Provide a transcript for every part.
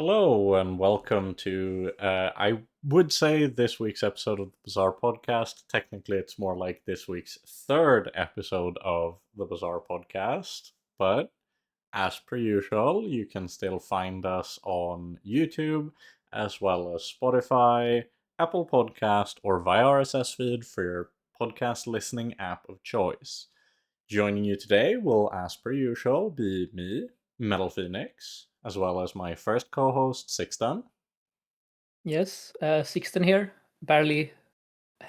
Hello and welcome to, I would say this week's episode of the Bazaar podcast. Technically, it's more like this week's third episode of the Bazaar podcast. But as per usual, you can still find us on YouTube as well as Spotify, Apple Podcast, or via RSS feed for your podcast listening app of choice. Joining you today will, as per usual, be me, MetallFenix, as well as my first co-host, Sixten. Yes, Sixten here. Barely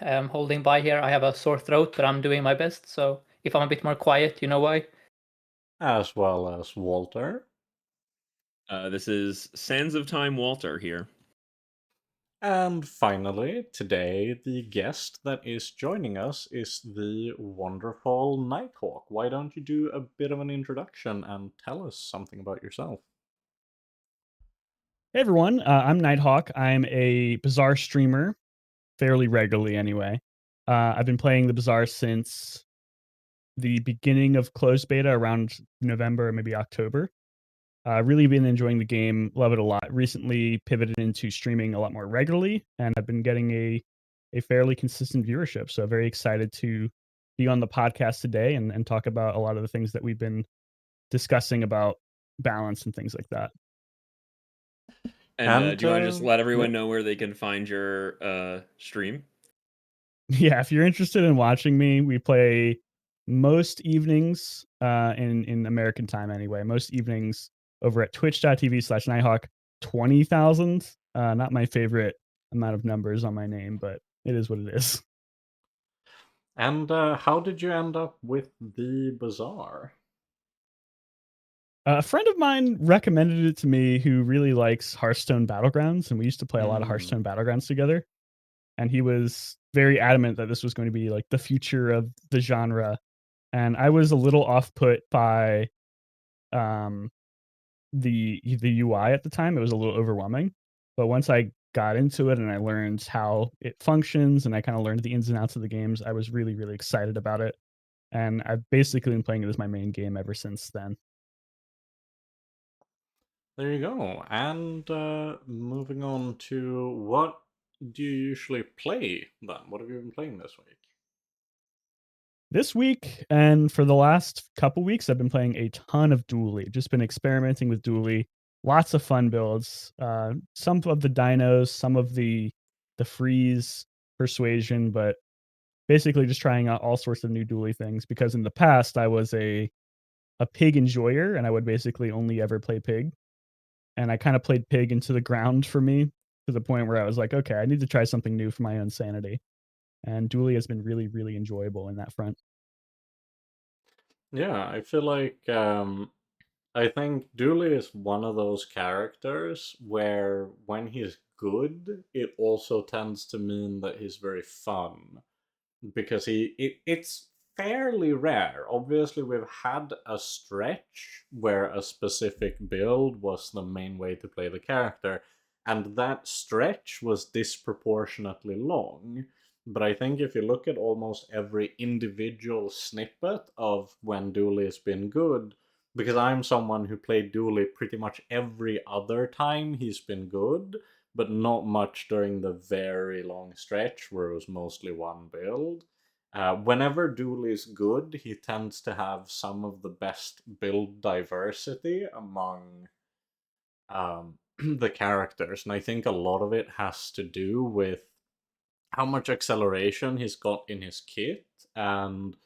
holding by here. I have a sore throat, but I'm doing my best. So if I'm a bit more quiet, you know why? As well as Walter. This is Sands of Time Walter here. And finally, today, the guest that is joining us is the wonderful Nighthawk. Why don't you do a bit of an introduction and tell us something about yourself? Hey everyone, I'm Nighthawk. I'm a Bazaar streamer, fairly regularly anyway. I've been playing the Bazaar since the beginning of closed beta around November, maybe October. Really been enjoying the game, love it a lot. Recently pivoted into streaming a lot more regularly, and I've been getting a fairly consistent viewership. So very excited to be on the podcast today and talk about a lot of the things that we've been discussing about balance and things like that. And do you want to just let everyone yeah. know where they can find your stream? Yeah, if you're interested in watching me, we play most evenings in American time anyway. Most evenings over at twitch.tv/Nighthawk 20,000. Not my favorite amount of numbers on my name, but it is what it is. And how did you end up with the Bazaar? A friend of mine recommended it to me who really likes Hearthstone Battlegrounds, and we used to play a lot of Hearthstone Battlegrounds together. And he was very adamant that this was going to be like the future of the genre. And I was a little off put by um the UI at the time. It was a little overwhelming. But once I got into it and I learned how it functions and I kind of learned the ins and outs of the games, I was really, really excited about it. And I've basically been playing it as my main game ever since then. There you go. And moving on to what do you usually play then? What have you been playing this week? This week and for the last couple weeks, I've been playing a ton of Dulie. Just been experimenting with Dulie. Lots of fun builds. Some of the dinos, some of the freeze persuasion, but basically just trying out all sorts of new Dulie things. Because in the past, I was a pig enjoyer, and I would basically only ever play pig. And I kind of played pig into the ground for me to the point where I was like, okay, I need to try something new for my own sanity. And Dulie has been really, really enjoyable in that front. Yeah, I feel like I think Dulie is one of those characters where when he's good, it also tends to mean that he's very fun because it's fairly rare. Obviously, we've had a stretch where a specific build was the main way to play the character, and that stretch was disproportionately long. But I think if you look at almost every individual snippet of when Dooley has been good, because I'm someone who played Dooley pretty much every other time he's been good, but not much during the very long stretch where it was mostly one build. Whenever Dooley is good, he tends to have some of the best build diversity among the characters, and I think a lot of it has to do with how much acceleration he's got in his kit and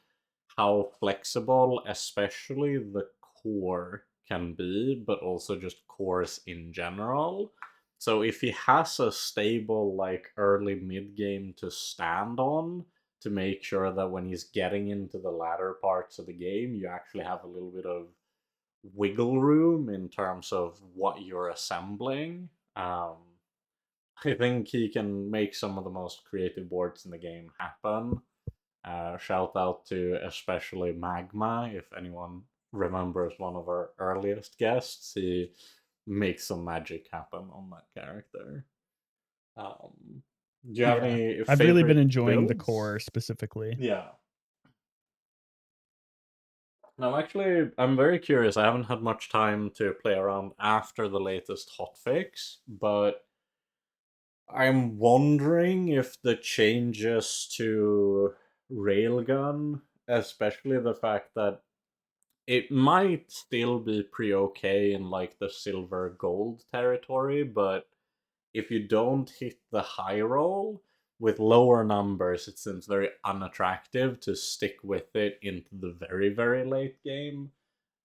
how flexible, especially the core can be, but also just cores in general. So if he has a stable, like, early mid game to stand on, to make sure that when he's getting into the latter parts of the game, you actually have a little bit of wiggle room in terms of what you're assembling. I think he can make some of the most creative boards in the game happen. Shout out to especially Magma, if anyone remembers one of our earliest guests. He makes some magic happen on that character. Do you have any I've really been favorite enjoying the builds? core specifically. Yeah. No, actually, I'm very curious. I haven't had much time to play around after the latest hotfix, but I'm wondering if the changes to Railgun, especially the fact that it might still be pre-okay in like the silver gold territory, but if you don't hit the high roll with lower numbers, it seems very unattractive to stick with it into the very, very late game.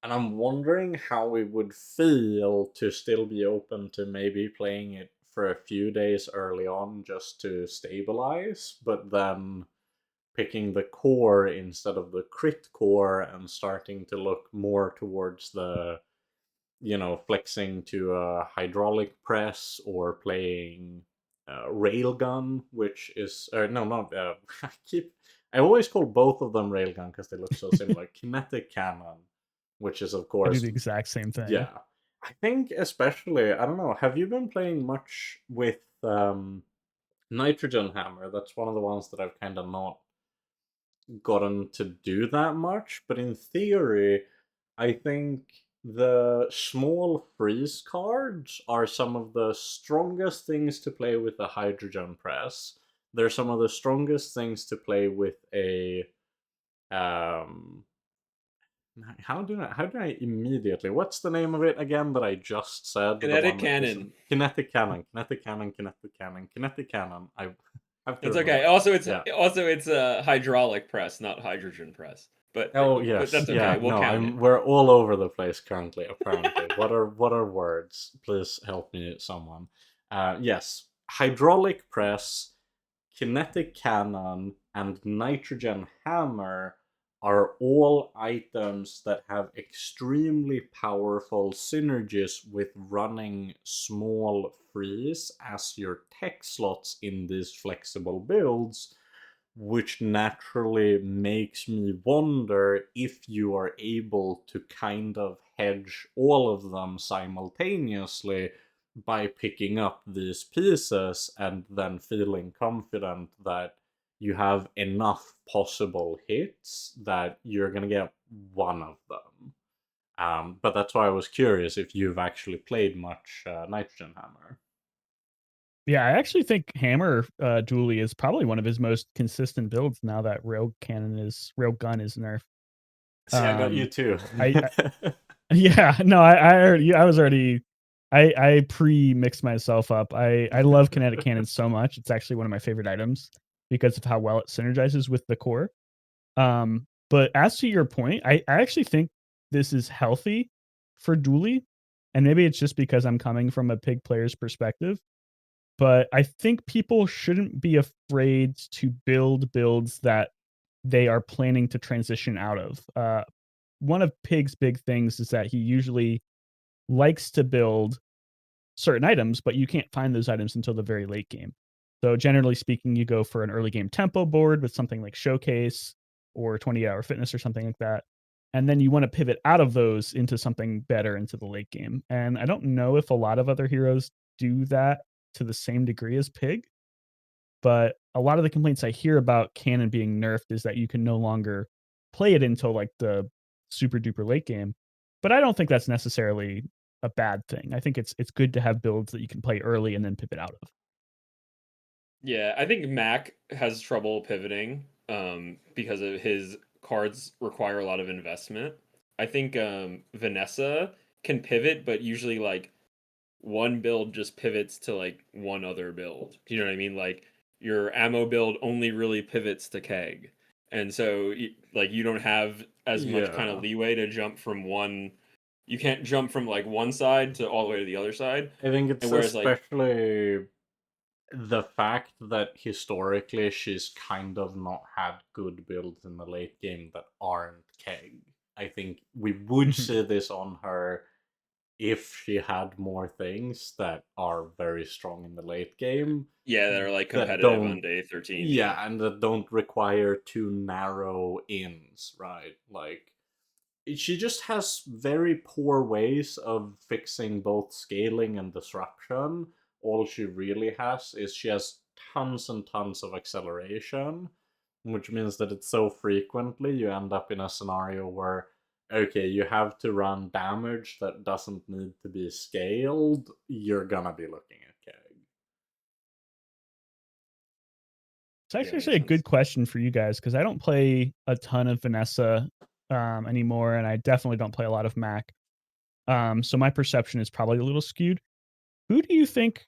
And I'm wondering how it would feel to still be open to maybe playing it for a few days early on just to stabilize, but then picking the core instead of the crit core and starting to look more towards the, flexing to a hydraulic press or playing railgun, which is no, not I always call both of them railgun because they look so similar. Kinetic cannon, which is of I do course, the exact same thing. yeah. I think especially, I don't know, have you been playing much with nitrogen hammer? That's one of the ones that I've kind of not gotten to do that much, but in theory, I think the small freeze cards are some of the strongest things to play with a hydrogen press. They're some of the strongest things to play with a um how do I immediately, what's the name of it again that I just said? The Kinetic one that is cannon. kinetic cannon, kinetic cannon, kinetic cannon, kinetic cannon. I have to It's remember. okay. Yeah. Also it's a hydraulic press, not hydrogen press. Oh But yes, that's okay. yeah. We'll No, count it. we're all over the place currently. Apparently, what are words? Please help me, someone. Yes, hydraulic press, kinetic cannon, and nitrogen hammer are all items that have extremely powerful synergies with running small freeze as your tech slots in these flexible builds, which naturally makes me wonder if you are able to kind of hedge all of them simultaneously by picking up these pieces and then feeling confident that you have enough possible hits that you're gonna get one of them. But that's why I was curious if you've actually played much Nitrogen Hammer. Yeah, I actually think Hammer Dulie is probably one of his most consistent builds now that Railgun is nerfed. See, I got you too. I yeah, no, I was already I pre-mixed myself up. I love kinetic cannon so much. It's actually one of my favorite items because of how well it synergizes with the core. But as to your point, I actually think this is healthy for Dually, and maybe it's just because I'm coming from a pig player's perspective, but I think people shouldn't be afraid to build builds that they are planning to transition out of. One of Pig's big things is that he usually likes to build certain items, but you can't find those items until the very late game. So generally speaking, you go for an early game tempo board with something like Showcase or 20-hour fitness or something like that. And then you want to pivot out of those into something better into the late game. And I don't know if a lot of other heroes do that to the same degree as Pig, but a lot of the complaints I hear about Canon being nerfed is that you can no longer play it until like the super duper late game. But I don't think that's necessarily a bad thing. I think it's good to have builds that you can play early and then pivot out of. Yeah, I think Mac has trouble pivoting because of his cards require a lot of investment. I think Vanessa can pivot, but usually like one build just pivots to like one other build. Do you know what I mean? Like your ammo build only really pivots to keg. And so like you don't have as much kind of Yeah. leeway to jump from one, you can't jump from like one side to all the way to the other side. I think And it's whereas like especially the fact that historically she's kind of not had good builds in the late game that aren't keg. I think we would Mhm. see this on her if she had more things that are very strong in the late game yeah, that are like that competitive on don't, day 13, yeah. yeah, and that don't require too narrow ins, right? Like she just has very poor ways of fixing both scaling and disruption. All she really has is she has tons and tons of acceleration, which means that it's so frequently you end up in a scenario where okay, you have to run damage that doesn't need to be scaled, you're gonna be looking at Keg. It's Yeah, actually makes a good sense. question for you guys because I don't play a ton of Vanessa anymore, and I definitely don't play a lot of Mac. So my perception is probably a little skewed. Who do you think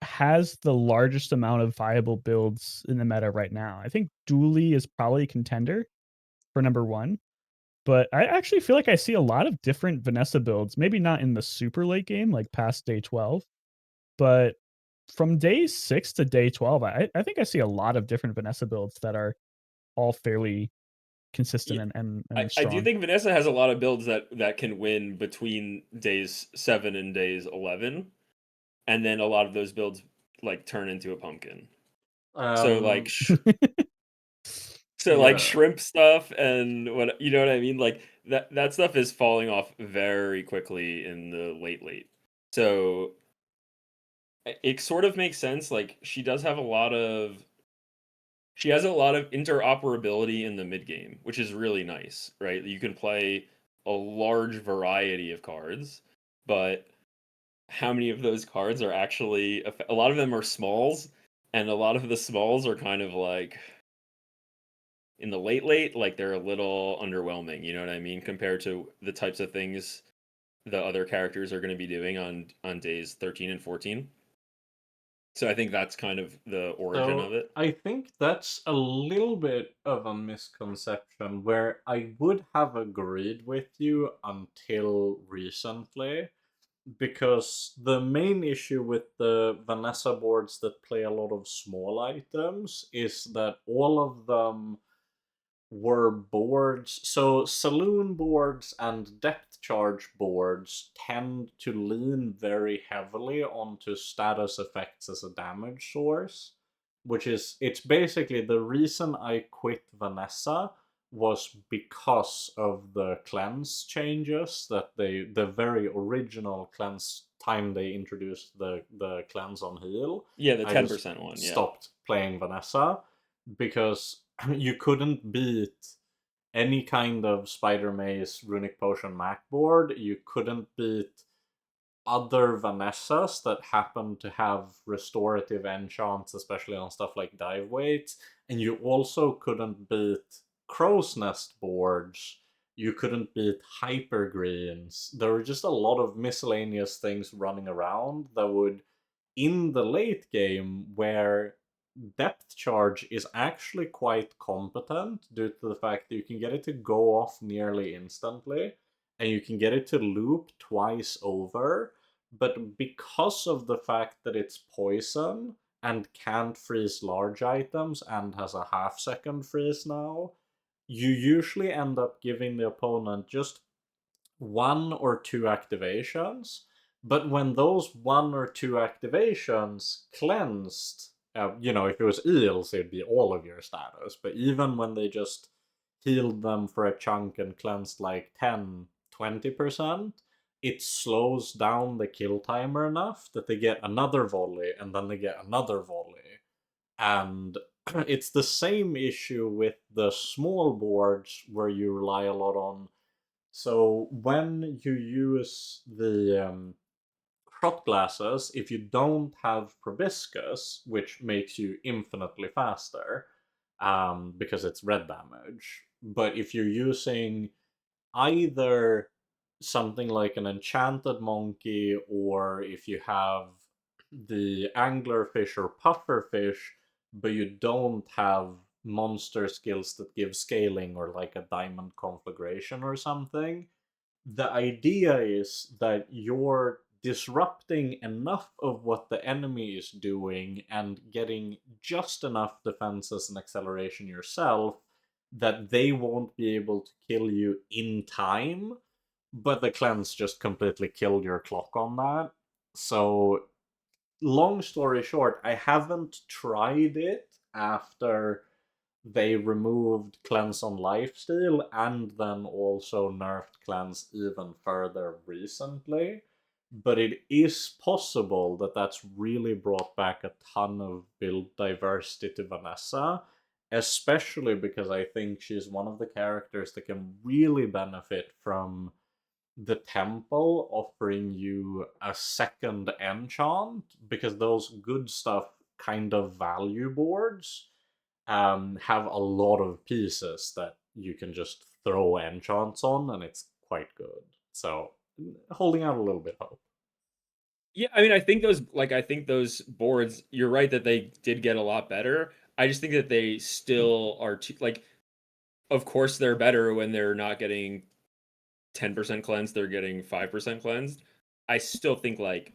has the largest amount of viable builds in the meta right now? I think Dulie is probably a contender for number one, but I actually feel like I see a lot of different Vanessa builds. Maybe not in the super late game, like past day 12, but from day 6 to day 12, I think I see a lot of different Vanessa builds that are all fairly consistent Yeah, and I do strong. think Vanessa has a lot of builds that can win between days 7 and days 11, and then a lot of those builds like turn into a pumpkin. So like Um, so like yeah. shrimp stuff and what, you know what I mean? Like that stuff is falling off very quickly in the late. So it sort of makes sense. Like she has a lot of interoperability in the mid game, which is really nice, right? You can play a large variety of cards, but how many of those cards are actually a lot of them are smalls, and a lot of the smalls are kind of like in the late, like they're a little underwhelming, you know what I mean, compared to the types of things the other characters are going to be doing on days 13 and 14. So I think that's kind of the origin of So it. I think that's a little bit of a misconception where I would have agreed with you until recently, because the main issue with the Vanessa boards that play a lot of small items is that all of them were boards. So saloon boards and depth charge boards tend to lean very heavily onto status effects as a damage source, which is, it's basically the reason I quit Vanessa was because of the cleanse changes that the very original cleanse time they introduced the cleanse on heal. Yeah, the I just 10% one, yeah. stopped playing Vanessa because you couldn't beat any kind of Spider Maze Runic Potion Mac board. You couldn't beat other Vanessas that happen to have restorative enchants, especially on stuff like dive weights. And you also couldn't beat Crow's Nest boards. You couldn't beat Hyper Greens. There were just a lot of miscellaneous things running around that would, in the late game, where depth charge is actually quite competent due to the fact that you can get it to go off nearly instantly and you can get it to loop twice over, but because of the fact that it's poison and can't freeze large items and has a half-second freeze now, you usually end up giving the opponent just one or two activations. But when those one or two activations cleansed, if it was eels, it'd be all of your status. But even when they just healed them for a chunk and cleansed like 10-20%, it slows down the kill timer enough that they get another volley and then they get another volley. And it's the same issue with the small boards where you rely a lot on. So when you use the shot glasses, if you don't have proboscis, which makes you infinitely faster, because it's red damage, but if you're using either something like an enchanted monkey, or if you have the anglerfish or pufferfish, but you don't have monster skills that give scaling or like a diamond conflagration or something, the idea is that you're disrupting enough of what the enemy is doing and getting just enough defenses and acceleration yourself that they won't be able to kill you in time, but the cleanse just completely killed your clock on that. So, long story short, I haven't tried it after they removed cleanse on lifesteal and then also nerfed cleanse even further recently. But it is possible that that's really brought back a ton of build diversity to Vanessa. especially because I think she's one of the characters that can really benefit from the temple offering you a second enchant, because those good stuff kind of value boards have a lot of pieces that you can just throw enchants on, and it's quite good. So holding out a little bit hope. Yeah, I mean, I think those boards. You're right that they did get a lot better. I just think that they still are too like. Of course, they're better when they're not getting 10% cleansed. They're getting 5% cleansed. I still think like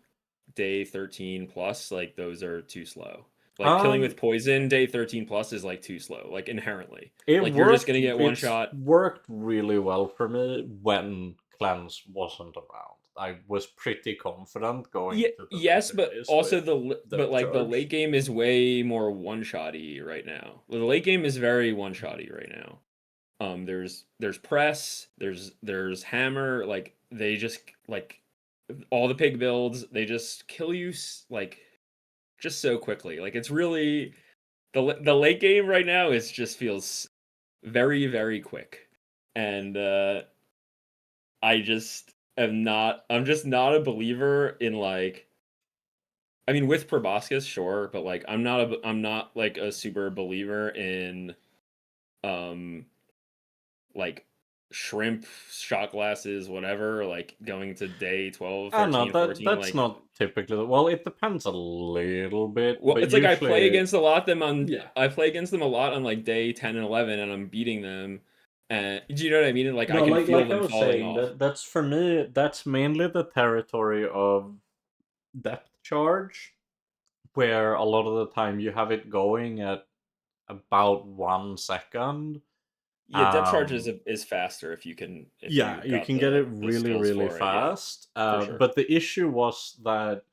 day 13 plus, like those are too slow. Like killing Um, with poison day 13 plus is like too slow, like inherently. it Like you're just worked. gonna get one It's shot. worked really well for me when cleanse wasn't around. I was pretty confident going Yeah, into the yes, later but days also with but depth like the late charge. game is way more one shotty right now. The late game is very one shotty right now. There's press, there's hammer, like they just like all the pig builds, they just kill you like just so quickly. Like it's really the late game right now is just feels very very quick. And I'm just not a believer in like I mean with proboscis sure, but like I'm not like a super believer in um like shrimp shot glasses whatever like going to day 12, I don't know, 13, 14. that's Like not typically well. It depends a little bit, well but it's like usually, yeah. I play against them a lot on like day 10 and 11 and I'm beating them, and do you know what I mean? And, like I No, can feel like I them was falling saying, off. that's for me. That's mainly the territory of depth charge, where a lot of the time you have it going at about 1 second. Yeah, depth charge Um, is faster if yeah, you you got can get it the really, skills really for it. Yeah, fast. for sure. But the issue was that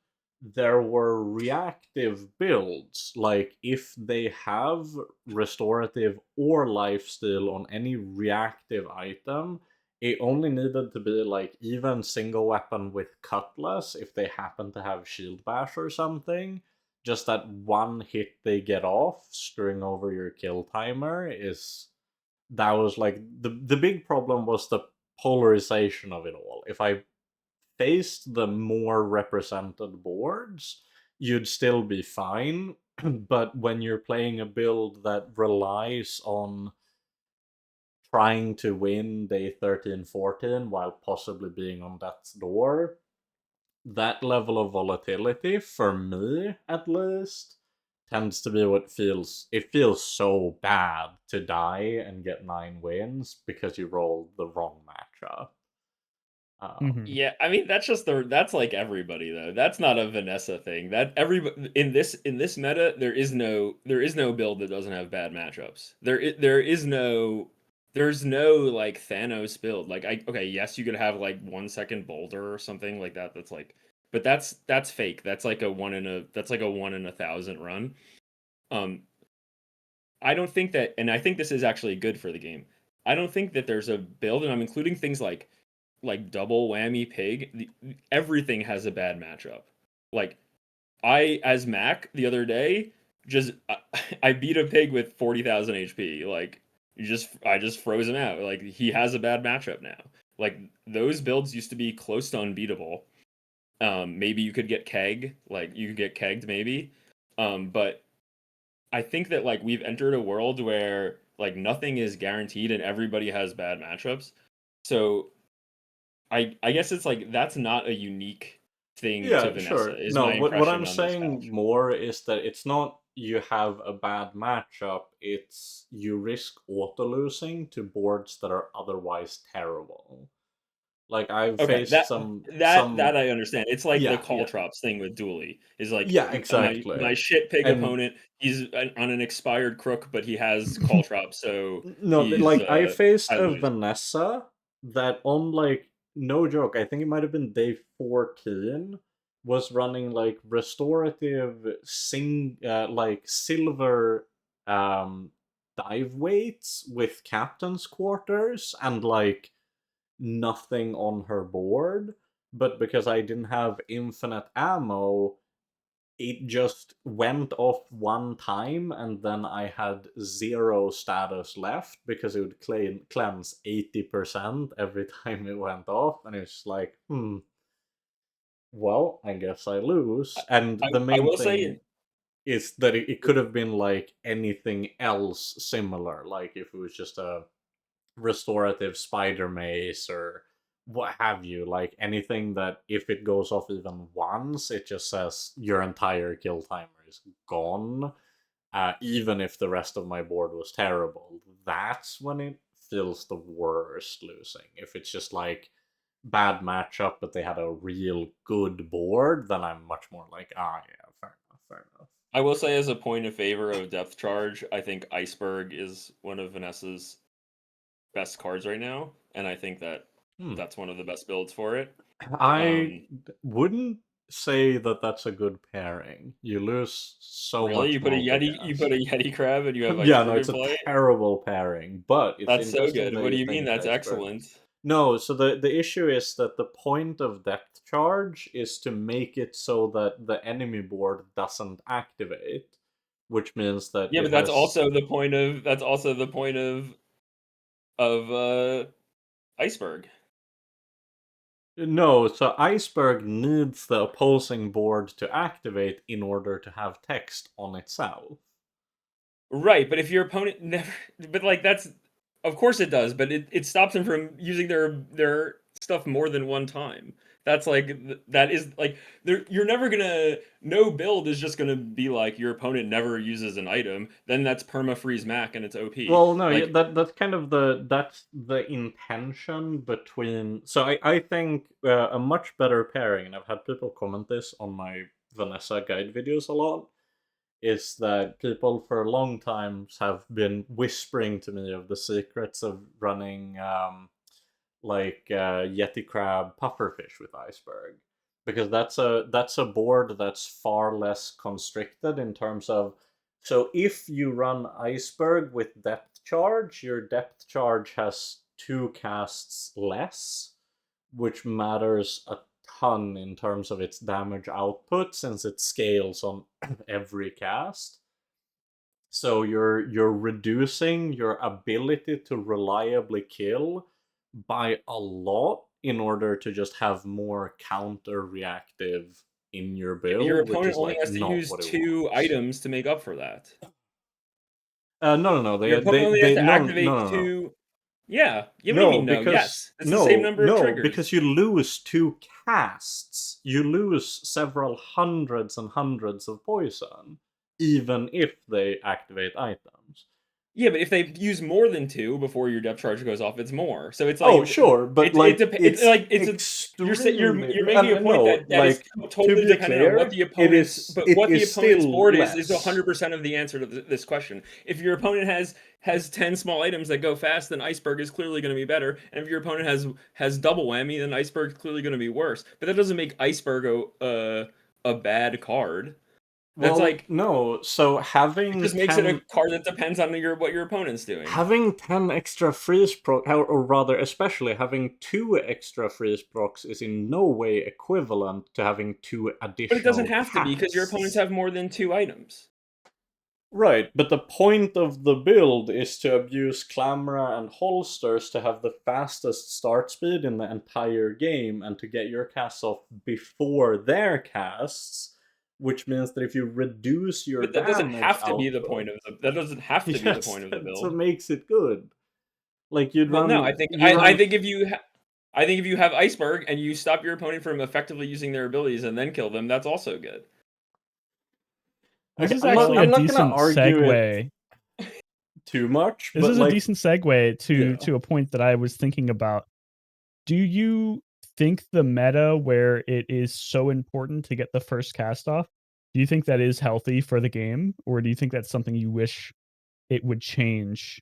there were reactive builds. Like, if they have restorative or lifesteal on any reactive item, it only needed to be like even single weapon with cutlass if they happen to have shield bash or something. Just that one hit they get off, screwing over your kill timer, is that was like the big problem was the polarization of it all. If I faced the more represented boards, you'd still be fine. But when you're playing a build that relies on trying to win day 13, 14 while possibly being on death's door, that level of volatility, for me at least, tends to be what feels so bad to die and get 9 wins because you rolled the wrong matchup. Mhm. Yeah, I mean that's like everybody though. That's not a Vanessa thing. That everybody in this meta there is no build that doesn't have bad matchups. There's no like Thanos build. Like I okay, yes, you could have like 1 second boulder or something like that. That's like, but that's fake. That's like a 1 in 1,000 run. Um, I don't think that, and I think this is actually good for the game. I don't think that there's a build, and I'm including things like double whammy pig. Everything has a bad matchup. Like I as Mac the other day just I beat a pig with 40,000 HP. Like I just froze him out. Like he has a bad matchup now. Like those builds used to be close to unbeatable. Maybe you could get keg, like you could get kegged maybe. But I think that like we've entered a world where like nothing is guaranteed and everybody has bad matchups. So I guess it's like that's not a unique thing to Yeah, Vanessa, sure. is No, my what I'm impression on this saying patch. more is that it's not you have a bad matchup, it's you risk auto losing to boards that are otherwise terrible. Like I've Okay, faced that I understand. It's like the yeah, call yeah. drops thing with Dulie. Is like Yeah, my exactly. shit pig And opponent. He's on an expired crook, but he has call drops, so no, he's like I faced I a lose. Vanessa that on like no joke, I think it might have been day 14, was running like restorative like silver um dive weights with captain's quarters and like nothing on her board, but because I didn't have infinite ammo, it just went off one time, and then I had 0 status left because it would cleanse 80% every time it went off, and it's like, well, I guess I lose. And the I main will thing say, is that it could have been like anything else similar, like if it was just a restorative spider mace or what have you, like anything that if it goes off even once, it just says your entire kill timer is gone, even if the rest of my board was terrible. That's when it feels the worst losing. If it's just like bad matchup, but they had a real good board, then I'm much more like, yeah, fair enough, fair enough. I will say, as a point of favor of depth charge, I think Iceberg is one of Vanessa's best cards right now, and I think that that's one of the best builds for it. I wouldn't say that that's a good pairing. You lose so Really, much you put a multicast. you put a Yeti crab, and you have Yeah, Iceberg no, it's in a play. terrible pairing, but it's That's so interesting good. that What do you you mean? think That's Iceberg. excellent. No, so the issue is that the point of depth charge is to make it so that the enemy board doesn't activate, which means that Yeah, it but that's has. also the point of Iceberg. No, so Iceberg needs the opposing board to activate in order to have text on itself. Right, but if your opponent never, but like that's, of course it does, but it stops them from using their stuff more than one time. That's like that is like you're never gonna, no build is just gonna be like your opponent never uses an item, then that's perma freeze Mac and it's OP. Well, no, yeah, Like that's kind of that's the intention between. So I think a much better pairing, and I've had people comment this on my Vanessa guide videos a lot, is that people for a long time have been whispering to me of the secrets of running like Yeti Crab pufferfish with Iceberg, because that's a board that's far less constricted in terms of. So if you run Iceberg with depth charge, your depth charge has 2 casts less, which matters a ton in terms of its damage output since it scales on every cast. So you're reducing your ability to reliably kill by a lot in order to just have more counter reactive in your your build, which opponent is only like has to not use what it 2 wants. items to make up for that. No. Your opponent only has to activate No. 2. Yeah, what do you No, mean no? because Yes, it's the same number of no, triggers. because you lose 2 casts. You lose several hundreds and hundreds of poison, even if they activate items. Yeah, but if they use more than 2 before your depth charge goes off, it's more. So it's Oh, like sure, but like it's it's like it's a, extremely you're making a point no, that is like to totally be dependent on what clear, the opponent's, but it what the is opponent's still board is less. 100% of the answer to this question. If your opponent has 10 small items that go fast, then Iceberg is clearly going to be better. And if your opponent has double whammy, then Iceberg is clearly going to be worse. But that doesn't make Iceberg a bad card. That's Well, like, no, so it just makes it a card that depends on what your opponent's doing. having 10 extra freeze proc, or rather, especially having 2 extra freeze procs, is in no way equivalent to having 2 additional. But it doesn't have to be, because your casts. opponents have more than 2 items. Right, but the point of the build is to abuse Clamra and Holsters to have the fastest start speed in the entire game and to get your casts off before their casts, which means that if you reduce your But that doesn't damage have to be the output, point of that doesn't have to be the point of the that's what build. makes it good. Like you'd Well, run. no, I think if you have Iceberg and you stop your opponent from effectively using their abilities and then kill them, that's also good. This Okay, is I'm not, actually I'm a not gonna decent argue segue. it too much. This but is a like, decent segue yeah. to a point that I was thinking about. Do you think the meta where it is so important to get the first cast off, do you think that is healthy for the game, or do you think that's something you wish it would change?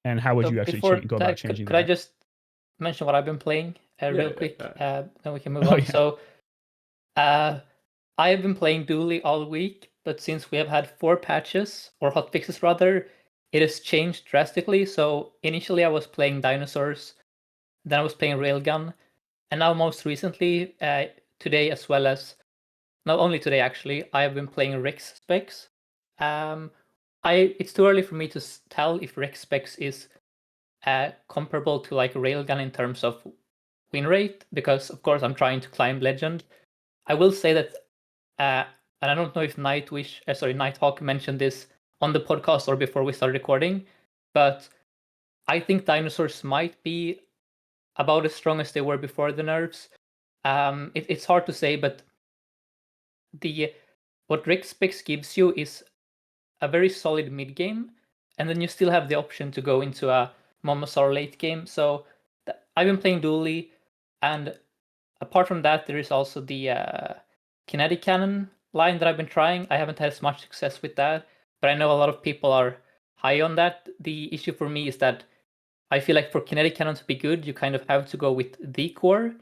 And how would So you actually before go about that, changing could I that? just mention what I've been playing real Yeah, quick? yeah. Then we can move Oh, on. yeah. So, I have been playing Dulie all week, but since we have had 4 patches, or hotfixes rather, it has changed drastically. So initially I was playing Dinosaurs, then I was playing Railgun, and now most recently, today as well as not only today actually, I have been playing Rex Specs. It's too early for me to tell if Rex Specs is comparable to like Railgun in terms of win rate, because of course I'm trying to climb Legend. I will say that, and I don't know if Nighthawk mentioned this on the podcast or before we started recording, but I think Dinosaurs might be about as strong as they were before the nerfs. It's hard to say, but what Rex Specs gives you is a very solid mid game, and then you still have the option to go into a Momosar late game. So I've been playing Dulie, and apart from that, there is also the kinetic cannon line that I've been trying. I haven't had as much success with that, but I know a lot of people are high on that. The issue for me is that I feel like for kinetic cannon to be good, you kind of have to go with the core.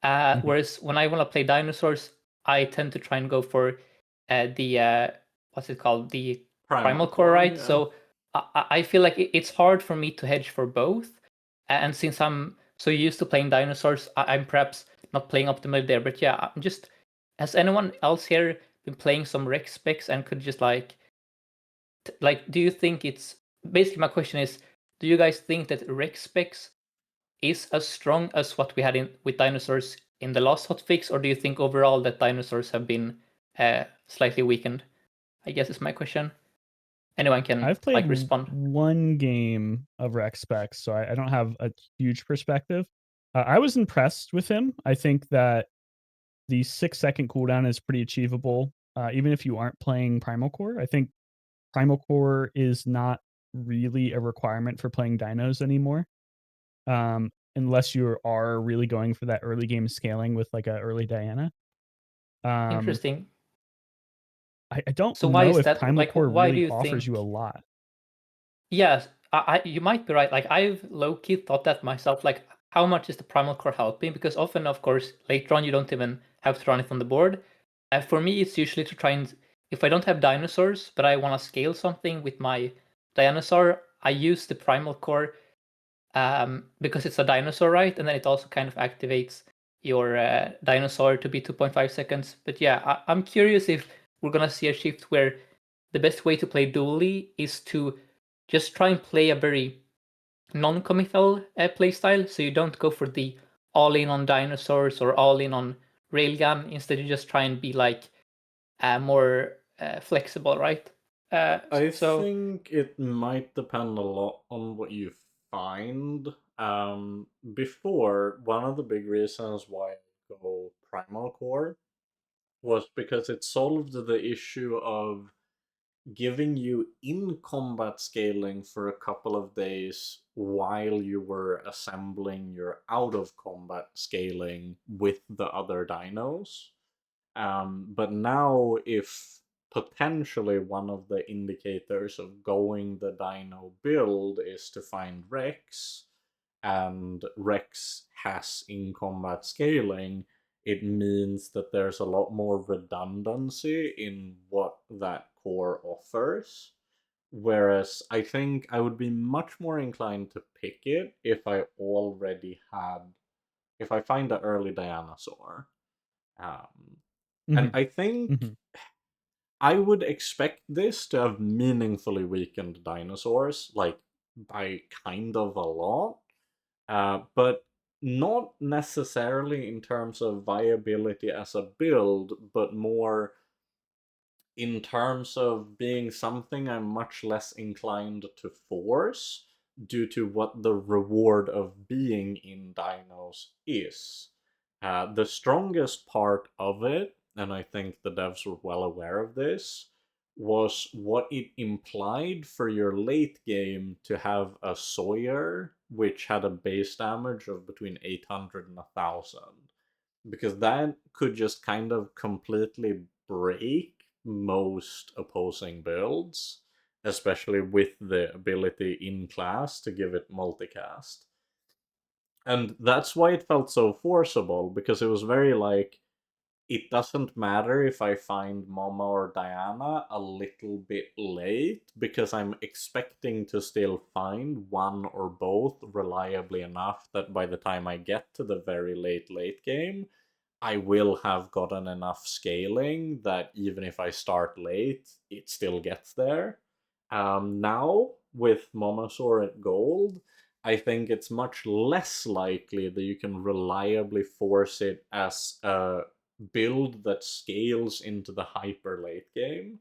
Whereas when I want to play dinosaurs, I tend to try and go for the what's it called, the primal core, right? Yeah. So I feel like it's hard for me to hedge for both. And since I'm so used to playing dinosaurs, I'm perhaps not playing optimally there. But yeah, I'm just, has anyone else here been playing some Rex specs and could just do you think it's, basically my question is, do you guys think that Rex specs is as strong as what we had with dinosaurs in the last hotfix, or do you think overall that dinosaurs have been slightly weakened? I guess is my question. Anyone can I've played respond. one game of Rex Specs, so I don't have a huge perspective. I was impressed with him. I think that the 6-second cooldown is pretty achievable, even if you aren't playing Primal Core. I think Primal Core is not really a requirement for playing dinos anymore, unless you are really going for that early game scaling with like a early Diana. Interesting. I don't So why know is if that? Primal Like, Core why do really you offers you think? a lot. Yes, you might be right. Like I've low key thought that myself. Like, how much is the primal core helping? Because often, of course, later on you don't even have to run it on the board. For me, it's usually to try and, if I don't have dinosaurs, but I want to scale something with my dinosaur, I use the primal core because it's a dinosaur, right? And then it also kind of activates your dinosaur to be 2.5 seconds. But yeah, I'm curious if we're gonna see a shift where the best way to play Dually is to just try and play a very non-committal playstyle, so you don't go for the all-in on dinosaurs or all-in on railgun. Instead, you just try and be like more flexible, right? I So think it might depend a lot on what you find. Before, one of the big reasons why I go Primal Core was because it solved the issue of giving you in combat scaling for a couple of days while you were assembling your out of combat scaling with the other dinos. But now, if potentially one of the indicators of going the dino build is to find Rex, and Rex has in combat scaling, it means that there's a lot more redundancy in what that core offers. Whereas I think I would be much more inclined to pick it if I already had, if I find the early Dinosaur. Um, and Mhm, I think mhm. I would expect this to have meaningfully weakened dinosaurs, like by kind of a lot, but not necessarily in terms of viability as a build, but more in terms of being something I'm much less inclined to force due to what the reward of being in dinos is. The strongest part of it, and I think the devs were well aware of this, was what it implied for your late game to have a Sawyer which had a base damage of between 800 and 1000, because that could just kind of completely break most opposing builds, especially with the ability in class to give it multicast. And that's why it felt so forcible, because it was very like, it doesn't matter if I find Mama or Diana a little bit late, because I'm expecting to still find one or both reliably enough that by the time I get to the very late game, I will have gotten enough scaling that even if I start late, it still gets there. Now, with Momosaur at gold, I think it's much less likely that you can reliably force it as a build that scales into the hyper late game.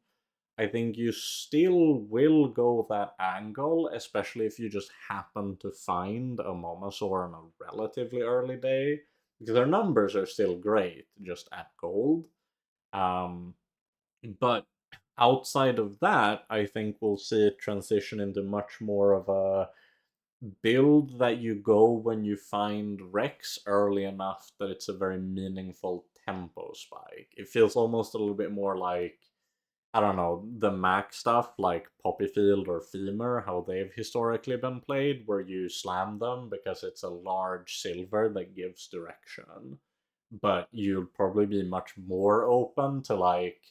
I think you still will go that angle, especially if you just happen to find a Momosaur on a relatively early day, because their numbers are still great, just at gold. Um, but outside of that, I think we'll see it transition into much more of a build that you go when you find Rex early enough that it's a very meaningful tempo spike. It feels almost a little bit more like, I don't know, the Mac stuff like Poppyfield or Femur, how they've historically been played, where you slam them because it's a large silver that gives direction. But you'll probably be much more open to like,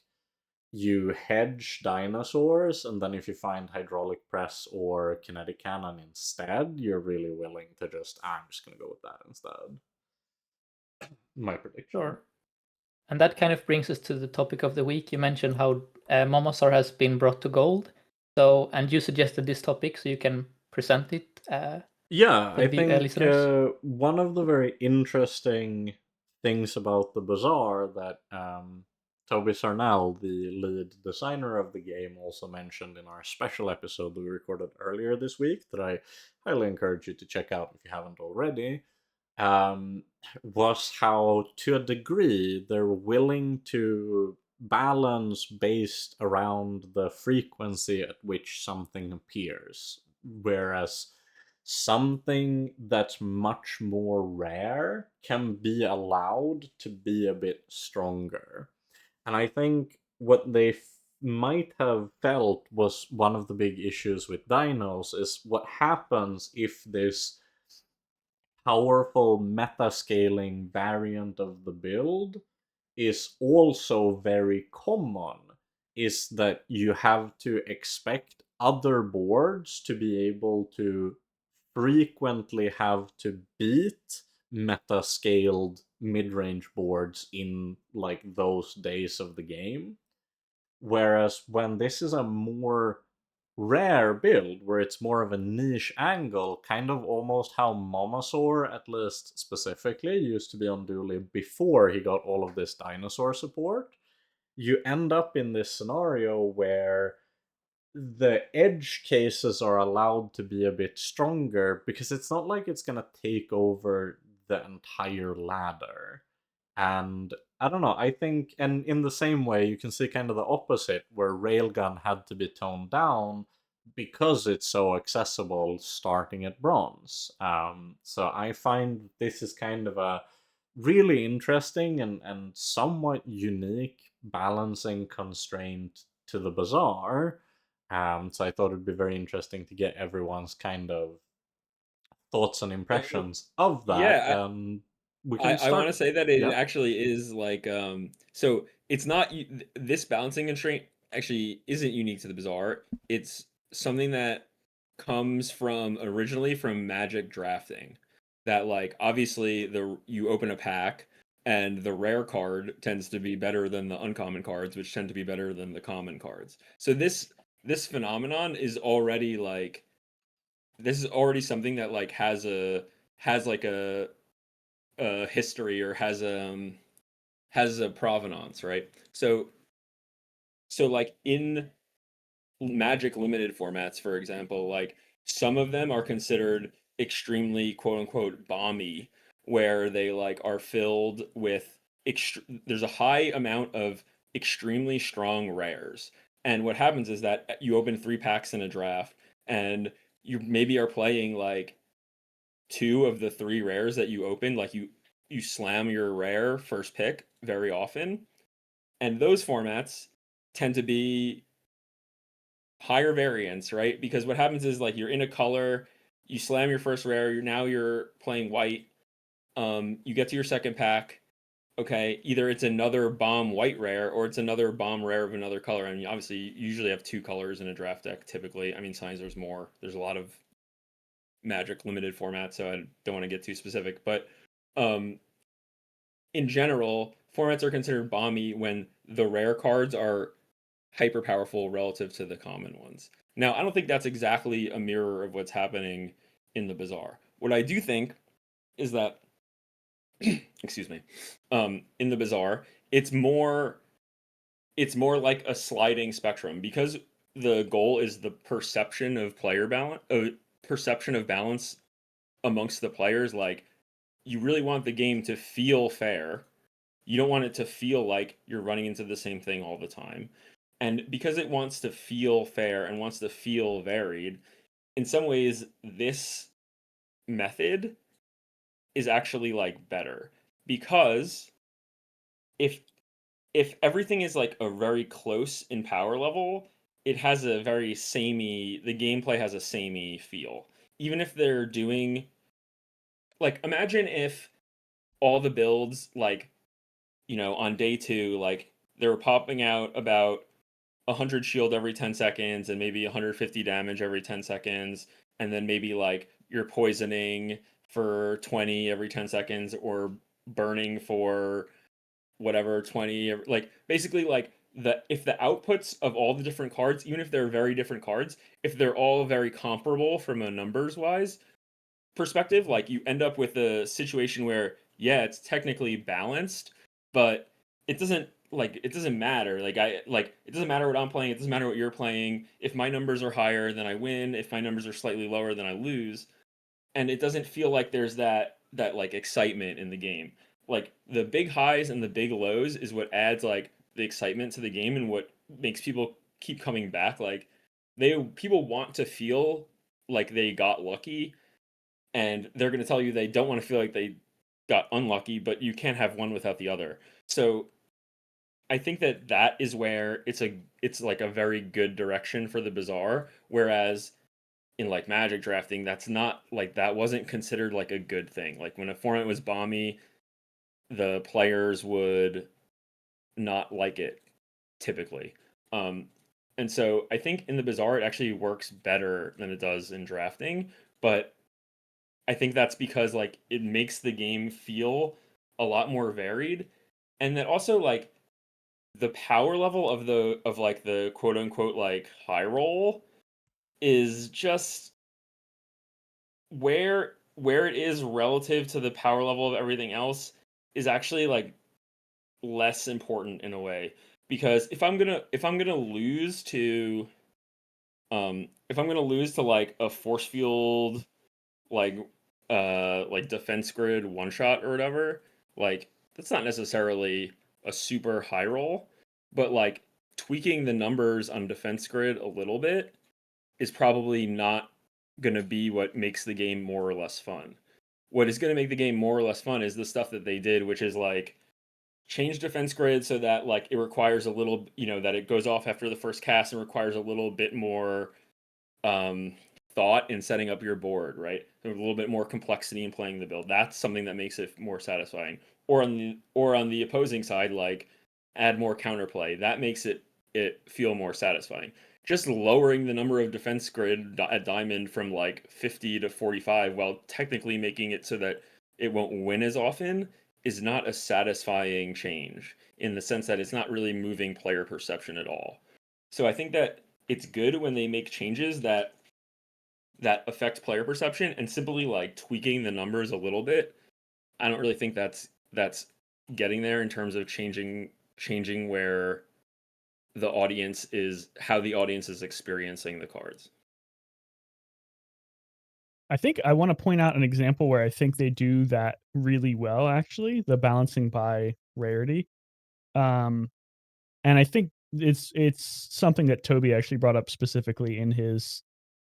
you hedge dinosaurs, and then if you find hydraulic press or kinetic cannon instead, you're really willing to just, I'm just gonna go with that instead. My prediction. Sure. And that kind of brings us to the topic of the week. You mentioned how Momosaur has been brought to gold. So, and you suggested this topic, so you can present it. Yeah, For I the think listeners. one of the very interesting things about the Bazaar that Toby Sarnell, the lead designer of the game, also mentioned in our special episode that we recorded earlier this week, that I highly encourage you to check out if you haven't already, um, was how, to a degree, they're willing to balance based around the frequency at which something appears. Whereas something that's much more rare can be allowed to be a bit stronger. And I think what they might have felt was one of the big issues with dinos is what happens if this powerful meta-scaling variant of the build is also very common, is that you have to expect other boards to be able to frequently have to beat meta-scaled mid-range boards in like those days of the game. Whereas when this is a more rare build, where it's more of a niche angle, kind of almost how Momosaur, at least specifically, used to be on Dulie before he got all of this dinosaur support, you end up in this scenario where the edge cases are allowed to be a bit stronger because it's not like it's going to take over the entire ladder. And I don't know, I think, and in the same way, you can see kind of the opposite, where Railgun had to be toned down because it's so accessible starting at bronze. So I find this is kind of a really interesting and somewhat unique balancing constraint to the Bazaar. So I thought it'd be very interesting to get everyone's kind of thoughts and Uh, impressions of that. yeah, We I can I want start. to say that it Yeah. actually is like so it's not this balancing constraint actually isn't unique to the Bazaar. It's something that comes from originally from Magic drafting. That like obviously the you open a pack and the rare card tends to be better than the uncommon cards, which tend to be better than the common cards. So this phenomenon is already like this is already something that like has like a history or has a provenance, right? So like in Magic limited formats, for example, like some of them are considered extremely quote unquote bomby, where they like are filled with there's a high amount of extremely strong rares. And what happens is that you open 3 packs in a draft and you maybe are playing like 2 of the 3 rares that you open, like you slam your rare first pick very often, and those formats tend to be higher variance, right? Because what happens is like you're in a color, you slam your first rare, you're playing white, you get to your second pack, okay, either it's another bomb white rare or it's another bomb rare of another color. I mean, obviously, you usually have 2 colors in a draft deck typically. I mean, sometimes there's more. There's a lot of Magic limited format, so I don't want to get too specific, but um in general, formats are considered bomby when the rare cards are hyper powerful relative to the common ones. Now, I don't think that's exactly a mirror of what's happening in the Bazaar. What I do think is that, excuse me, in the Bazaar, it's more like a sliding spectrum because the goal is the perception of player balance, perception of balance amongst the players. Like, you really want the game to feel fair. You don't want it to feel like you're running into the same thing all the time. And because it wants to feel fair and wants to feel varied, in some ways, this method is actually like better because if if everything is like a very close in power level, it has a very samey, the gameplay has a samey feel. Even if they're doing, like, imagine if all the builds, like, on day two, like, they were popping out about 100 shield every 10 seconds and maybe 150 damage every 10 seconds, and then maybe like you're poisoning for 20 every 10 seconds or burning for whatever 20, like basically like the if the outputs of all the different cards, even if they're very different cards, if they're all very comparable from a numbers wise perspective, like you end up with a situation where yeah, it's technically balanced, but it doesn't matter. Like it doesn't matter what I'm playing, it doesn't matter what you're playing. If my numbers are higher, then I win. If my numbers are slightly lower, then I lose. And it doesn't feel like there's that like excitement in the game. Like the big highs and the big lows is what adds like the excitement to the game and what makes people keep coming back. Like people want to feel like they got lucky, and they're going to tell you they don't want to feel like they got unlucky, but you can't have one without the other. So I think that is where it's like a very good direction for the Bazaar, whereas in like Magic drafting, that's not like that wasn't considered like a good thing. Like when a format was bomby, the players would not like it typically. Um, and so I think in the Bazaar it actually works better than it does in drafting, but I think that's because like it makes the game feel a lot more varied, and that also like the power level of like the quote unquote like high roll is just where it is relative to the power level of everything else is actually like less important in a way, because if I'm gonna lose to if I'm gonna lose to like a force field like like defense grid one shot or whatever, like that's not necessarily a super high roll, but like tweaking the numbers on defense grid a little bit is probably not going to be what makes the game more or less fun. What is going to make the game more or less fun is the stuff that they did, which is like change defense grid so that like it requires a little, that it goes off after the first cast and requires a little bit more um, thought in setting up your board, right? There's a little bit more complexity in playing the build. That's something that makes it more satisfying. Or on the opposing side, like add more counterplay. That makes it feel more satisfying. Just lowering the number of defense grid at Diamond from like 50 to 45 while technically making it so that it won't win as often is not a satisfying change in the sense that it's not really moving player perception at all. So I think that it's good when they make changes that affect player perception, and simply like tweaking the numbers a little bit. I don't really think that's getting there in terms of changing where the audience is how the audience is experiencing the cards. I think I want to point out an example where I think they do that really well, actually, the balancing by rarity. Um, and I think it's something that Toby actually brought up specifically in his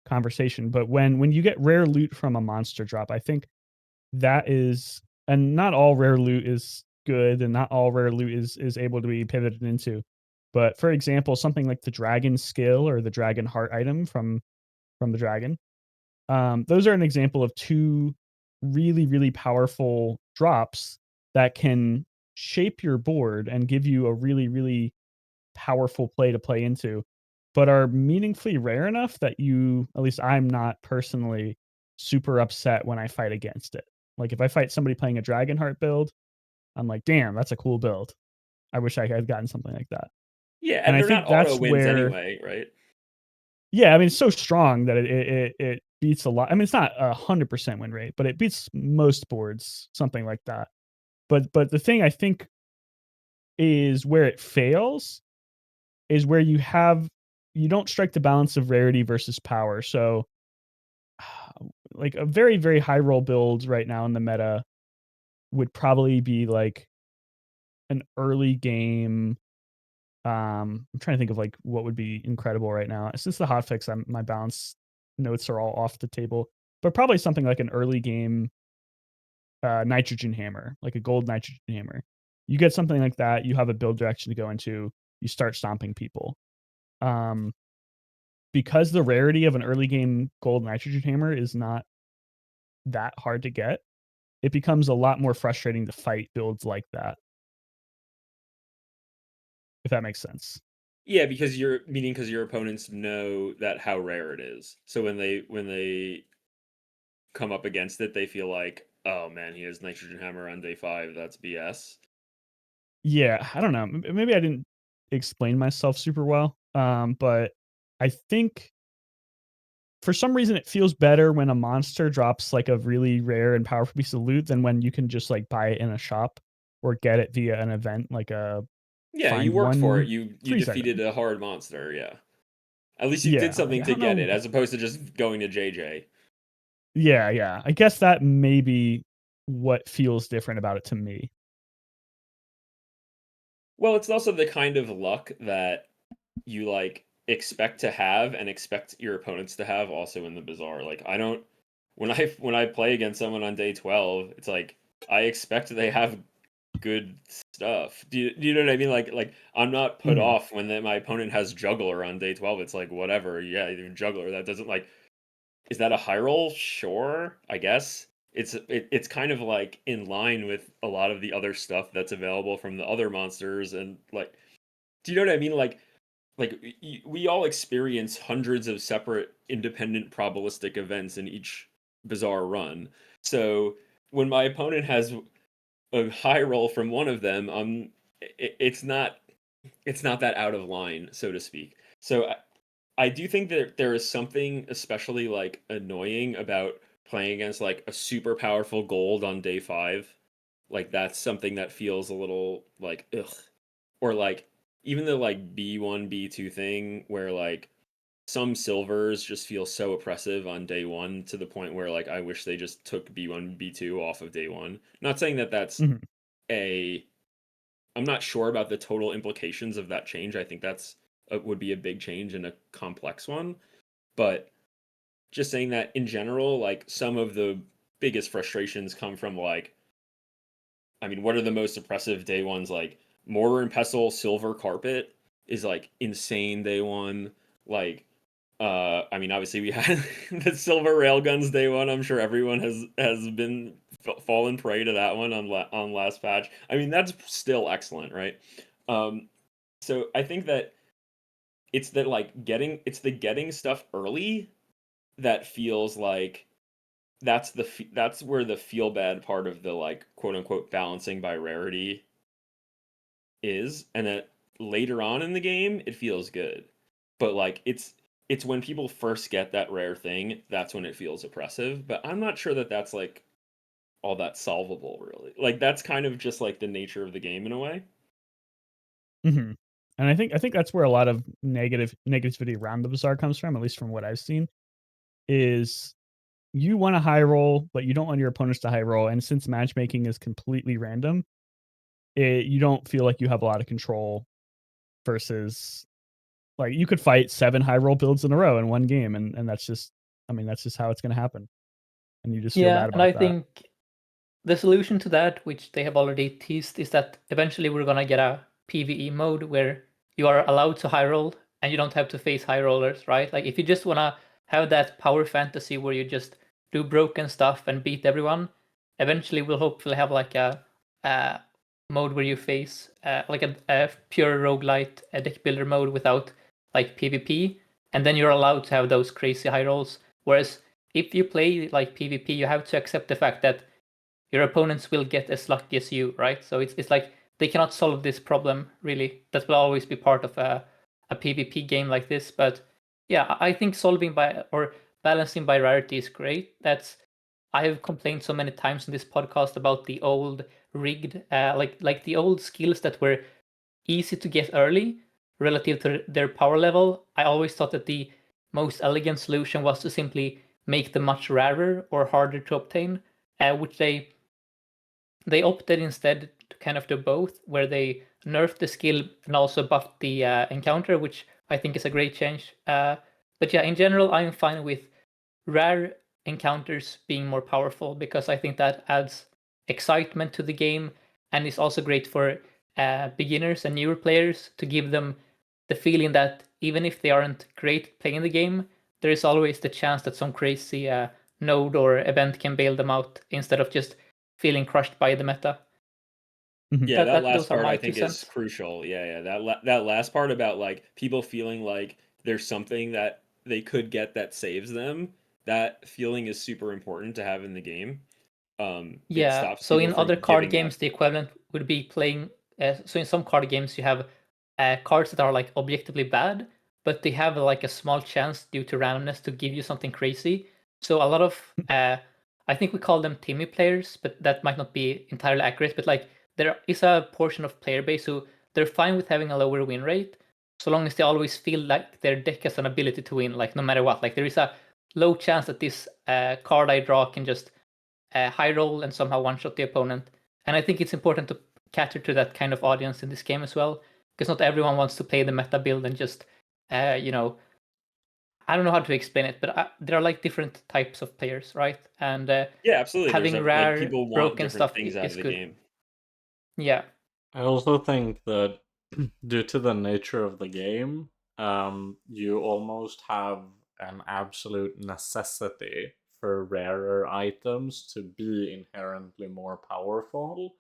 conversation. But when you get rare loot from a monster drop, I think that is, and not all rare loot is good, and not all rare loot is able to be pivoted into. But for example, something like the dragon skill or the dragon heart item from the dragon, those are an example of two really, really powerful drops that can shape your board and give you a really, really powerful play to play into, but are meaningfully rare enough that at least I'm not personally super upset when I fight against it. Like if I fight somebody playing a Dragonheart build, I'm like, damn, that's a cool build. I wish I had gotten something like that. Yeah, And and I they're not think auto that's wins where, anyway, right? yeah, I mean, it's so strong that it beats a lot. I mean, it's not 100% win rate, but it beats most boards, something like that. But the thing I think is where it fails is where you don't strike the balance of rarity versus power. So like a very, very high roll build right now in the meta would probably be like an early game. I'm trying to think of like what would be incredible right now. Since the hotfix, my balance notes are all off the table, but probably something like an early game nitrogen hammer, like a gold nitrogen hammer. You get something like that, you have a build direction to go into, you start stomping people. Um, because the rarity of an early game gold nitrogen hammer is not that hard to get, it becomes a lot more frustrating to fight builds like that. If that makes sense. Yeah, because your opponents know that how rare it is. So when they come up against it, they feel like, oh man, he has nitrogen hammer on day 5. That's BS. Yeah, I don't know. Maybe I didn't explain myself super well. But I think for some reason it feels better when a monster drops like a really rare and powerful piece of loot than when you can just like buy it in a shop or get it via an event like a Yeah, you find worked for it. one You freeze defeated item. a hard monster. Yeah, at least you did Yeah, like something I to don't get know. it, as opposed to just going to JJ. Yeah, yeah. I guess that may be what feels different about it to me. Well, it's also the kind of luck that you like expect to have and expect your opponents to have also in the Bazaar. Like I don't when I play against someone on day 12, it's like I expect they have good stuff. Do you know what I mean? Like I'm not put Mhm. off when my opponent has juggler on day 12. It's like whatever. Yeah, even juggler that doesn't like is that a high roll? Sure, I guess. It's kind of like in line with a lot of the other stuff that's available from the other monsters and like do you know what I mean? We all experience hundreds of separate independent probabilistic events in each bizarre run. So when my opponent has a high roll from one of them, it's not that out of line, so to speak. So I do think that there is something especially like annoying about playing against like a super powerful gold on day 5. Like that's something that feels a little like ugh. Or like even the like B1 B2 thing where like some silvers just feel so oppressive on day 1 to the point where like I wish they just took B1 B2 off of day 1. Not saying that that's Mhm. a I'm not sure about the total implications of that change. I think that's would be a big change and a complex one, but just saying that in general, like some of the biggest frustrations come from like, I mean, what are the most oppressive day ones? Like mortar and pestle, silver carpet is like insane day 1. Like, I mean, obviously we had the silver railguns day 1. I'm sure everyone has been fallen prey to that one on last patch. I mean, that's still excellent, right? Um, so I think that it's the getting stuff early that feels like that's where the feel bad part of the like quote unquote balancing by rarity is, and that later on in the game it feels good, but like it's when people first get that rare thing that's when it feels oppressive. But I'm not sure that that's like all that solvable really. Like that's kind of just like the nature of the game in a way. Mhm. And I think that's where a lot of negativity around the Bazaar comes from, at least from what I've seen, is you want a high roll, but you don't want your opponents to high roll. And since matchmaking is completely random, you don't feel like you have a lot of control versus like you could fight 7 high roll builds in a row in one game, and that's just I mean, that's just how it's gonna happen. And you just feel Yeah, bad and I about that. think the solution to that, which they have already teased, is that eventually we're gonna get a PvE mode where you are allowed to high roll and you don't have to face high rollers, right? Like if you just wanna have that power fantasy where you just do broken stuff and beat everyone, eventually we'll hopefully have like a mode where you face like a pure roguelite a deck builder mode without like PvP, and then you're allowed to have those crazy high rolls. Whereas if you play like PvP, you have to accept the fact that your opponents will get as lucky as you, right? So it's like they cannot solve this problem really. That will always be part of a PvP game like this. But yeah, I think solving by or balancing by rarity is great. I have complained so many times in this podcast about the old rigged, like the old skills that were easy to get early relative to their power level. I always thought that the most elegant solution was to simply make them much rarer or harder to obtain, which they opted instead to kind of do both, where they nerfed the skill and also buffed the encounter, which I think is a great change. But yeah, in general, I'm fine with rare encounters being more powerful because I think that adds excitement to the game and is also great for beginners and newer players to give them the feeling that even if they aren't great playing the game, there is always the chance that some crazy node or event can bail them out instead of just feeling crushed by the meta. Mhm. Yeah, that Those last are part my I two think is cents. crucial. Yeah, that last part about like people feeling like there's something that they could get that saves them. That feeling is super important to have in the game. It Yeah. stops So people in from other card giving up. games, the equivalent would be playing. So in some card games, you have cards that are like objectively bad, but they have like a small chance due to randomness to give you something crazy. So a lot of I think we call them Timmy players, but that might not be entirely accurate. But like there is a portion of player base who they're fine with having a lower win rate, so long as they always feel like their deck has an ability to win, like no matter what. Like there is a low chance that this card I draw can just high roll and somehow one shot the opponent. And I think it's important to cater to that kind of audience in this game as well, because not everyone wants to play the meta build and just, you know, I don't know how to explain it, but there are like different types of players, right? And Yeah, absolutely. having Like rare, people want broken different stuff things out is of the good. game. Yeah. I also think that due to the nature of the game, you almost have an absolute necessity for rarer items to be inherently more powerful.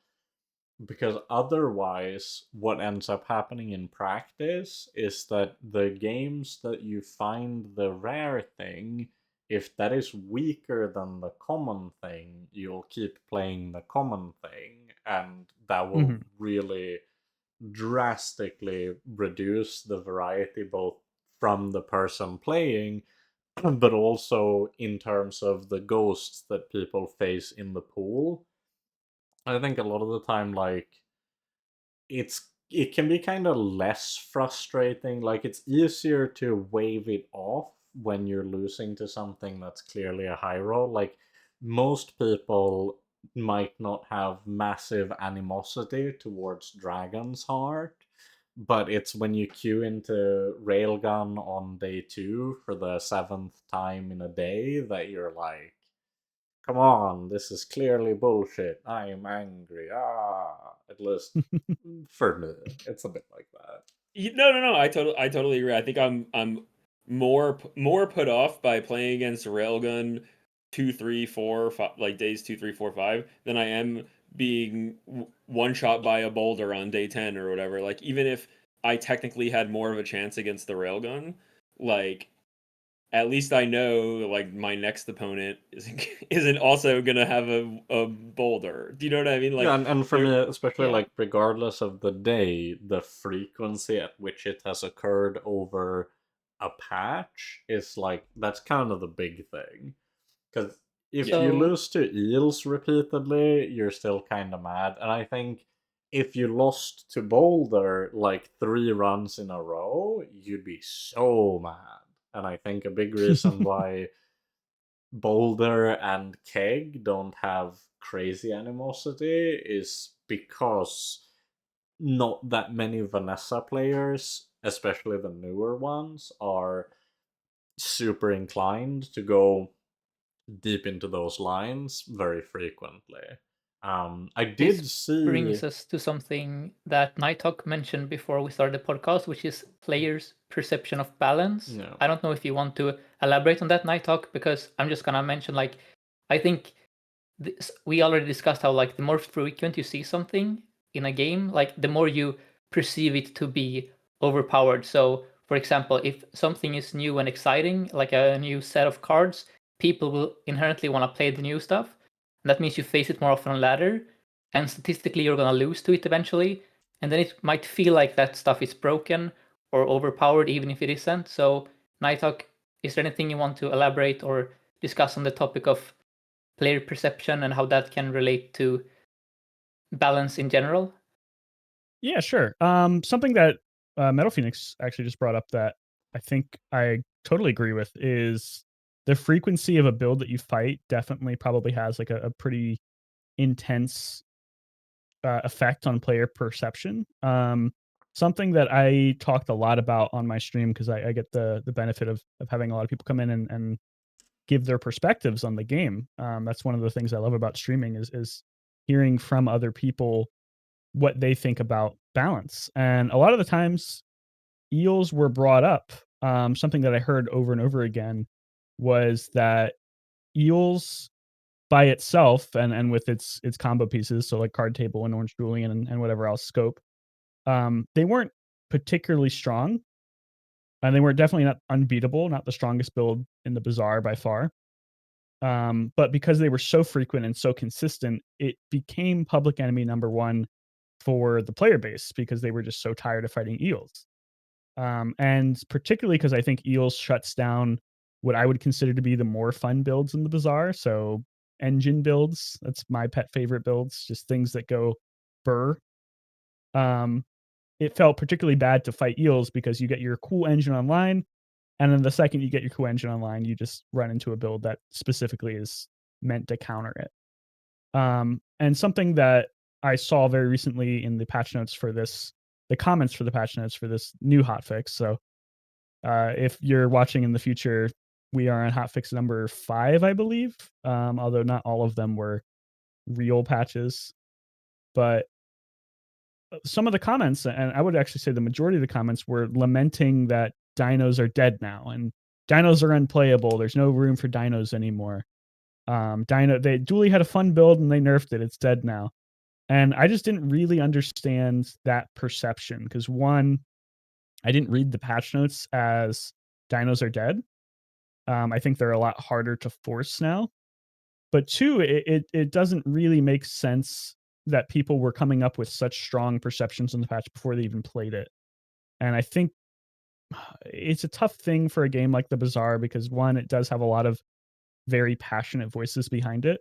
Because otherwise, what ends up happening in practice is that the games that you find the rare thing, if that is weaker than the common thing, you'll keep playing the common thing, and that will Mhm. really drastically reduce the variety both from the person playing, but also in terms of the ghosts that people face in the pool. I think a lot of the time, like, it can be kind of less frustrating. Like, it's easier to wave it off when you're losing to something that's clearly a high roll. Like, most people might not have massive animosity towards Dragon's Heart, but it's when you queue into Railgun on day 2 for the 7th time in a day that you're like, come on, this is clearly bullshit. I am angry. At least for me, it's a bit like that. No. I totally agree. I think I'm more put off by playing against Railgun 2, 3, 4, 5, like days 2, 3, 4, 5 than I am being one shot by a boulder on day 10 or whatever. Like even if I technically had more of a chance against the Railgun, like at least I know like my next opponent isn't also gonna have a boulder. Do you know what I mean? Yeah, Like and for me, there, especially Yeah. like regardless of the day, the frequency at which it has occurred over a patch is like that's kind of the big thing. Because if yeah. you So lose to eels repeatedly, you're still kind of mad. And I think if you lost to Boulder like 3 runs in a row, you'd be so mad. And I think a big reason why Boulder and Keg don't have crazy animosity is because not that many Vanessa players, especially the newer ones, are super inclined to go deep into those lines very frequently. I this did see. brings us to something that Nighthawk mentioned before we started the podcast, which is players' perception of balance. No. I don't know if you want to elaborate on that, Nighthawk, because I'm just gonna mention like I think we already discussed how like the more frequent you see something in a game, like the more you perceive it to be overpowered. So, for example, if something is new and exciting, like a new set of cards, people will inherently want to play the new stuff. And that means you face it more often on ladder, and statistically you're gonna lose to it eventually. And then it might feel like that stuff is broken or overpowered, even if it isn't. So, Nighthawk, is there anything you want to elaborate or discuss on the topic of player perception and how that can relate to balance in general? Yeah, sure. Something that MetallFenix actually just brought up that I think I totally agree with is the frequency of a build that you fight definitely probably has like a pretty intense effect on player perception. Something that I talked a lot about on my stream because I get the benefit of having a lot of people come in and give their perspectives on the game. That's one of the things I love about streaming is hearing from other people what they think about balance. And a lot of the times, eels were brought up. Something that I heard over and over again was that eels by itself and with its combo pieces, so like card table and orange Julian and whatever else scope, they weren't particularly strong, and they were definitely not unbeatable, not the strongest build in the Bazaar by far. But because they were so frequent and so consistent, it became public enemy number one for the player base because they were just so tired of fighting eels. And particularly because I think eels shuts down what I would consider to be the more fun builds in the Bazaar. So engine builds, that's my pet favorite builds, just things that go burr. Um, it felt particularly bad to fight eels because you get your cool engine online, and then the second you get your cool engine online, you just run into a build that specifically is meant to counter it. And something that I saw very recently in the patch notes for this, the comments for the patch notes for this new hotfix. So if you're watching in the future, we are on hotfix number 5, I believe. Although not all of them were real patches, but some of the comments, and I would actually say the majority of the comments were lamenting that dinos are dead now and dinos are unplayable. There's no room for dinos anymore. Dulie had a fun build and they nerfed it. It's dead now. And I just didn't really understand that perception because one, I didn't read the patch notes as dinos are dead. I think they're a lot harder to force now. But two, it doesn't really make sense that people were coming up with such strong perceptions in the patch before they even played it. And I think it's a tough thing for a game like the Bazaar because one, it does have a lot of very passionate voices behind it.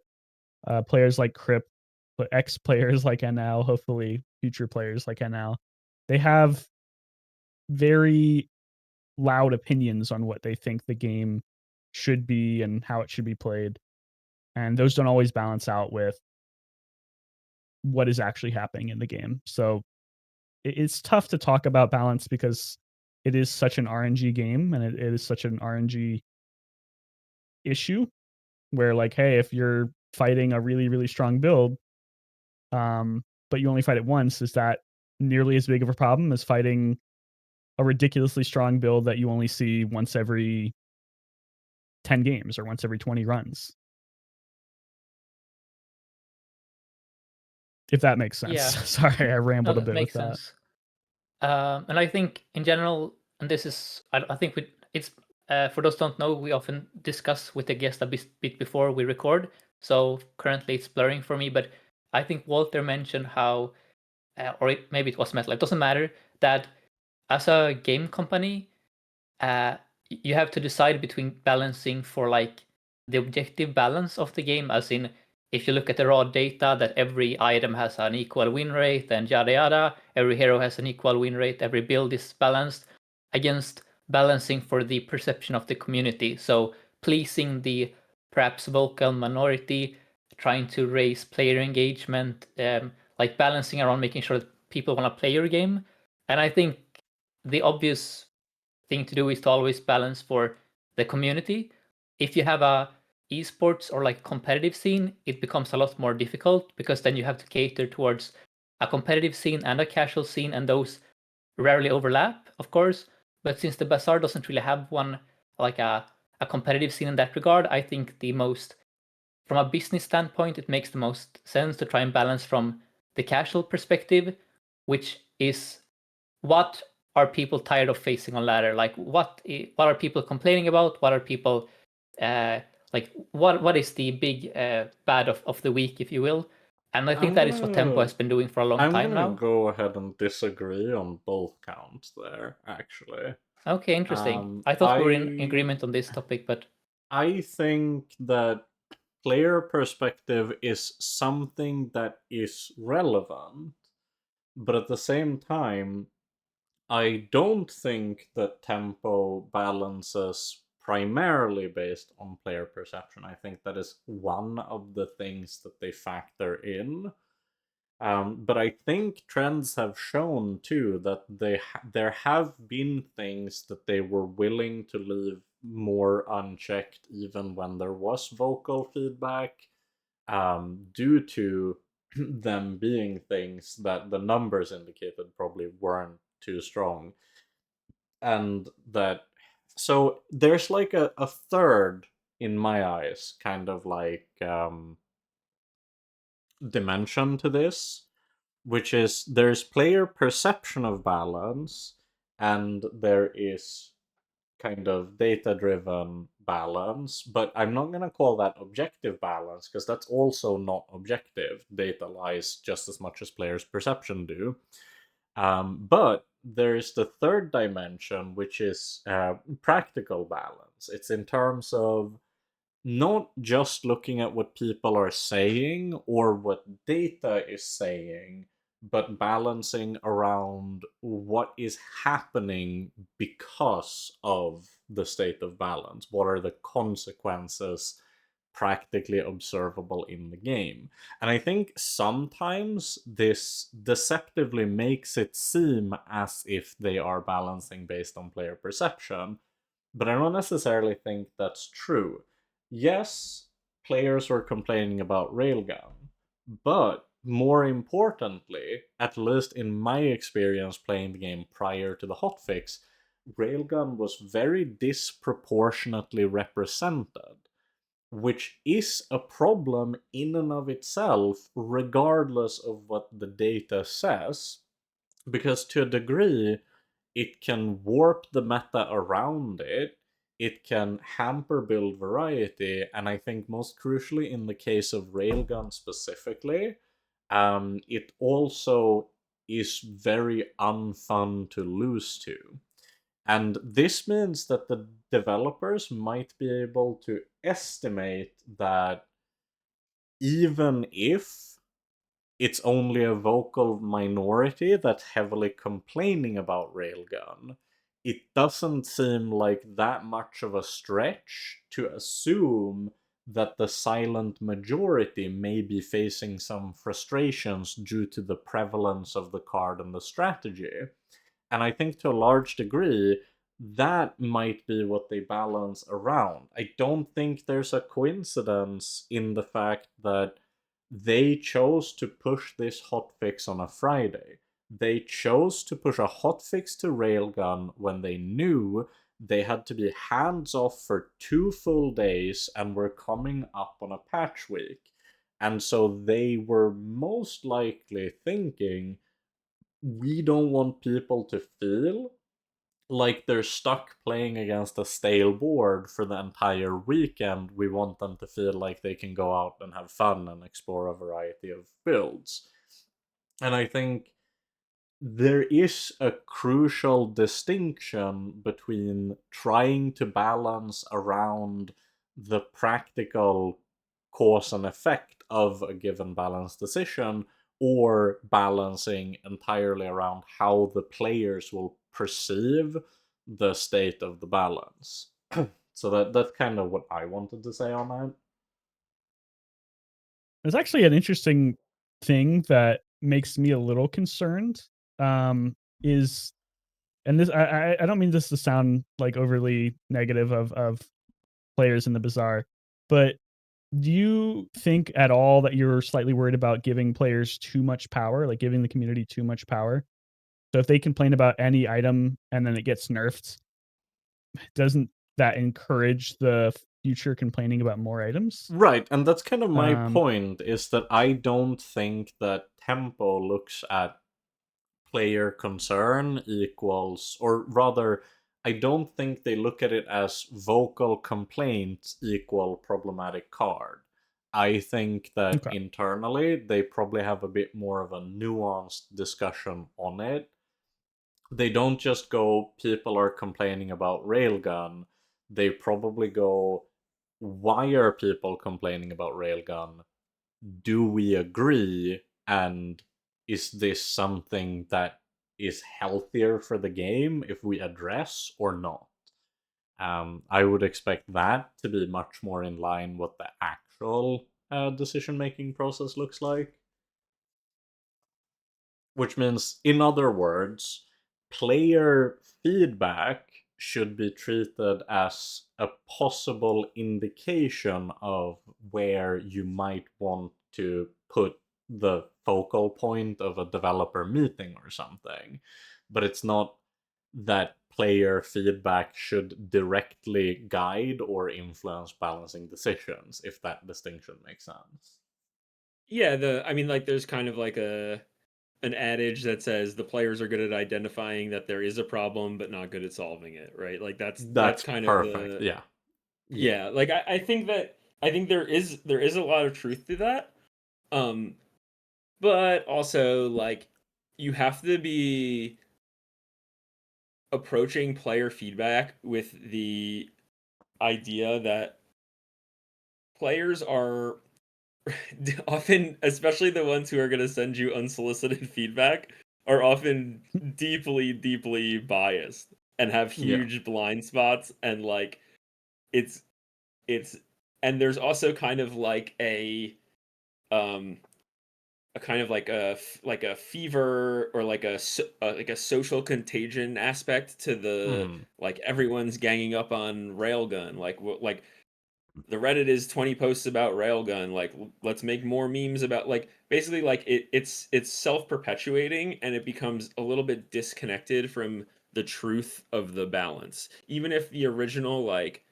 Players like Crip, but ex players like NL, hopefully future players like NL, they have very loud opinions on what they think the game should be and how it should be played. And those don't always balance out with what is actually happening in the game. So it's tough to talk about balance because it is such an RNG game and it is such an RNG issue where like, hey, if you're fighting a really, really strong build, but you only fight it once, is that nearly as big of a problem as fighting a ridiculously strong build that you only see once every 10 games or once every 20 runs? If that makes sense. Yeah, Sorry, I no, rambled a that bit with makes that. sense. And I think in general, and this is, I think it's for those who don't know, we often discuss with the guest a bit before we record. So currently it's blurring for me, but I think Walter mentioned how, maybe it was Metal. It doesn't matter that as a game company, you have to decide between balancing for like the objective balance of the game, as in if you look at the raw data that every item has an equal win rate and yada yada, every hero has an equal win rate, every build is balanced, against balancing for the perception of the community. So pleasing the perhaps vocal minority, trying to raise player engagement, like balancing around making sure that people want to play your game. And I think the obvious thing to do is to always balance for the community. If you have a esports or like competitive scene, it becomes a lot more difficult because then you have to cater towards a competitive scene and a casual scene, and those rarely overlap, of course. But since the Bazaar doesn't really have one, like a competitive scene in that regard, I think the most, from a business standpoint, it makes the most sense to try and balance from the casual perspective, which is what are people tired of facing on ladder? Like what are people complaining about? What are people Like, what is the big bad of the week, if you will? And I think I'm that is what Tempo gonna has been doing for a long I'm time gonna now. go ahead and disagree on both counts there, actually. Okay, interesting. Um, I thought we were in I agreement on this topic, but I think that player perspective is something that is relevant, but at the same time, I don't think that tempo balances primarily based on player perception. I think that is one of the things that they factor in. But I think trends have shown too that there have been things that they were willing to leave more unchecked even when there was vocal feedback, due to them being things that the numbers indicated probably weren't too strong. And that, so there's like a third, in my eyes, kind of like dimension to this, which is there's player perception of balance, and there is kind of data driven balance, but I'm not going to call that objective balance because that's also not objective. Data lies just as much as players' perception do. But there's the third dimension, which is practical balance. It's in terms of not just looking at what people are saying or what data is saying, but balancing around what is happening because of the state of balance. What are the consequences practically observable in the game? And I think sometimes this deceptively makes it seem as if they are balancing based on player perception, but I don't necessarily think that's true. Yes, players were complaining about Railgun, but more importantly, at least in my experience playing the game prior to the hotfix, Railgun was very disproportionately represented, which is a problem in and of itself, regardless of what the data says, because to a degree, it can warp the meta around it, it can hamper build variety, and I think most crucially in the case of Railgun specifically, it also is very unfun to lose to. And this means that the developers might be able to estimate that even if it's only a vocal minority that's heavily complaining about Railgun, it doesn't seem like that much of a stretch to assume that the silent majority may be facing some frustrations due to the prevalence of the card and the strategy. And I think to a large degree, that might be what they balance around. I don't think there's a coincidence in the fact that they chose to push this hotfix on a Friday. They chose to push a hotfix to Railgun when they knew they had to be hands off for 2 full days and were coming up on a patch week. And so they were most likely thinking, we don't want people to feel like they're stuck playing against a stale board for the entire weekend. We want them to feel like they can go out and have fun and explore a variety of builds. And I think there is a crucial distinction between trying to balance around the practical cause and effect of a given balance decision, or balancing entirely around how the players will perceive the state of the balance. So that's kind of what I wanted to say on that. There's actually an interesting thing that makes me a little concerned, is and this I don't mean this to sound, like, overly negative of players in the Bazaar, but do you think at all that you're slightly worried about giving players too much power, like, giving the community too much power? So if they complain about any item and then it gets nerfed, doesn't that encourage the future complaining about more items? Right, and that's kind of my Um, point, is that I don't think that Tempo looks at player concern equals, or rather, I don't think they look at it as vocal complaints equal problematic card. I think that Okay. internally they probably have a bit more of a nuanced discussion on it. They don't just go, people are complaining about Railgun. They probably go, why are people complaining about Railgun? Do we agree? And is this something that is healthier for the game if we address or not? I would expect that to be much more in line what the actual decision making process looks like. Which means, in other words, player feedback should be treated as a possible indication of where you might want to put the focal point of a developer meeting or something. But it's not that player feedback should directly guide or influence balancing decisions, if that distinction makes sense. Yeah, I mean, like, there's kind of like an adage that says the players are good at identifying that there is a problem, but not good at solving it, right? Like that's That's kind of perfect. the Yeah. Yeah. yeah. Like I think there is a lot of truth to that. Um, but also like you have to be approaching player feedback with the idea that players are often, especially the ones who are going to send you unsolicited feedback, are often deeply, deeply biased and have Yeah. huge blind spots. And like, it's, it's, and there's also kind of like um, a kind of like a fever or like a social contagion aspect to the Mhm. like everyone's ganging up on Railgun like the Reddit is 20 posts about Railgun. Like, let's make more memes about like basically like it's self-perpetuating and it becomes a little bit disconnected from the truth of the balance. Even if the original like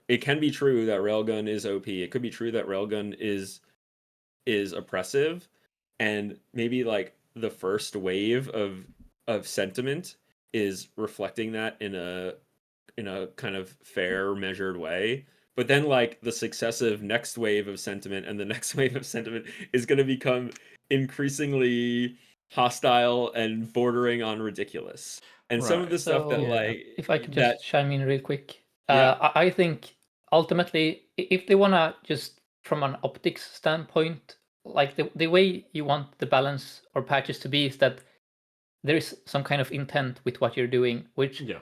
it can be true that Railgun is OP. It could be true that Railgun is oppressive, and maybe like the first wave of sentiment is reflecting that in a kind of fair, measured way. But then, like, the successive next wave of sentiment and the next wave of sentiment is going to become increasingly hostile and bordering on ridiculous. And some of Right. the stuff that, So, Yeah. like, if I could that, just chime in real quick, yeah, I think ultimately, if they wanna just from an optics standpoint, like the way you want the balance or patches to be is that there is some kind of intent with what you're doing, which Yeah.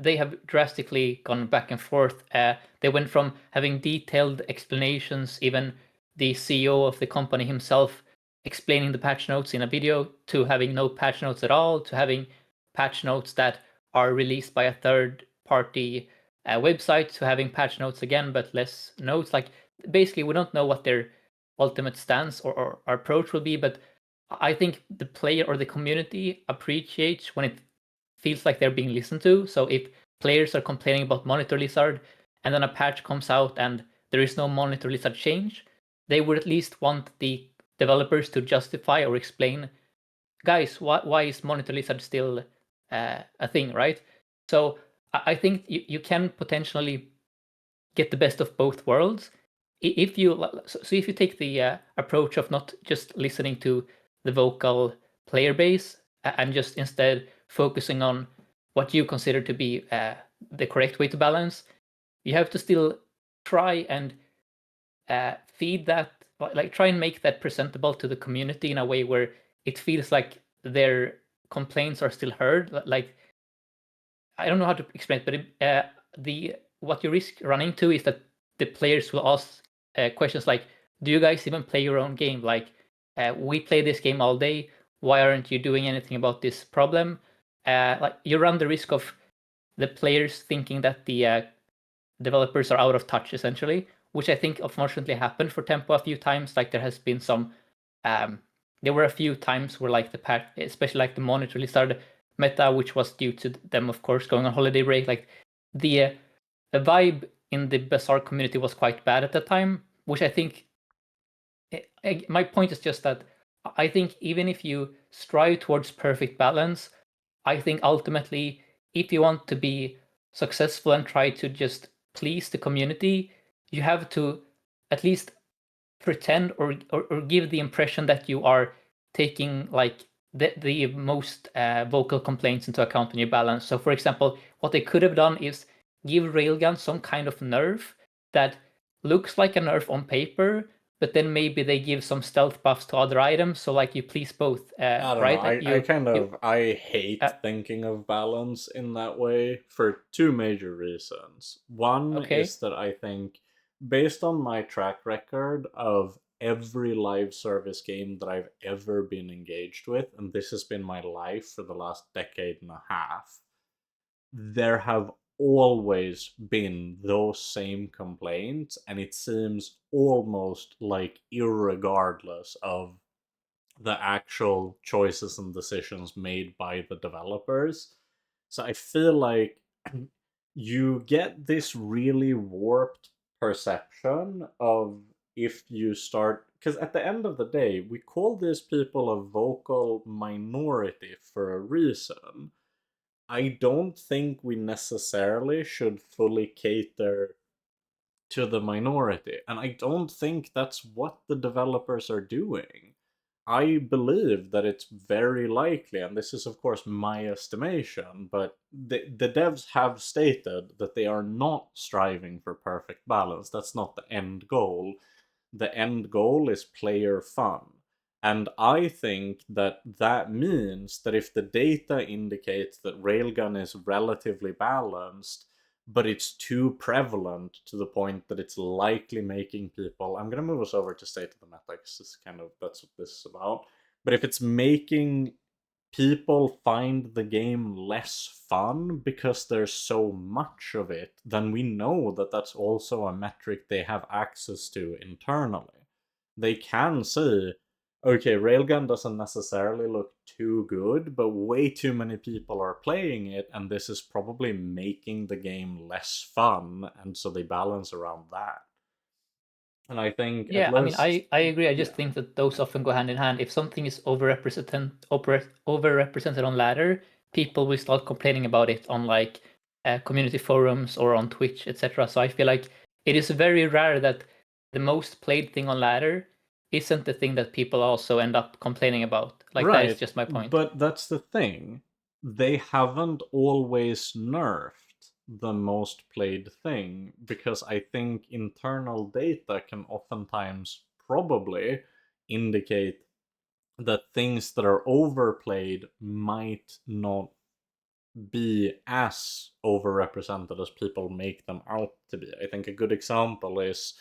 they have drastically gone back and forth. They went from having detailed explanations, even the CEO of the company himself explaining the patch notes in a video, to having no patch notes at all, to having patch notes that are released by a third party website, to having patch notes again, but less notes. Like, basically, we don't know what their ultimate stance or approach will be, but I think the player or the community appreciates when it feels like they're being listened to. So if players are complaining about Monitor Lizard and then a patch comes out and there is no Monitor Lizard change, they would at least want the developers to justify or explain, guys, why is Monitor Lizard still a thing, right? So I think you can potentially get the best of both worlds. If you so if you take the approach of not just listening to the vocal player base and just instead focusing on what you consider to be the correct way to balance, you have to still try and feed that, like try and make that presentable to the community in a way where it feels like their complaints are still heard. Like, I don't know how to explain it, but the what you risk running to is that the players will ask questions like, "Do you guys even play your own game? Like, we play this game all day. Why aren't you doing anything about this problem?" Like, you run the risk of the players thinking that the developers are out of touch, essentially, which I think unfortunately happened for Tempo a few times. Like, there has been some, um, there were a few times where like the patch, especially like the Monitor Lizard meta, which was due to them, of course, going on holiday break. Like the vibe in the Bazaar community was quite bad at that time, which I think. My point is just that I think even if you strive towards perfect balance, I think ultimately if you want to be successful and try to just please the community, you have to at least pretend or give the impression that you are taking like the most vocal complaints into account when you balance. So for example, what they could have done is give Railgun some kind of nerf that looks like a nerf on paper, but then maybe they give some stealth buffs to other items, so like you please both, I don't right? know. Like I hate thinking of balance in that way for two major reasons. One okay. is that I think, based on my track record of every live service game that I've ever been engaged with, and this has been my life for the last decade and a half, there have always been those same complaints, and it seems almost like irregardless of the actual choices and decisions made by the developers. So I feel like you get this really warped perception of, if you start, because at the end of the day, we call these people a vocal minority for a reason. I don't think we necessarily should fully cater to the minority, and I don't think that's what the developers are doing. I believe that it's very likely, and this is of course my estimation, but the devs have stated that they are not striving for perfect balance. That's not the end goal. The end goal is player fun. And I think that that means that if the data indicates that Railgun is relatively balanced, but it's too prevalent to the point that it's likely making people. I'm gonna move us over to State of the Meta, because it's kind of, that's what this is about. But if it's making people find the game less fun because there's so much of it, then we know that that's also a metric they have access to internally. They can say, okay, Railgun doesn't necessarily look too good, but way too many people are playing it, and this is probably making the game less fun, and so they balance around that. And I think at Yeah, I mean, least, I agree. I just yeah. think that those often go hand in hand. If something is overrepresented on ladder, people will start complaining about it on like community forums or on Twitch, etc. So I feel like it is very rare that the most played thing on ladder isn't the thing that people also end up complaining about. Like that is Right, just my point. but that's the thing. They haven't always nerfed the most played thing, because I think internal data can oftentimes probably indicate that things that are overplayed might not be as overrepresented as people make them out to be. I think a good example is,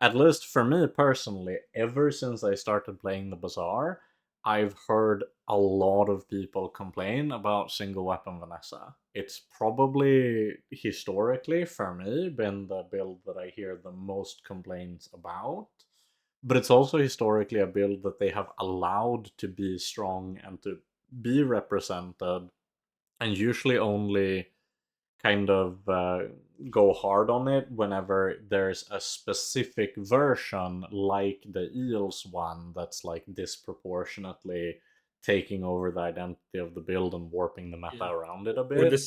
at least for me personally, ever since I started playing the Bazaar, I've heard a lot of people complain about single weapon Vanessa. It's probably historically for me been the build that I hear the most complaints about. But it's also historically a build that they have allowed to be strong and to be represented, and usually only kind of go hard on it whenever there's a specific version, like the eels one, that's like disproportionately taking over the identity of the build and warping the meta Yeah. around it a Or the bit.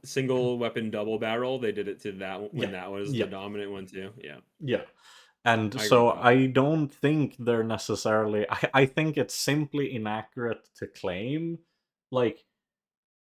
single weapon double barrel, they did it to that when Yeah, that was the yeah, dominant one too. Yeah, yeah. And I agree with so that one. I don't think they're necessarily. I think it's simply inaccurate to claim. Like,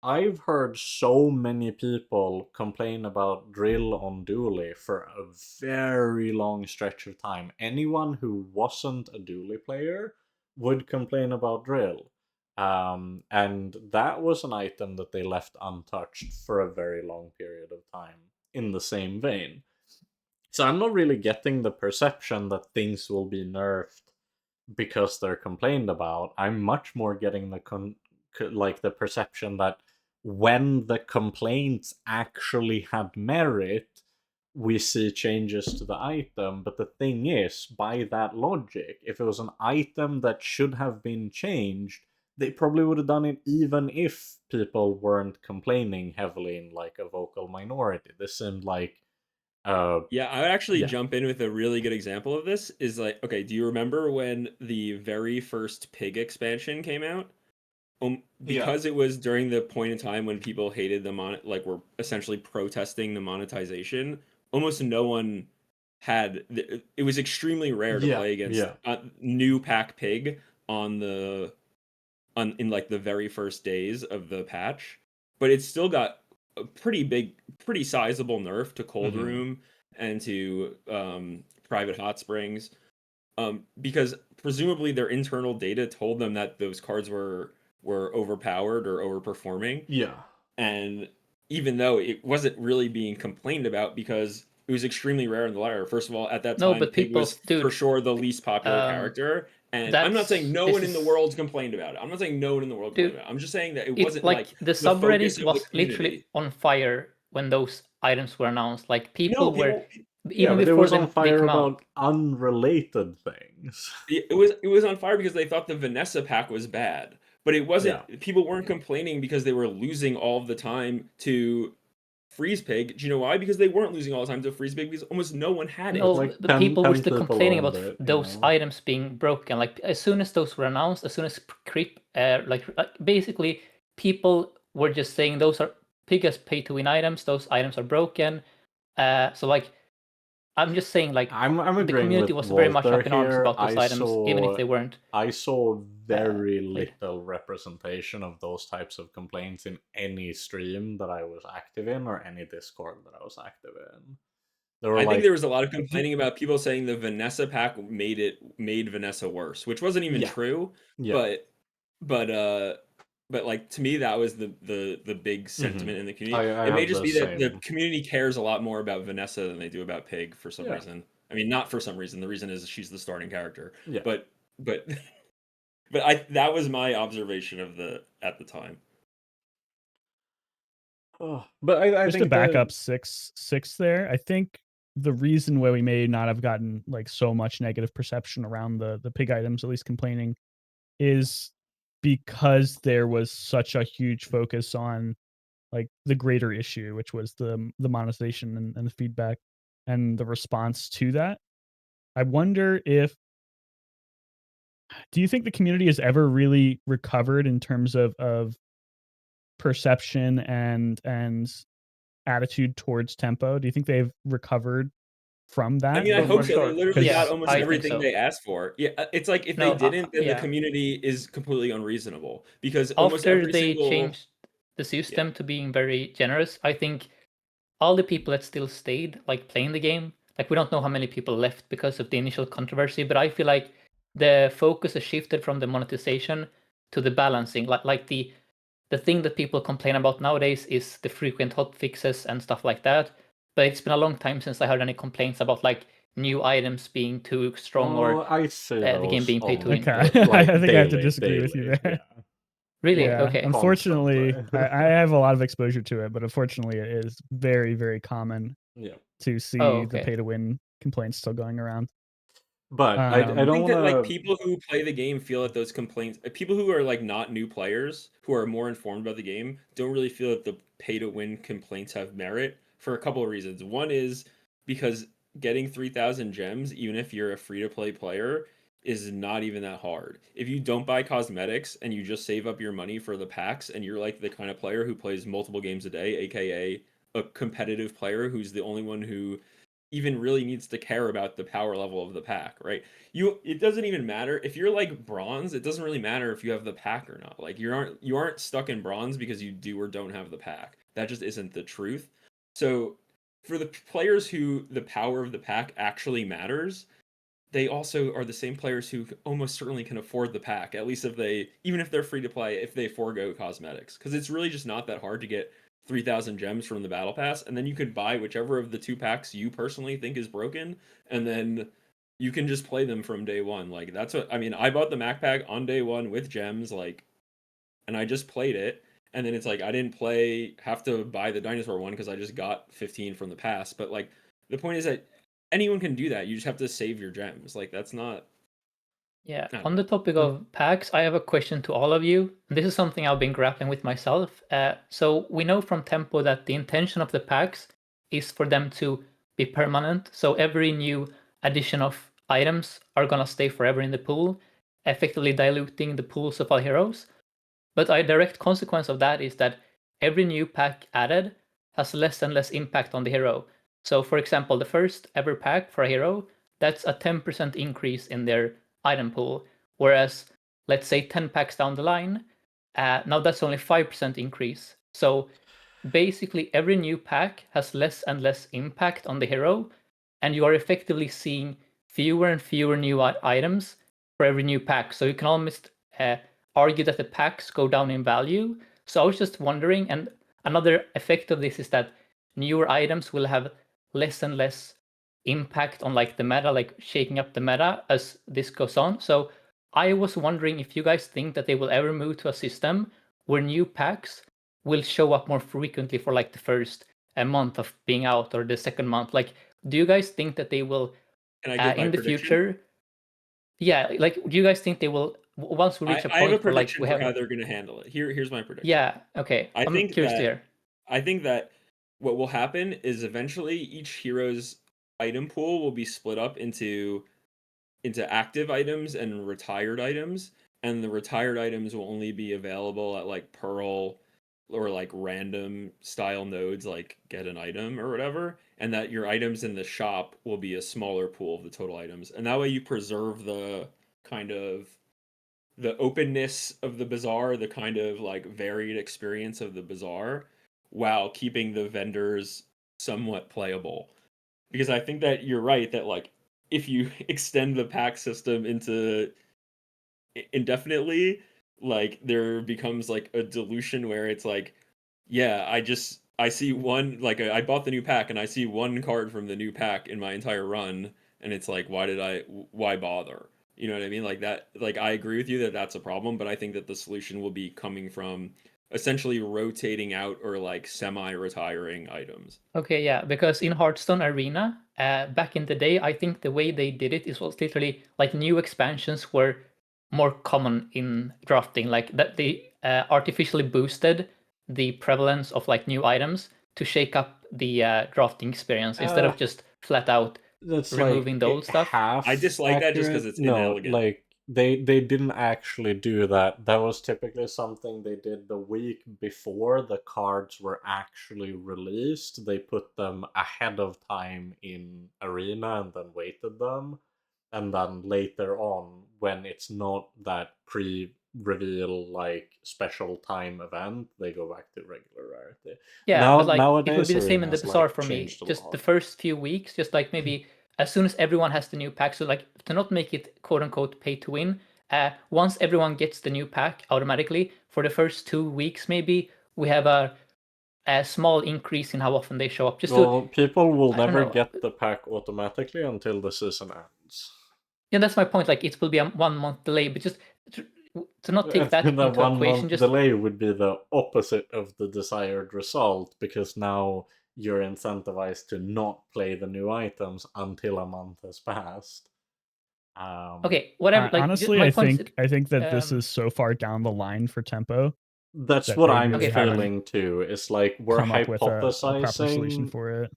I've heard so many people complain about drill on Dulie for a very long stretch of time. Anyone who wasn't a Dulie player would complain about drill. And that was an item that they left untouched for a very long period of time, in the same vein. So I'm not really getting the perception that things will be nerfed because they're complained about. I'm much more getting like the perception that when the complaints actually had merit, we see changes to the item. But the thing is, by that logic, if it was an item that should have been changed, they probably would have done it even if people weren't complaining heavily in like a vocal minority. This seemed like uh Yeah, I would actually yeah. jump in with a really good example of this. Is like, okay, do you remember when the very first pig expansion came out? because it was during the point in time when people hated were essentially protesting the monetization, almost no one had. It was extremely rare to play against new pack pig on in like the very first days of the patch, but it still got a pretty sizable nerf to cold room and to private hot springs, because presumably their internal data told them that those cards were overpowered or overperforming. Yeah. And even though it wasn't really being complained about because it was extremely rare in the ladder. First of all, at that time, but Pig was dude, for sure the least popular character. And I'm not saying no one in the world's complained about it. I'm not saying no one in the world complained about it. I'm just saying that it wasn't like the subreddit was literally on fire when those items were announced. Like people were even before it was on fire about unrelated things. It was on fire because they thought the Vanessa pack was bad. But it wasn't. Yeah. People weren't complaining because they were losing all of the time to Freeze Pig. Do you know why? Because they weren't losing all the time to Freeze Pig because almost no one had it. No, like the people were still complaining about those items being broken. Like as soon as those were announced, as soon as basically people were just saying those are Pig as pay to win items. Those items are broken. So like, I'm just saying, like, I'm the community was very much up in arms about those items, even if they weren't. I saw very little representation of those types of complaints in any stream that I was active in or any Discord that I was active in. I think there was a lot of complaining about people saying the Vanessa pack made Vanessa worse, which wasn't even true. Yeah. But like to me that was the big sentiment in the community. It may just be that the community cares a lot more about Vanessa than they do about Pig for some reason. I mean, not for some reason. The reason is she's the starting character. Yeah. But that was my observation at the time. Oh, but I just think to back up six there, I think the reason why we may not have gotten like so much negative perception around the Pig items, at least complaining, is because there was such a huge focus on like the greater issue, which was the monetization and the feedback and the response to that. I wonder do you think the community has ever really recovered in terms of perception and attitude towards tempo? Do you think they've recovered from that? I mean, I hope so. They literally got almost everything they asked for. Yeah, it's like if they didn't, then the community is completely unreasonable because almost after they changed the system to being very generous, I think all the people that still stayed, like playing the game, like we don't know how many people left because of the initial controversy, but I feel like the focus has shifted from the monetization to the balancing. Like the thing that people complain about nowadays is the frequent hot fixes and stuff like that. But it's been a long time since I heard any complaints about like new items being too strong or the game being paid to win. Okay. Like I think I have to disagree with you there. Yeah. Really? Yeah. Okay. Unfortunately, I have a lot of exposure to it, but unfortunately, it is very, very common to see the pay to win complaints still going around. But I don't think that like people who play the game feel that those complaints, people who are like not new players who are more informed about the game, don't really feel that the pay to win complaints have merit for a couple of reasons. One is because getting 3,000 gems, even if you're a free to play player, is not even that hard. If you don't buy cosmetics and you just save up your money for the packs and you're like the kind of player who plays multiple games a day, aka a competitive player who's the only one who even really needs to care about the power level of the pack, right? It doesn't even matter if you're like bronze. It doesn't really matter if you have the pack or not. Like you aren't stuck in bronze because you do or don't have the pack. That just isn't the truth. So for the players who the power of the pack actually matters, they also are the same players who almost certainly can afford the pack, at least even if they're free to play, if they forego cosmetics, because it's really just not that hard to get 3,000 gems from the battle pass, and then you could buy whichever of the two packs you personally think is broken, and then you can just play them from day one. Like that's what I mean. I bought the Mac pack on day one with gems, like, and I just played it. And then it's like I didn't have to buy the dinosaur one because I just got 15 from the pass. But like the point is that anyone can do that. You just have to save your gems. Like that's not. Yeah. On the topic of packs, I have a question to all of you. This is something I've been grappling with myself. So we know from Tempo that the intention of the packs is for them to be permanent. So every new addition of items are gonna stay forever in the pool, effectively diluting the pools of all heroes. But a direct consequence of that is that every new pack added has less and less impact on the hero. So for example, the first ever pack for a hero, that's a 10% increase in their item pool. Whereas, let's say 10 packs down the line, now that's only 5% increase. So basically every new pack has less and less impact on the hero, and you are effectively seeing fewer and fewer new items for every new pack. So you can almost argue that the packs go down in value. So I was just wondering, and another effect of this is that newer items will have less and less impact on like the meta, like shaking up the meta as this goes on. So I was wondering if you guys think that they will ever move to a system where new packs will show up more frequently for like the first month of being out or the second month. Like, do you guys think that they will Can I give my in the prediction? future? Yeah, like, do you guys think they will once we reach a I have a point where like prediction we for have? how they're going to handle it. Here's my prediction. Yeah, okay. I I'm think curious to that hear. I think that what will happen is eventually each hero's item pool will be split up into active items and retired items, and the retired items will only be available at like Pearl or like random style nodes like get an item or whatever, and that your items in the shop will be a smaller pool of the total items. And that way you preserve the kind of the openness of the bazaar, the kind of like varied experience of the bazaar, while keeping the vendors somewhat playable. Because I think that you're right that like if you extend the pack system into indefinitely, like there becomes like a dilution where it's like, yeah, I see one like I bought the new pack and I see one card from the new pack in my entire run, and it's like why bother? You know what I mean? Like that, like I agree with you that that's a problem, but I think that the solution will be coming from essentially rotating out or like semi-retiring items. Okay, yeah, because in Hearthstone Arena, back in the day, I think the way they did it is was literally like new expansions were more common in drafting, like that they artificially boosted the prevalence of like new items to shake up the drafting experience instead Uh, of just flat out that's like removing the old stuff. I half dislike that just because accurate. it's No, inelegant. like they didn't actually do that. That was typically something they did the week before the cards were actually released. They put them ahead of time in Arena and then weighted them. And then later on, when it's not that pre-reveal like special time event, they go back to regular rarity. Yeah, Now but like it will be nowadays the same in the Arena's Bazaar like for me. changed a Just the lot. first few weeks, just like maybe as soon as everyone has the new pack, so like to not make it quote unquote pay to win. Once everyone gets the new pack automatically for the first 2 weeks, maybe we have a small increase in how often they show up. Just to, Well, people will I don't never know. get the pack automatically until the season ends. Yeah, that's my point. Like it will be a 1 month delay, but just to, to not take that The into one equation, month just delay would be the opposite of the desired result because now you're incentivized to not play the new items until a month has passed. Um, okay, whatever. Like Honestly, my point is, I think that this um, is so far down the line for tempo that's that what they I'm really okay, fair enough. haven't feeling too. It's like we're come up with a proper solution hypothesizing. for it.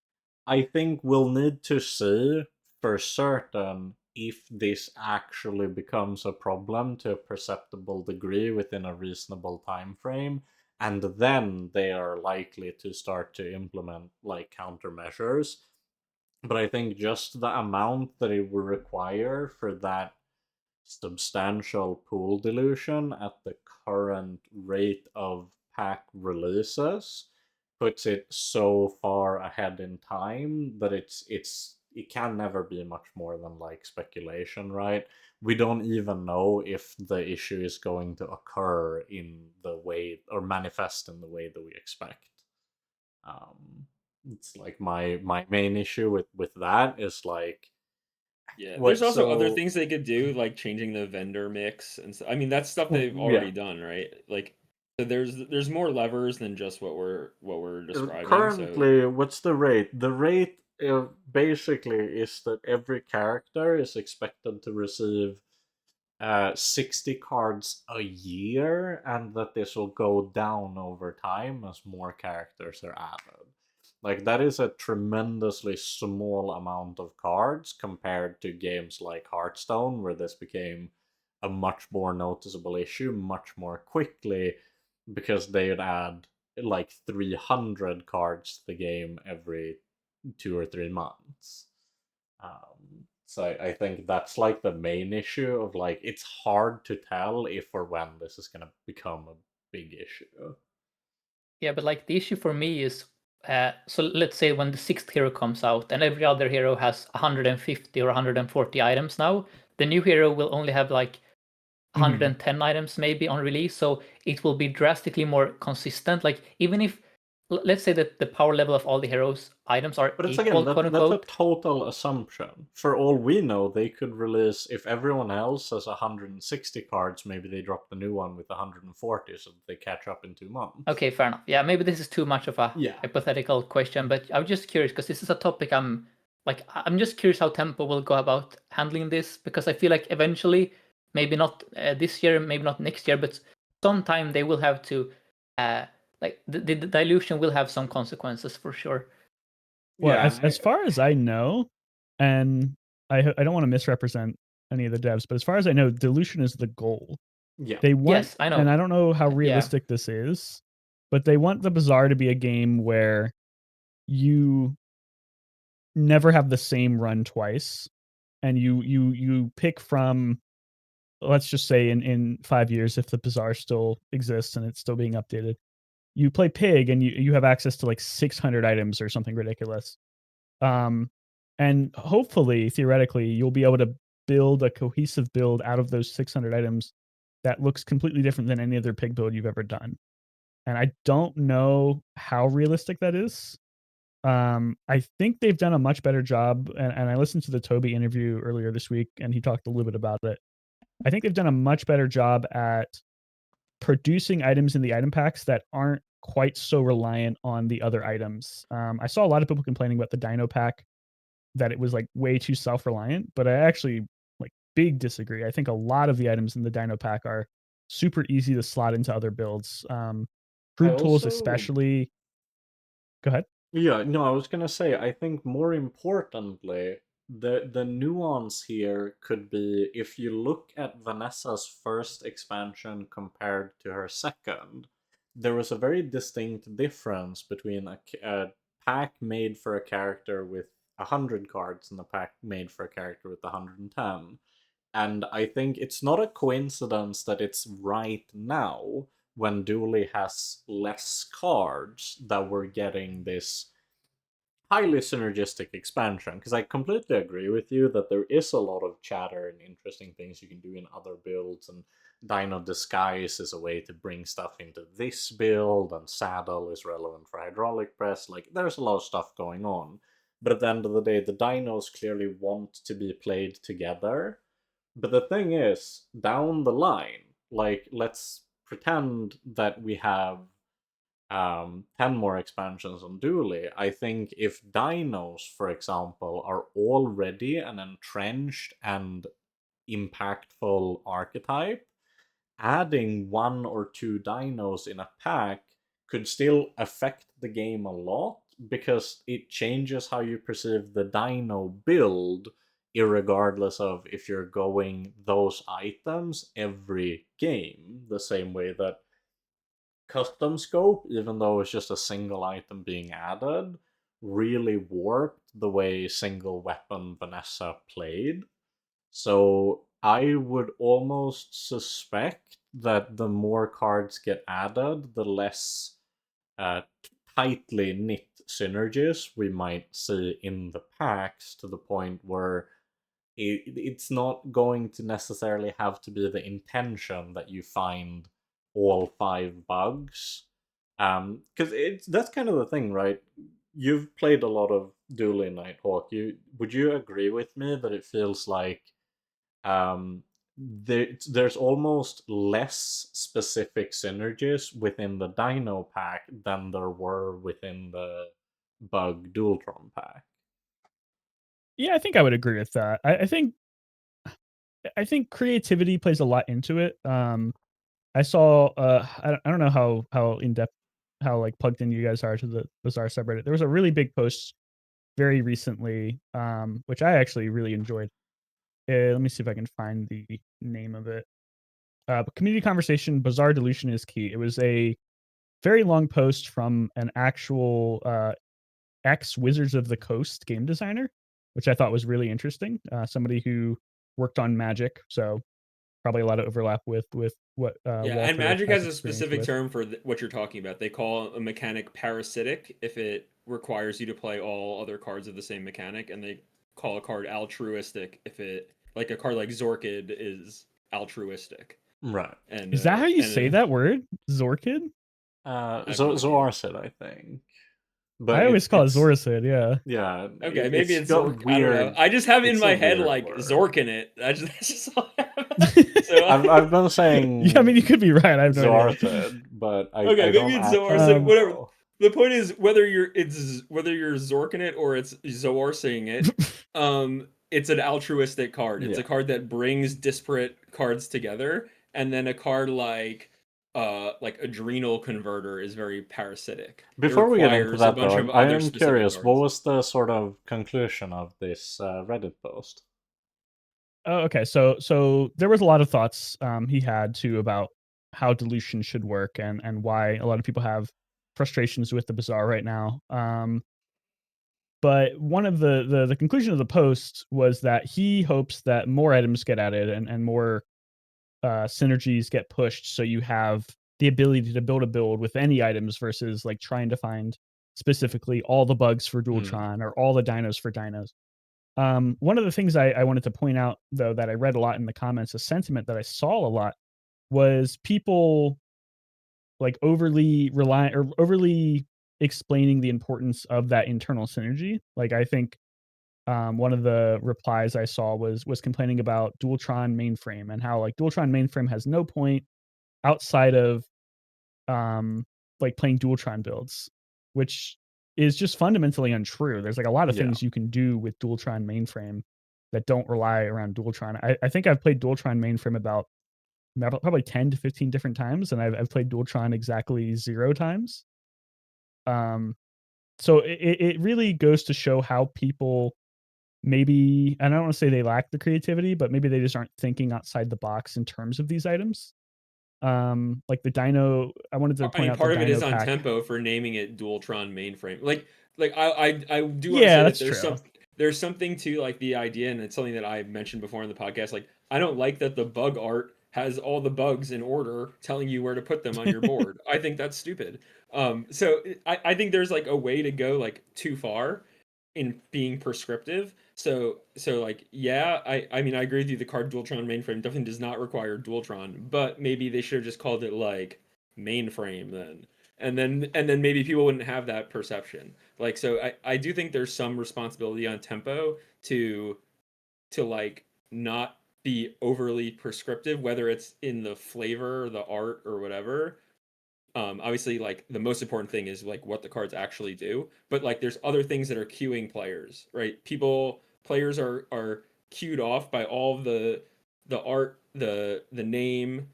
I think we'll need to see for certain if this actually becomes a problem to a perceptible degree within a reasonable time frame, and then they are likely to start to implement like countermeasures. But I think just the amount that it will require for that substantial pool dilution at the current rate of pack releases puts it so far ahead in time that it can never be much more than like speculation, right? We don't even know if the issue is going to occur in the way or manifest in the way that we expect. um it's like my main issue with that is like Yeah, there's what also other so things they could do, like changing the vendor mix, and I mean that's stuff they've yeah. already done, right? Like, so there's more levers than just what we're describing. So Currently, what's the rate? The rate basically is that every character is expected to receive 60 cards a year, and that this will go down over time as more characters are added. Like, that is a tremendously small amount of cards compared to games like Hearthstone, where this became a much more noticeable issue much more quickly, because they'd add like 300 cards to the game every 2 or 3 months. So I think that's like the main issue of like it's hard to tell if or when this is gonna become a big issue. Yeah, but like the issue for me is, so let's say when the sixth hero comes out and every other hero has 150 or 140 items now, the new hero will only have like 110 items maybe on release, so it will be drastically more consistent. Like even if let's say that the power level of all the heroes items are But it's again, equal, quote that's a unquote. total assumption. For all we know, they could release, if everyone else has 160 cards, maybe they drop the new one with 140 so that they catch up in 2 months. Okay, fair enough. Yeah, maybe this is too much of a Yeah. hypothetical question, but I'm just curious because this is a topic I'm just curious how Tempo will go about handling this, because I feel like eventually, maybe not this year, maybe not next year, but sometime they will have to like the dilution will have some consequences for sure. Well, Yeah. as far as I know, and I don't want to misrepresent any of the devs, but as far as I know, dilution is the goal. Yeah. They want, Yes, I know. and I don't know how Yeah. realistic this is, but they want the Bazaar to be a game where you never have the same run twice, and you pick from, let's just say in 5 years, if the Bazaar still exists and it's still being updated, you play Pig and you have access to like 600 items or something ridiculous. And hopefully, theoretically, you'll be able to build a cohesive build out of those 600 items that looks completely different than any other Pig build you've ever done. And I don't know how realistic that is. I think they've done a much better job, and I listened to the Toby interview earlier this week, and he talked a little bit about it. I think they've done a much better job at producing items in the item packs that aren't quite so reliant on the other items. I saw a lot of people complaining about the Dino pack, that it was like way too self-reliant, but I actually like big disagree. I think a lot of the items in the Dino pack are super easy to slot into other builds. I Fruit tools also especially. Go ahead. Yeah, no, I was gonna say, I think more importantly, the nuance here could be if you look at Vanessa's first expansion compared to her second, there was a very distinct difference between a pack made for a character with 100 cards and a pack made for a character with 110. And I think it's not a coincidence that it's right now, when Dulie has less cards, that we're getting this highly synergistic expansion. Because I completely agree with you that there is a lot of chatter and interesting things you can do in other builds, and Dino Disguise is a way to bring stuff into this build, and Saddle is relevant for Hydraulic Press. Like, there's a lot of stuff going on. But at the end of the day, the dinos clearly want to be played together. But the thing is, down the line, like, let's pretend that we have 10 more expansions on Dually. I think if dinos, for example, are already an entrenched and impactful archetype, adding 1 or 2 dinos in a pack could still affect the game a lot, because it changes how you perceive the dino build, irregardless of if you're going those items every game, the same way that custom scope, even though it's just a single item being added, really warped the way single weapon Vanessa played. So I would almost suspect that the more cards get added, the less uh, tightly knit synergies we might see in the packs, to the point where it's not going to necessarily have to be the intention that you find all 5 bugs. Because that's kind of the thing, right? You've played a lot of Dueling Nighthawk. Would you agree with me that it feels like um, there's almost less specific synergies within the Dino pack than there were within the Bug Dualtron pack? Yeah, I think I would agree with that. I think creativity plays a lot into it. I saw I don't know how in depth, how like plugged in you guys are to the Bazaar subreddit. There was a really big post very recently, which I actually really enjoyed, Let me see if I can find the name of it. Community conversation, Bazaar dilution is key. It was a very long post from an actual ex Wizards of the Coast game designer, which I thought was really interesting. Somebody who worked on Magic, so probably a lot of overlap with what Yeah, and Walter Magic has has a experience specific with. term for what you're talking about. They call a mechanic parasitic if it requires you to play all other cards of the same mechanic, and they call a card altruistic if it, like a card like Zorkid, is altruistic. Right. And Is that how you say and that word, Zorkid? I have no idea. Zoarcid, I think. But I always call it it's Zoracid. Yeah. yeah, Okay, maybe it's it's got Zork. I don't know. weird. I just have in It's my a head weird like word. Zork in it. That's just all I have. So I've been Yeah, I saying mean, you could be right. I have no idea. Zoarcid, but okay, I maybe don't it's actually Zoarcid. Um, Whatever. know. The point is whether you're Zorking it or it's Zoarsing it. It's an altruistic card. It's a Yeah. card that brings disparate cards together, and then a card like Adrenal Converter is very parasitic. It Before we get into requires a that, bunch though, of I other am specific curious. What cards. was the sort of conclusion of this Reddit post? oh, okay. So there was a lot of thoughts he had too about how dilution should work and why a lot of people have frustrations with the Bazaar right now. But one of the conclusion of the post was that he hopes that more items get added and more synergies get pushed, so you have the ability to build a build with any items versus like trying to find specifically all the bugs for Hmm. Dualtron or all the dinos for dinos. One of the things I wanted to point out though that I read a lot in the comments, a sentiment that I saw a lot was people like overly reliant or overly explaining the importance of that internal synergy. Like I think one of the replies I saw was complaining about Dualtron mainframe and how like Dualtron mainframe has no point outside of um like playing Dualtron builds, which is just fundamentally untrue. There's like a lot of Yeah. things you can do with Dualtron mainframe that don't rely around Dualtron. I think I've played Dualtron mainframe about probably 10 to 15 different times, and I've played Dualtron exactly 0 times. Um, so it really goes to show how people maybe, and I don't want to say they lack the creativity, but maybe they just aren't thinking outside the box in terms of these items. Like the Dino, I wanted to I point mean, out the part of it Dino is on pack. tempo for naming it Dualtron mainframe. Like I do want to Yeah, say that that's true. there's something to like the idea, and it's something that I mentioned before in the podcast. Like, I don't like that the bug art has all the bugs in order, telling you where to put them on your board. I think that's stupid. So I think there's like a way to go like too far in being prescriptive. So like, yeah, I mean, I agree with you. The card Dualtron mainframe definitely does not require Dualtron, but maybe they should have just called it like mainframe then. And then maybe people wouldn't have that perception. Like, so I do think there's some responsibility on tempo to like not be overly prescriptive, whether it's in the flavor, the art, or whatever. Obviously, like the most important thing is like what the cards actually do, but like there's other things that are queuing players, right? Players are queued off by all of the art, the name,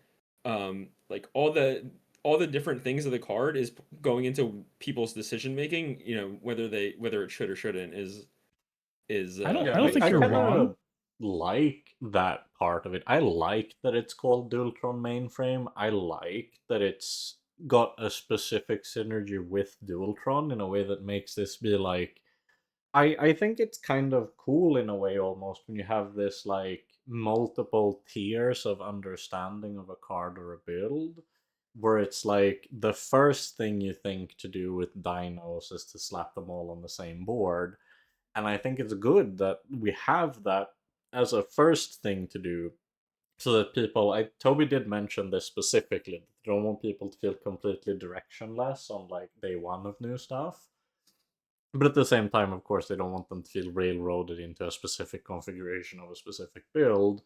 like all the different things of the card is going into people's decision making. Whether it should or shouldn't is I Yeah, don't think I you're kind wrong. of like that part of it. I like that it's called Dualtron mainframe. I like that it's got a specific synergy with Dualtron in a way that makes this be like I think it's kind of cool in a way almost when you have this like multiple tiers of understanding of a card or a build where it's like the first thing you think to do with dinos is to slap them all on the same board, and I think it's good that we have that as a first thing to do so that people, Toby did mention this specifically, that they don't want people to feel completely directionless on like day one of new stuff. But at the same time, of course, they don't want them to feel railroaded into a specific configuration of a specific build.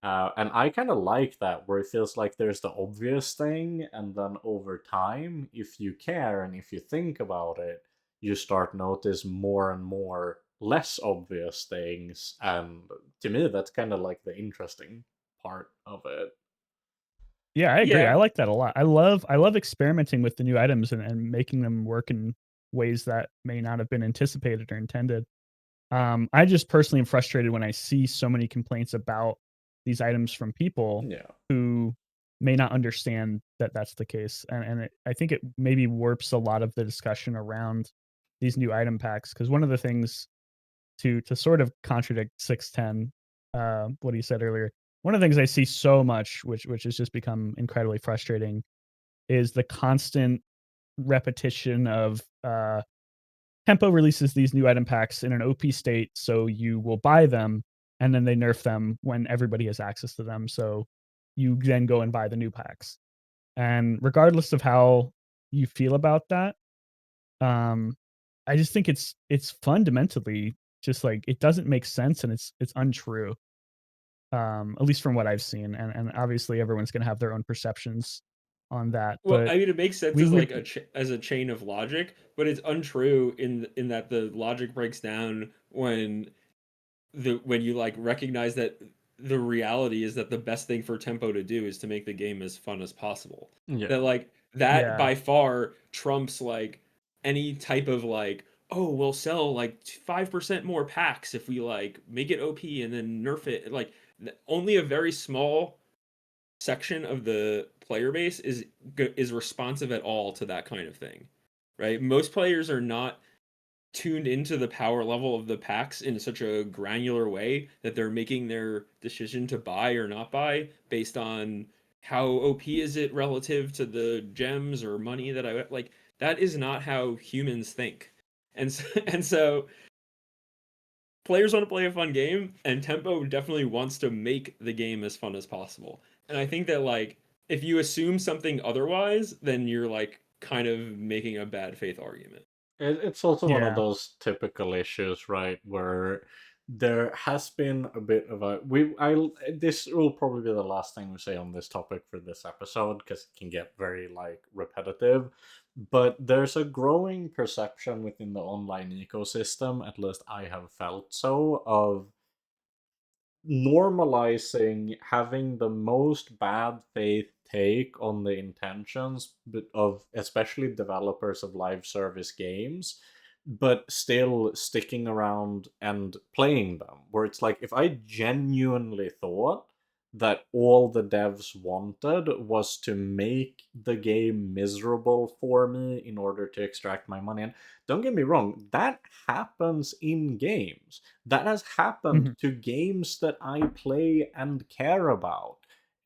And I kind of like that, where it feels like there's the obvious thing, and then over time, if you care and if you think about it, you start notice more and more less obvious things. And to me, that's kind of like the interesting part of it. Yeah, I agree. I yeah. like that a lot. I love experimenting with the new items and making them work in ways that may not have been anticipated or intended. I just personally am frustrated when I see so many complaints about these items from people Yeah. who may not understand that that's the case, and I think it maybe warps a lot of the discussion around these new item packs. Because one of the things to sort of contradict 610, what he said earlier, one of the things I see so much, which has just become incredibly frustrating, is the constant repetition of Tempo releases these new item packs in an OP state, so you will buy them, and then they nerf them when everybody has access to them. So you then go and buy the new packs. And regardless of how you feel about that, um, I just think it's fundamentally just like it doesn't make sense and it's untrue. At least from what I've seen, and obviously everyone's gonna have their own perceptions on that. Well, But I mean, it makes sense we as would, like as a chain of logic, but it's untrue in that the logic breaks down when you like recognize that the reality is that the best thing for Tempo to do is to make the game as fun as possible. Yeah. That like that yeah, by far trumps like any type of like, oh, we'll sell like 5% more packs if we like make it OP and then nerf it. Like only a very small section of the player base is responsive at all to that kind of thing. Right? Most players are not tuned into the power level of the packs in such a granular way that they're making their decision to buy or not buy based on how OP is it relative to the gems or money that I like. That is not how humans think. And so players want to play a fun game, and Tempo definitely wants to make the game as fun as possible. And I think that like if you assume something otherwise, then you're like kind of making a bad faith argument. It's also one of yeah. those typical issues, right, where there has been a bit of a this will probably be the last thing we say on this topic for this episode because it can get very like repetitive. But there's a growing perception within the online ecosystem, at least I have felt so, of normalizing having the most bad faith take on the intentions of especially developers of live service games, but still sticking around and playing them, where it's like if I genuinely thought that all the devs wanted was to make the game miserable for me in order to extract my money, and don't get me wrong, that happens in games. That has happened Mhm. to games that I play and care about.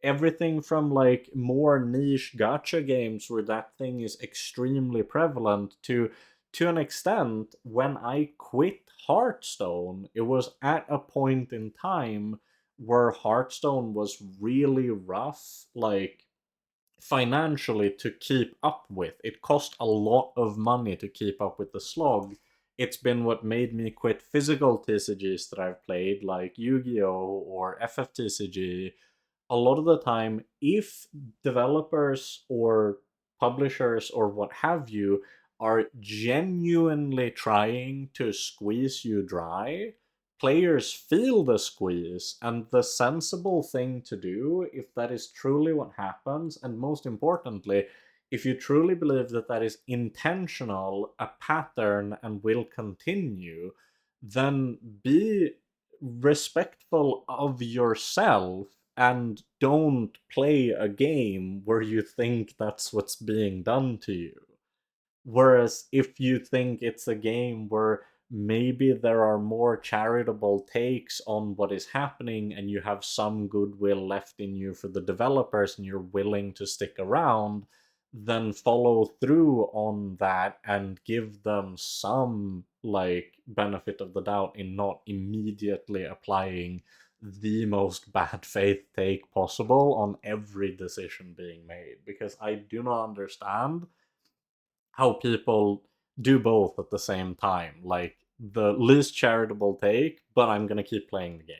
Everything from like more niche gacha games where that thing is extremely prevalent to an extent when I quit Hearthstone, it was at a point in time where Hearthstone was really rough, like financially to keep up with. It cost a lot of money to keep up with the slog. It's been what made me quit physical TCGs that I've played, like Yu-Gi-Oh! Or FFTCG. A lot of the time, if developers or publishers or what have you are genuinely trying to squeeze you dry, players feel the squeeze, and the sensible thing to do, if that is truly what happens, and most importantly, if you truly believe that that is intentional, a pattern, and will continue, then be respectful of yourself and don't play a game where you think that's what's being done to you. Whereas if you think it's a game where maybe there are more charitable takes on what is happening and you have some goodwill left in you for the developers and you're willing to stick around, then follow through on that and give them some like benefit of the doubt in not immediately applying the most bad faith take possible on every decision being made, because I do not understand how people do both at the same time. Like the least charitable take, but I'm gonna keep playing the game.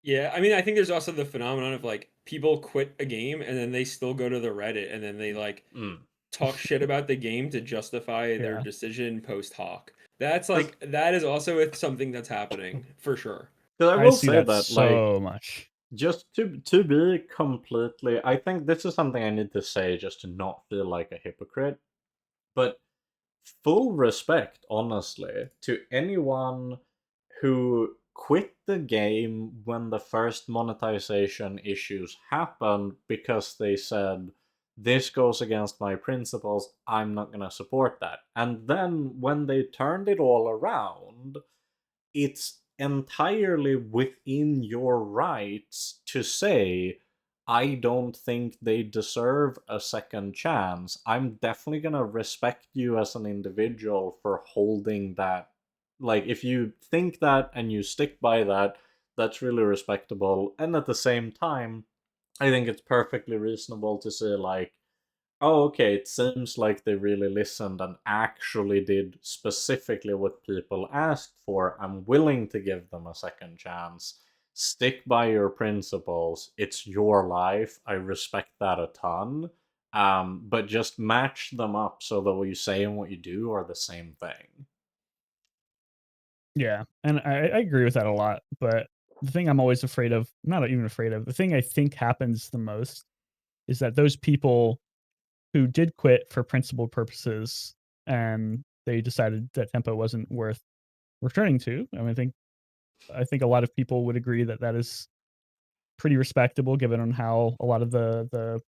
Yeah, I mean, I think there's also the phenomenon of like people quit a game and then they still go to the Reddit and then they like Mm. talk shit about the game to justify their Yeah. decision post hoc. That's Because like that is also something that's happening for sure. I I will see say that that, like, so much. just to be completely, I think this is something I need to say just to not feel like a hypocrite. But full respect, honestly, to anyone who quit the game when the first monetization issues happened because they said, this goes against my principles, I'm not going to support that. And then when they turned it all around, it's entirely within your rights to say, I don't think they deserve a second chance. I'm definitely gonna respect you as an individual for holding that. Like, if you think that and you stick by that, that's really respectable. And at the same time, I think it's perfectly reasonable to say, like, oh, okay, it seems like they really listened and actually did specifically what people asked for. I'm willing to give them a second chance. Stick by your principles. It's your life. I respect that a ton. But just match them up so that what you say and what you do are the same thing. Yeah, and I agree with that a lot, but the thing I'm always afraid of, not even afraid of, the thing I think happens the most is that those people who did quit for principled purposes and they decided that tempo wasn't worth returning to. I mean, I think a lot of people would agree that that is pretty respectable given on how a lot of the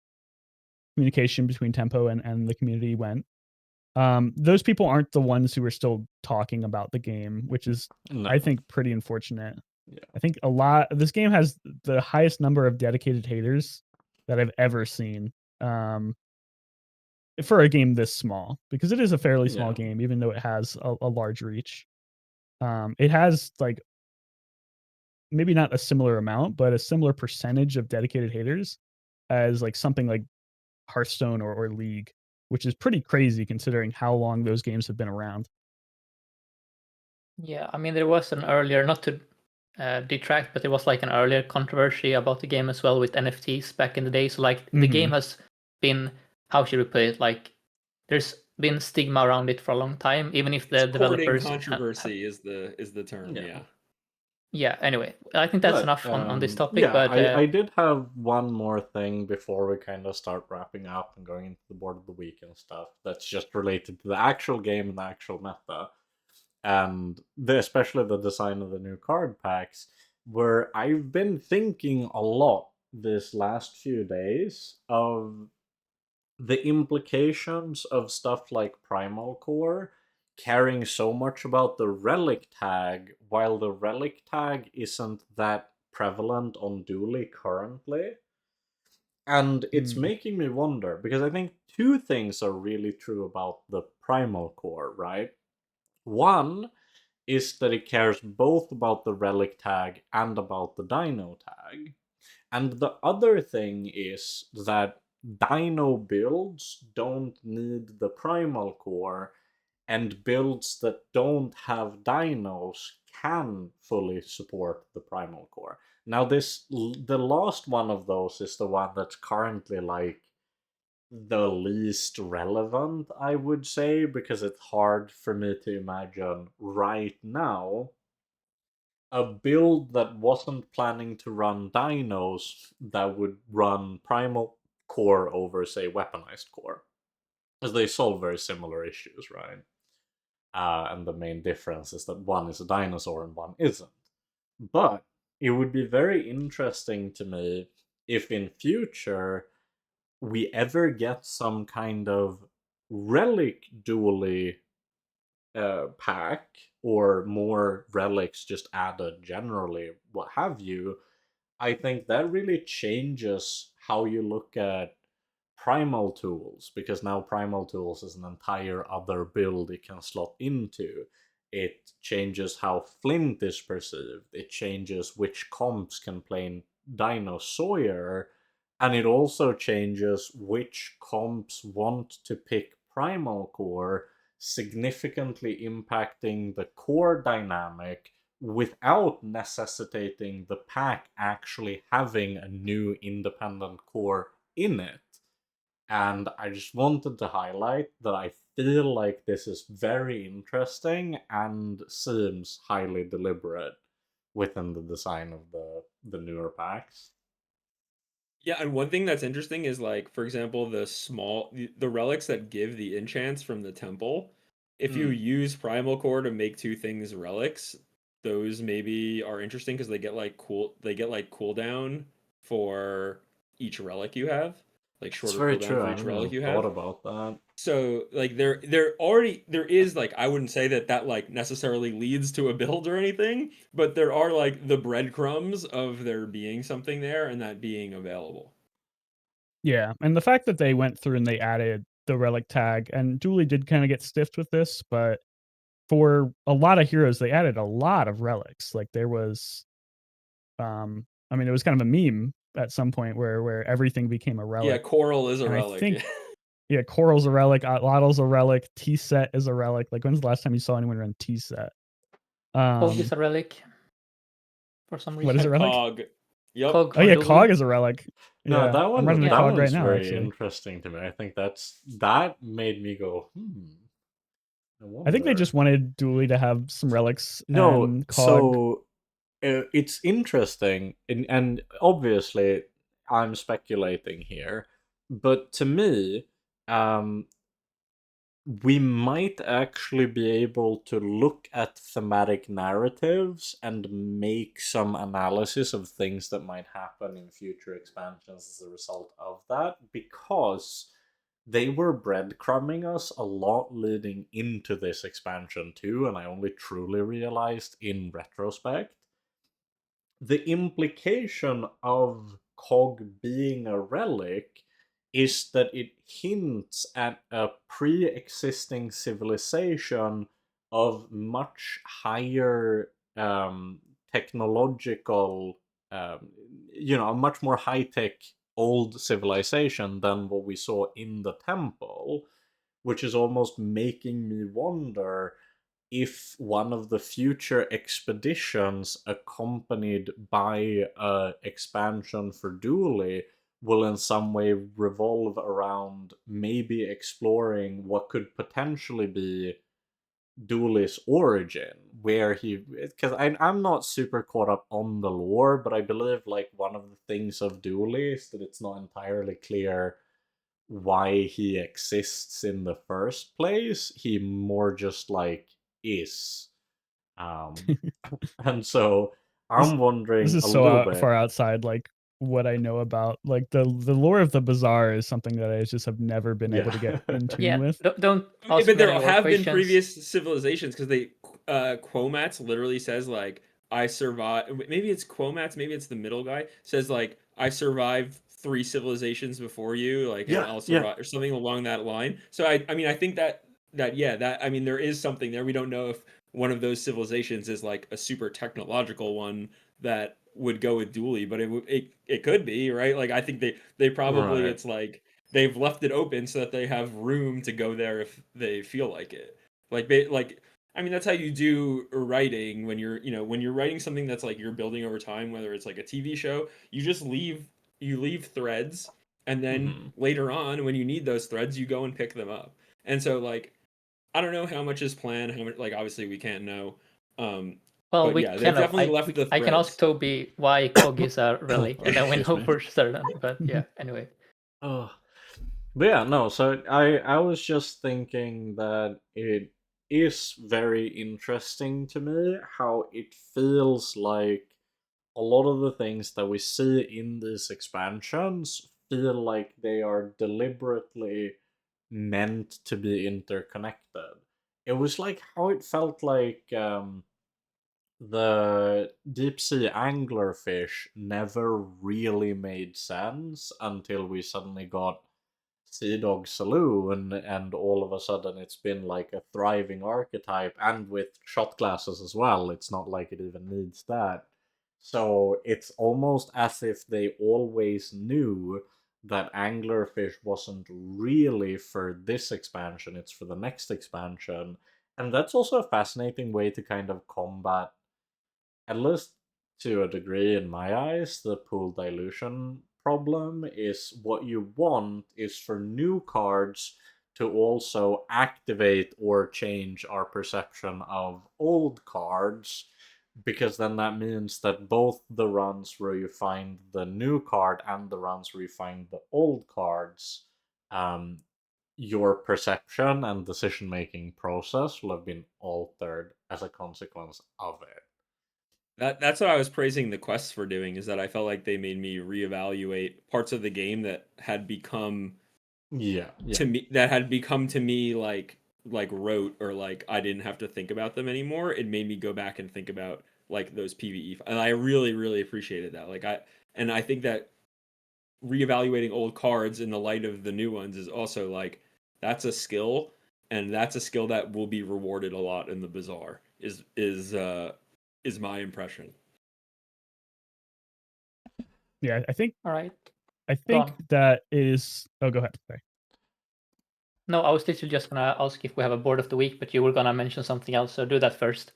communication between tempo and the community went. Those people aren't the ones who are still talking about the game, which is, I No. think, pretty unfortunate. Yeah. I think this game has the highest number of dedicated haters that I've ever seen. For a game this small, because it is a fairly small Yeah. game, even though it has a large reach. It has like maybe not a similar amount, but a similar percentage of dedicated haters as like something like Hearthstone or League, which is pretty crazy considering how long those games have been around. Yeah, I mean, there was an earlier, not to detract, but there was like an earlier controversy about the game as well with NFTs back in the day. So like the Mhm. game has been, how should we put it? Like there's been stigma around it for a long time, even if the Courting developers have. controversy is the term. Yeah. Yeah. Yeah. Anyway, I think that's But enough on this topic. yeah, But I did have one more thing before we kind of start wrapping up and going into the board of the week and stuff that's just related to the actual game and the actual meta. And especially the design of the new card packs, where I've been thinking a lot this last few days of the implications of stuff like Primal Core caring so much about the relic tag, while the relic tag isn't that prevalent on Dulie currently. And it's Mm. making me wonder, because I think two things are really true about the Primal Core, right? One is that it cares both about the relic tag and about the dino tag. And the other thing is that dino builds don't need the primal core, and builds that don't have dinos can fully support the primal core. Now, the last one of those is the one that's currently like the least relevant, I would say, because it's hard for me to imagine right now a build that wasn't planning to run dinos that would run primal core over, say, weaponized core. As they solve very similar issues, right? And the main difference is that one is a dinosaur and one isn't. But it would be very interesting to me if in future we ever get some kind of relic dually pack, or more relics just added generally, what have you. I think that really changes how you look at primal tools, because now primal tools is an entire other build it can slot into. It changes how Flint is perceived. It changes which comps can play Dino Sawyer, and it also changes which comps want to pick Primal Core, significantly impacting the core dynamic without necessitating the pack actually having a new independent core in it. And I just wanted to highlight that I feel like this is very interesting and seems highly deliberate within the design of the newer packs. Yeah, and one thing that's interesting is like, for example, the relics that give the enchants from the temple. if you use Primal Core to make two things relics, those maybe are interesting because they get like cooldown for each relic you have, like It's shorter very cooldown true. for I each haven't relic even you thought have. about that. So like there is like, I wouldn't say that like necessarily leads to a build or anything, but there are like the breadcrumbs of there being something there and that being available. Yeah, and the fact that they went through and they added the relic tag, and Dulie did kind of get stiffed with this, but for a lot of heroes, they added a lot of relics. Like there was, I mean, it was kind of a meme at some point where everything became a Yeah, relic, Coral is a and I relic. think yeah, Coral's a relic, Lottle's a relic, T set is a relic. Like when's the last time you saw anyone run T set? Cog is Um, a relic for some what is a reason. relic? Cog. Yep. Cog Oh for yeah, Dulie. Cog is a relic. No, Yeah, I'm running a Yeah. that Cog right one's now very actually. interesting to me. I think that made me go, I I think they wonder. just wanted Dually to have some relics, No, and Cog. so it's interesting, and obviously I'm speculating here, but to me, um, we might actually be able to look at thematic narratives and make some analysis of things that might happen in future expansions as a result of that, because they were breadcrumbing us a lot leading into this expansion too, and I only truly realized in retrospect. The implication of Cog being a relic is that it hints at a pre existing civilization of much higher technological, um, a much more high tech old civilization than what we saw in the temple, which is almost making me wonder if one of the future expeditions accompanied by a expansion for Dulie will in some way revolve around maybe exploring what could potentially be Dulie's origin, where because I'm not super caught up on the lore, but I believe like one of the things of Dulie is that it's not entirely clear why he exists in the first place. He more just like is. Um, and so This I'm this wondering is a so little bit. far outside like what I know about like the lore of the Bazaar is something that I just have never been able Yeah. to get in tune Yeah. with. Don't Yeah, ask but me any there more have been questions. previous civilizations because they Quomats literally says like, I survive. Maybe it's Quomats, maybe it's the middle guy says like, I survived three civilizations before you, like, and Yeah, I'll yeah. survive or something along that line. So I mean I think that yeah, that I mean there is something there. We don't know if one of those civilizations is like a super technological one that would go with Dually, but it could be, right? Like I think they probably, Right. it's like they've left it open so that they have room to go there if they feel like it. Like I mean that's how you do writing when you're, when you're writing something that's like you're building over time, whether it's like a TV show, you leave threads, and then Hmm. later on when you need those threads, you go and pick them up. And so like I don't know how much is planned, how much, like obviously we can't know. Um Well, but we yeah, they've can know. definitely left the I can ask threads. Toby why Cog is a relic, and then we Excuse know me. for certain. But yeah, anyway. Oh. But yeah, no, so I was just thinking that it is very interesting to me how it feels like a lot of the things that we see in these expansions feel like they are deliberately meant to be interconnected. It was like how it felt like the deep sea anglerfish never really made sense until we suddenly got Sea Dog Saloon, and all of a sudden it's been like a thriving archetype, and with shot glasses as well. It's not like it even needs that. So it's almost as if they always knew that anglerfish wasn't really for this expansion, it's for the next expansion. And that's also a fascinating way to kind of combat, at least to a degree in my eyes, the pool dilution problem. Is what you want is for new cards to also activate or change our perception of old cards, because then that means that both the runs where you find the new card and the runs where you find the old cards um, your perception and decision making process will have been altered as a consequence of it. That's what I was praising the quests for doing, is that I felt like they made me reevaluate parts of the game that had become Yeah, to me like rote, or like I didn't have to think about them anymore. It made me go back and think about like those PvE, and I really really appreciated that. I think that reevaluating old cards in the light of the new ones is also like, that's a skill, and that's a skill that will be rewarded a lot in the Bazaar. Is my impression. Yeah, I think All right. I Go think on. that is. Oh, go ahead. Sorry. No, I was literally just gonna ask if we have a board of the week, but you were gonna mention something else, so do that first.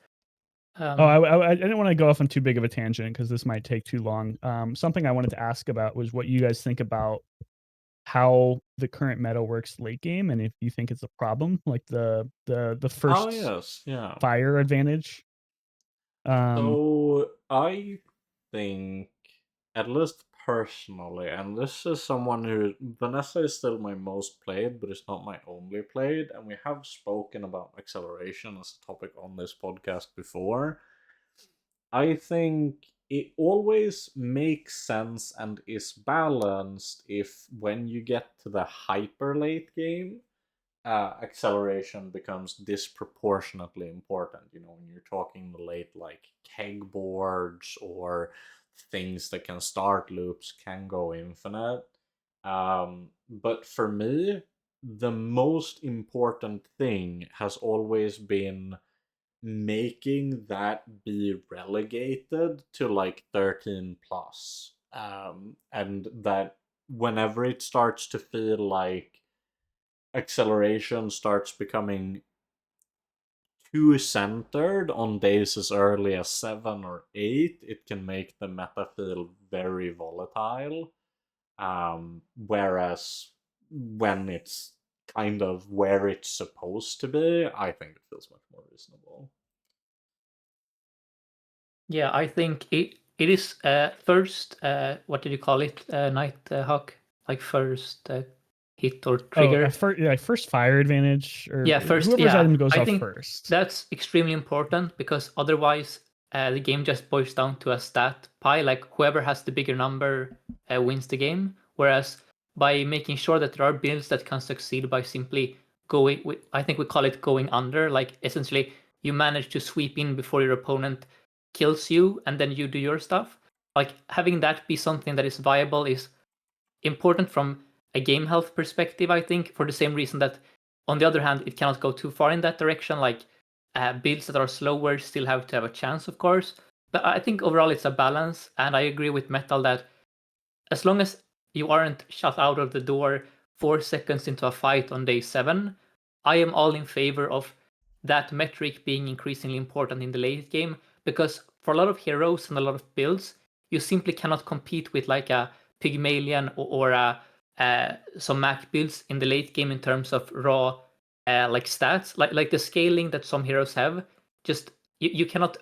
Oh, I didn't want to go off on too big of a tangent because this might take too long. Something I wanted to ask about was what you guys think about how the current meta works late game, and if you think it's a problem, like the Oh first yes, yeah. fire advantage. So I think, at least personally, and this is someone who Vanessa is still my most played, but it's not my only played, and we have spoken about acceleration as a topic on this podcast before. I think it always makes sense and is balanced if when you get to the hyper late game, acceleration becomes disproportionately important. You know, when you're talking the late, like keg boards or things that can start loops, can go infinite. But for me, the most important thing has always been making that be relegated to like 13 plus. And that whenever it starts to feel like acceleration starts becoming too centered on days as early as 7 or 8, it can make the meta feel very volatile. Whereas when it's kind of where it's supposed to be, I think it feels much more reasonable. Yeah, I think it is first. What did you call it? Nighthawk, like first hit or Oh, trigger. first fire advantage, or Yeah, first. whoever's Yeah, item goes I off think first. that's extremely important because otherwise, the game just boils down to a stat pie. Like whoever has the bigger number wins the game. Whereas by making sure that there are builds that can succeed by simply going, I think we call it going under. Like essentially, you manage to sweep in before your opponent kills you, and then you do your stuff. Like having that be something that is viable is important from a game health perspective, I think, for the same reason that, on the other hand, it cannot go too far in that direction. Like builds that are slower still have to have a chance, of course. But I think overall it's a balance, and I agree with Metal that as long as you aren't shut out of the door 4 seconds into a fight on day 7, I am all in favor of that metric being increasingly important in the late game, because for a lot of heroes and a lot of builds, you simply cannot compete with like a Pygmalion or some Mac builds in the late game in terms of raw like stats, like the scaling that some heroes have. Just you cannot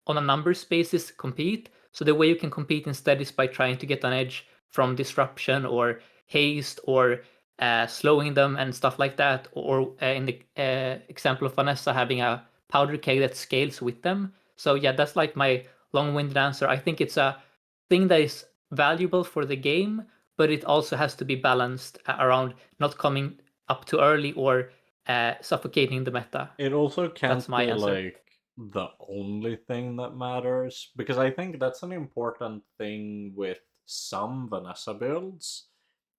on a numbers basis compete. So the way you can compete instead is by trying to get an edge from disruption or haste or slowing them and stuff like that. Or in the example of Vanessa, having a powder keg that scales with them. So yeah, that's like my long-winded answer. I think it's a thing that is valuable for the game, but it also has to be balanced around not coming up too early or suffocating the meta. It also That's can't my be answer. like the only thing that matters, because I think that's an important thing with some Vanessa builds,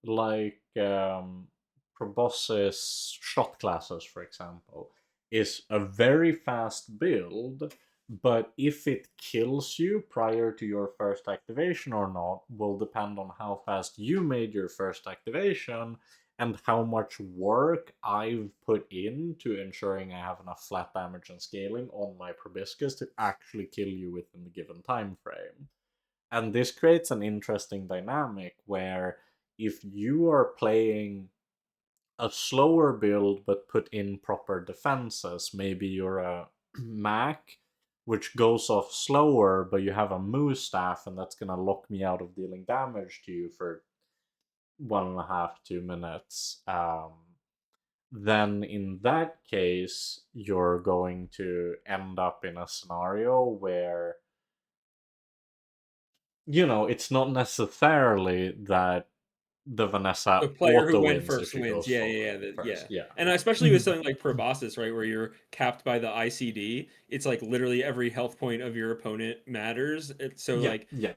like Proboscis shot classes, for example, is a very fast build, but if it kills you prior to your first activation or not will depend on how fast you made your first activation and how much work I've put into ensuring I have enough flat damage and scaling on my proboscis to actually kill you within the given time frame. And this creates an interesting dynamic where if you are playing a slower build but put in proper defenses, maybe you're a Mac which goes off slower, but you have a Moose staff, and that's gonna lock me out of dealing damage to you for 1.5, 2 minutes. then in that case, you're going to end up in a scenario where, it's not necessarily that the Vanessa The player who auto went wins first if she wins. goes Yeah, yeah, forward yeah, yeah. first. Yeah. And especially with Mhm. something like Proboscis, right, where you're capped by the ICD, it's like literally every health point of your opponent matters. It's so Yeah. like Yeah.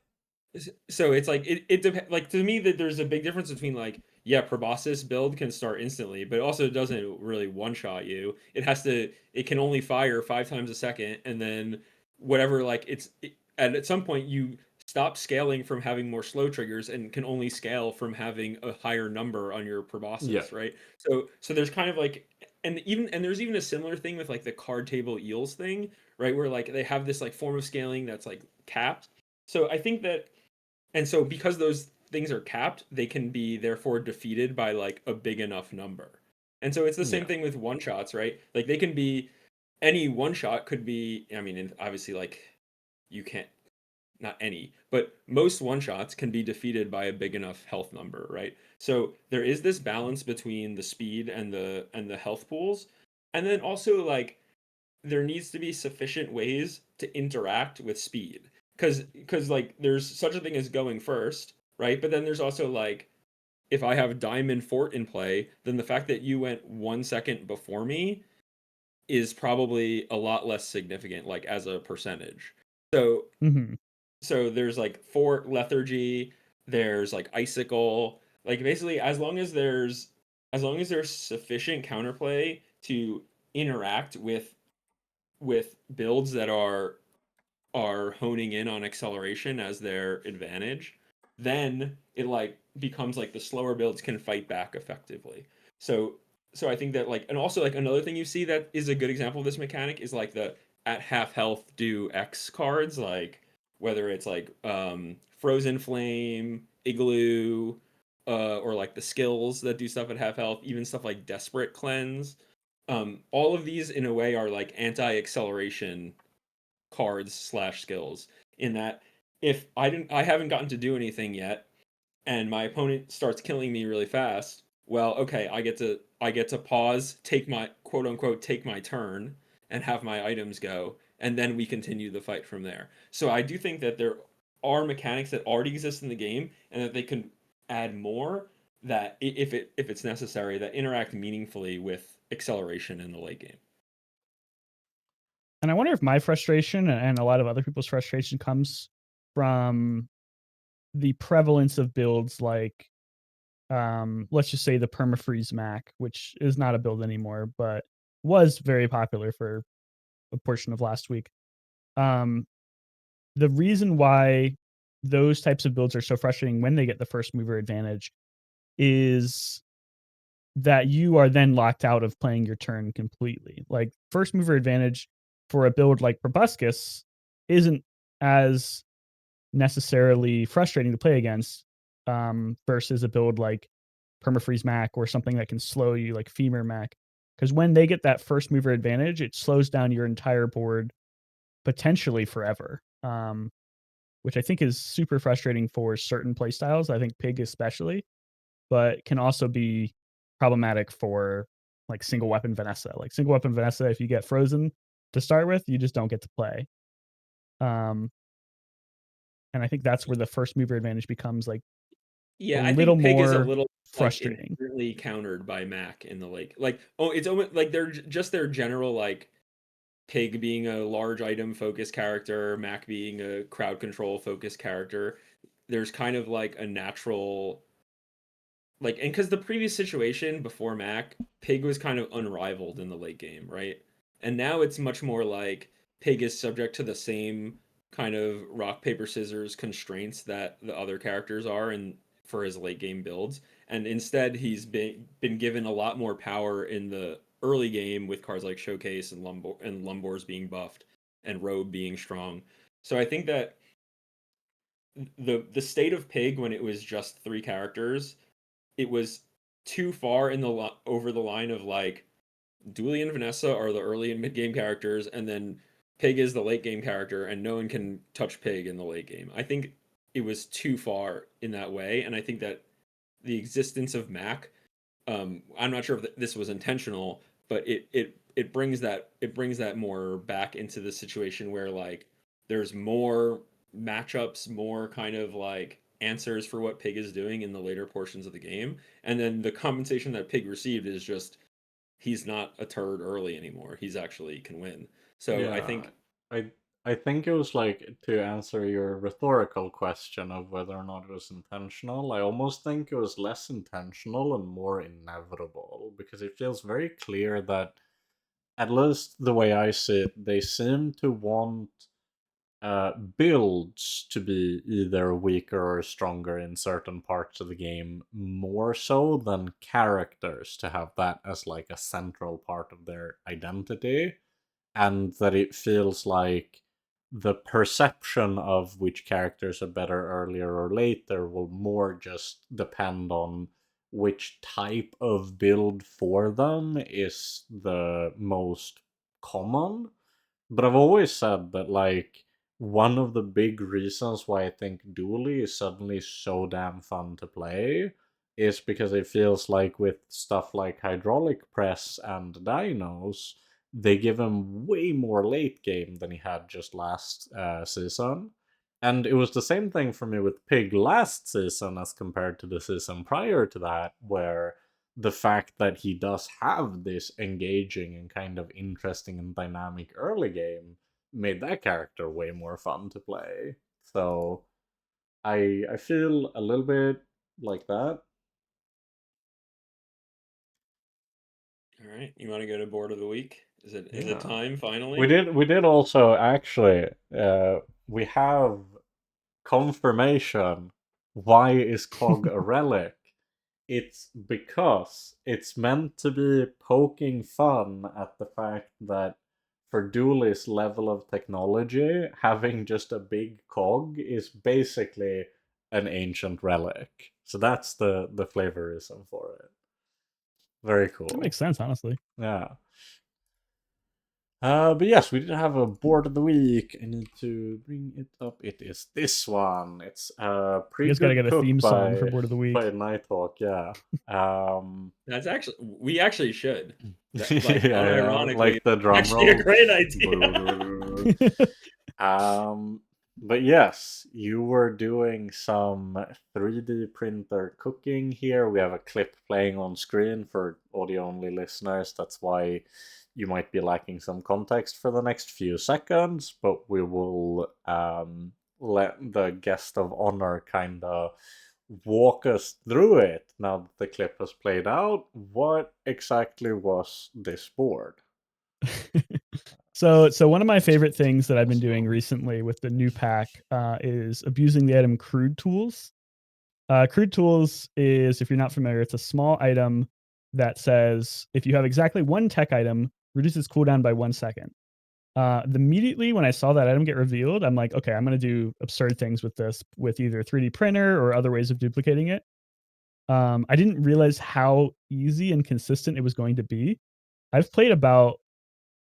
so it's like it depends. Like to me, that there's a big difference between like yeah, Proboscis build can start instantly, but it also doesn't really one shot you. It can only fire 5 times a second, and then whatever like at some point you stop scaling from having more slow triggers and can only scale from having a higher number on your Yeah. Proboscis, right? So there's kind of like and there's even a similar thing with like the card table eels thing, right? Where like they have this like form of scaling that's like capped. So I think that and so because those things are capped, they can be therefore defeated by like a big enough number. And so it's the same Yeah. thing with one shots, right? Like they can be any one shot could be, I mean, and obviously like you can't not any, but most one shots can be defeated by a big enough health number, right? So there is this balance between the speed and the health pools. And then also like there needs to be sufficient ways to interact with speed because like there's such a thing as going first, right? But then there's also like if I have diamond fort in play, then the fact that you went 1 second before me is probably a lot less significant, like as a percentage. So Mhm. so there's like fort lethargy, there's like icicle, like basically as long as there's sufficient counterplay to interact with builds that are honing in on acceleration as their advantage, then it like becomes like the slower builds can fight back effectively. So so I think that like and also like another thing you see that is a good example of this mechanic is like the at half health do X cards, like whether it's like Frozen Flame, Igloo, or like the skills that do stuff at half health, even stuff like Desperate Cleanse. All of these in a way are like anti-acceleration cards slash skills in that if I haven't gotten to do anything yet and my opponent starts killing me really fast, well, okay, I get to pause, take my quote unquote take my turn and have my items go and then we continue the fight from there. So I do think that there are mechanics that already exist in the game and that they can add more that if it's necessary that interact meaningfully with acceleration in the late game. And I wonder if my frustration and a lot of other people's frustration comes from the prevalence of builds like, let's just say the permafreeze Mac, which is not a build anymore, but was very popular for a portion of last week. Um, the reason why those types of builds are so frustrating when they get the first mover advantage is that you are then locked out of playing your turn completely. Like first mover advantage for a build like Proboscis isn't as necessarily frustrating to play against versus a build like Permafreeze Mac or something that can slow you like Femur Mac. Because when they get that first mover advantage, it slows down your entire board potentially forever. Which I think is super frustrating for certain playstyles. I think Pig especially, but can also be problematic for like single weapon Vanessa. Like single weapon Vanessa, if you get frozen to start with, you just don't get to play. Um, and I think that's where the first mover advantage becomes like a Yeah, I little think Pig is a more little like frustrating. inherently countered by Mac in the lake. Like, oh, it's almost like they're just their general like Pig being a large item focused character, Mac being a crowd control focused character. There's kind of like a natural like, and because the previous situation before Mac, Pig was kind of unrivaled in the late game, right? And now it's much more like Pig is subject to the same kind of rock paper scissors constraints that the other characters are in for his late game builds. And instead, he's been given a lot more power in the early game with cards like Showcase and Lumbors being buffed and Robe being strong. So I think that the state of Pig when it was just three characters it was too far in the over the line of like Dulie and Vanessa are the early and mid game characters, and then Pig is the late game character, and no one can touch Pig in the late game. I think it was too far in that way, and I think that the existence of Mac I'm not sure if this was intentional, but it brings that more back into the situation where like there's more matchups, more kind of like answers for what Pig is doing in the later portions of the game, and then the compensation that Pig received is just he's not a turd early anymore. He's actually can win. So I Yeah, think I I think it was like to answer your rhetorical question of whether or not it was intentional. I almost think it was less intentional and more inevitable because it feels very clear that, at least the way I see it, they seem to want builds to be either weaker or stronger in certain parts of the game more so than characters to have that as like a central part of their identity, and that it feels like the perception of which characters are better earlier or later will more just depend on which type of build for them is the most common. But I've always said that, like, one of the big reasons why I think Dually is suddenly so damn fun to play is because it feels like with stuff like Hydraulic Press and Dinos, they give him way more late game than he had just last season. And it was the same thing for me with Pig last season as compared to the season prior to that, where the fact that he does have this engaging and kind of interesting and dynamic early game made that character way more fun to play. So I feel a little bit like that. all right. You want to go to board of the week? Is it Yeah. time We finally? did we did also actually we have confirmation. Why is Cog a relic? It's because it's meant to be poking fun at the fact that for Dooley's level of technology, having just a big cog is basically an ancient relic. So that's the flavorism for it. Very That cool. makes sense, honestly. Yeah. But yes, we did have a board of the week. I need to bring it up. It is this one. It's You Pretty guys got to Good get a Cook theme song for board of the by week. Nighthawk. Yeah. Um, That's actually we actually should. That yeah, like yeah, unironically, like the drum actually a roll. great idea. Um, but yes, you were doing some 3D printer cooking here. We have a clip playing on screen for audio only listeners. That's why you might be lacking some context for the next few seconds, but we will let the guest of honor kind of walk us through it now that the clip has played out. What exactly was this board? So one of my favorite things that I've been doing recently with the new pack is abusing the item Crude Tools. Crude Tools is, if you're not familiar, it's a small item that says if you have exactly one tech item, reduces cooldown by 1 second. Immediately when I saw that item get revealed, I'm like, okay, I'm going to do absurd things with this, with either 3D printer or other ways of duplicating it. I didn't realize how easy and consistent it was going to be. I've played about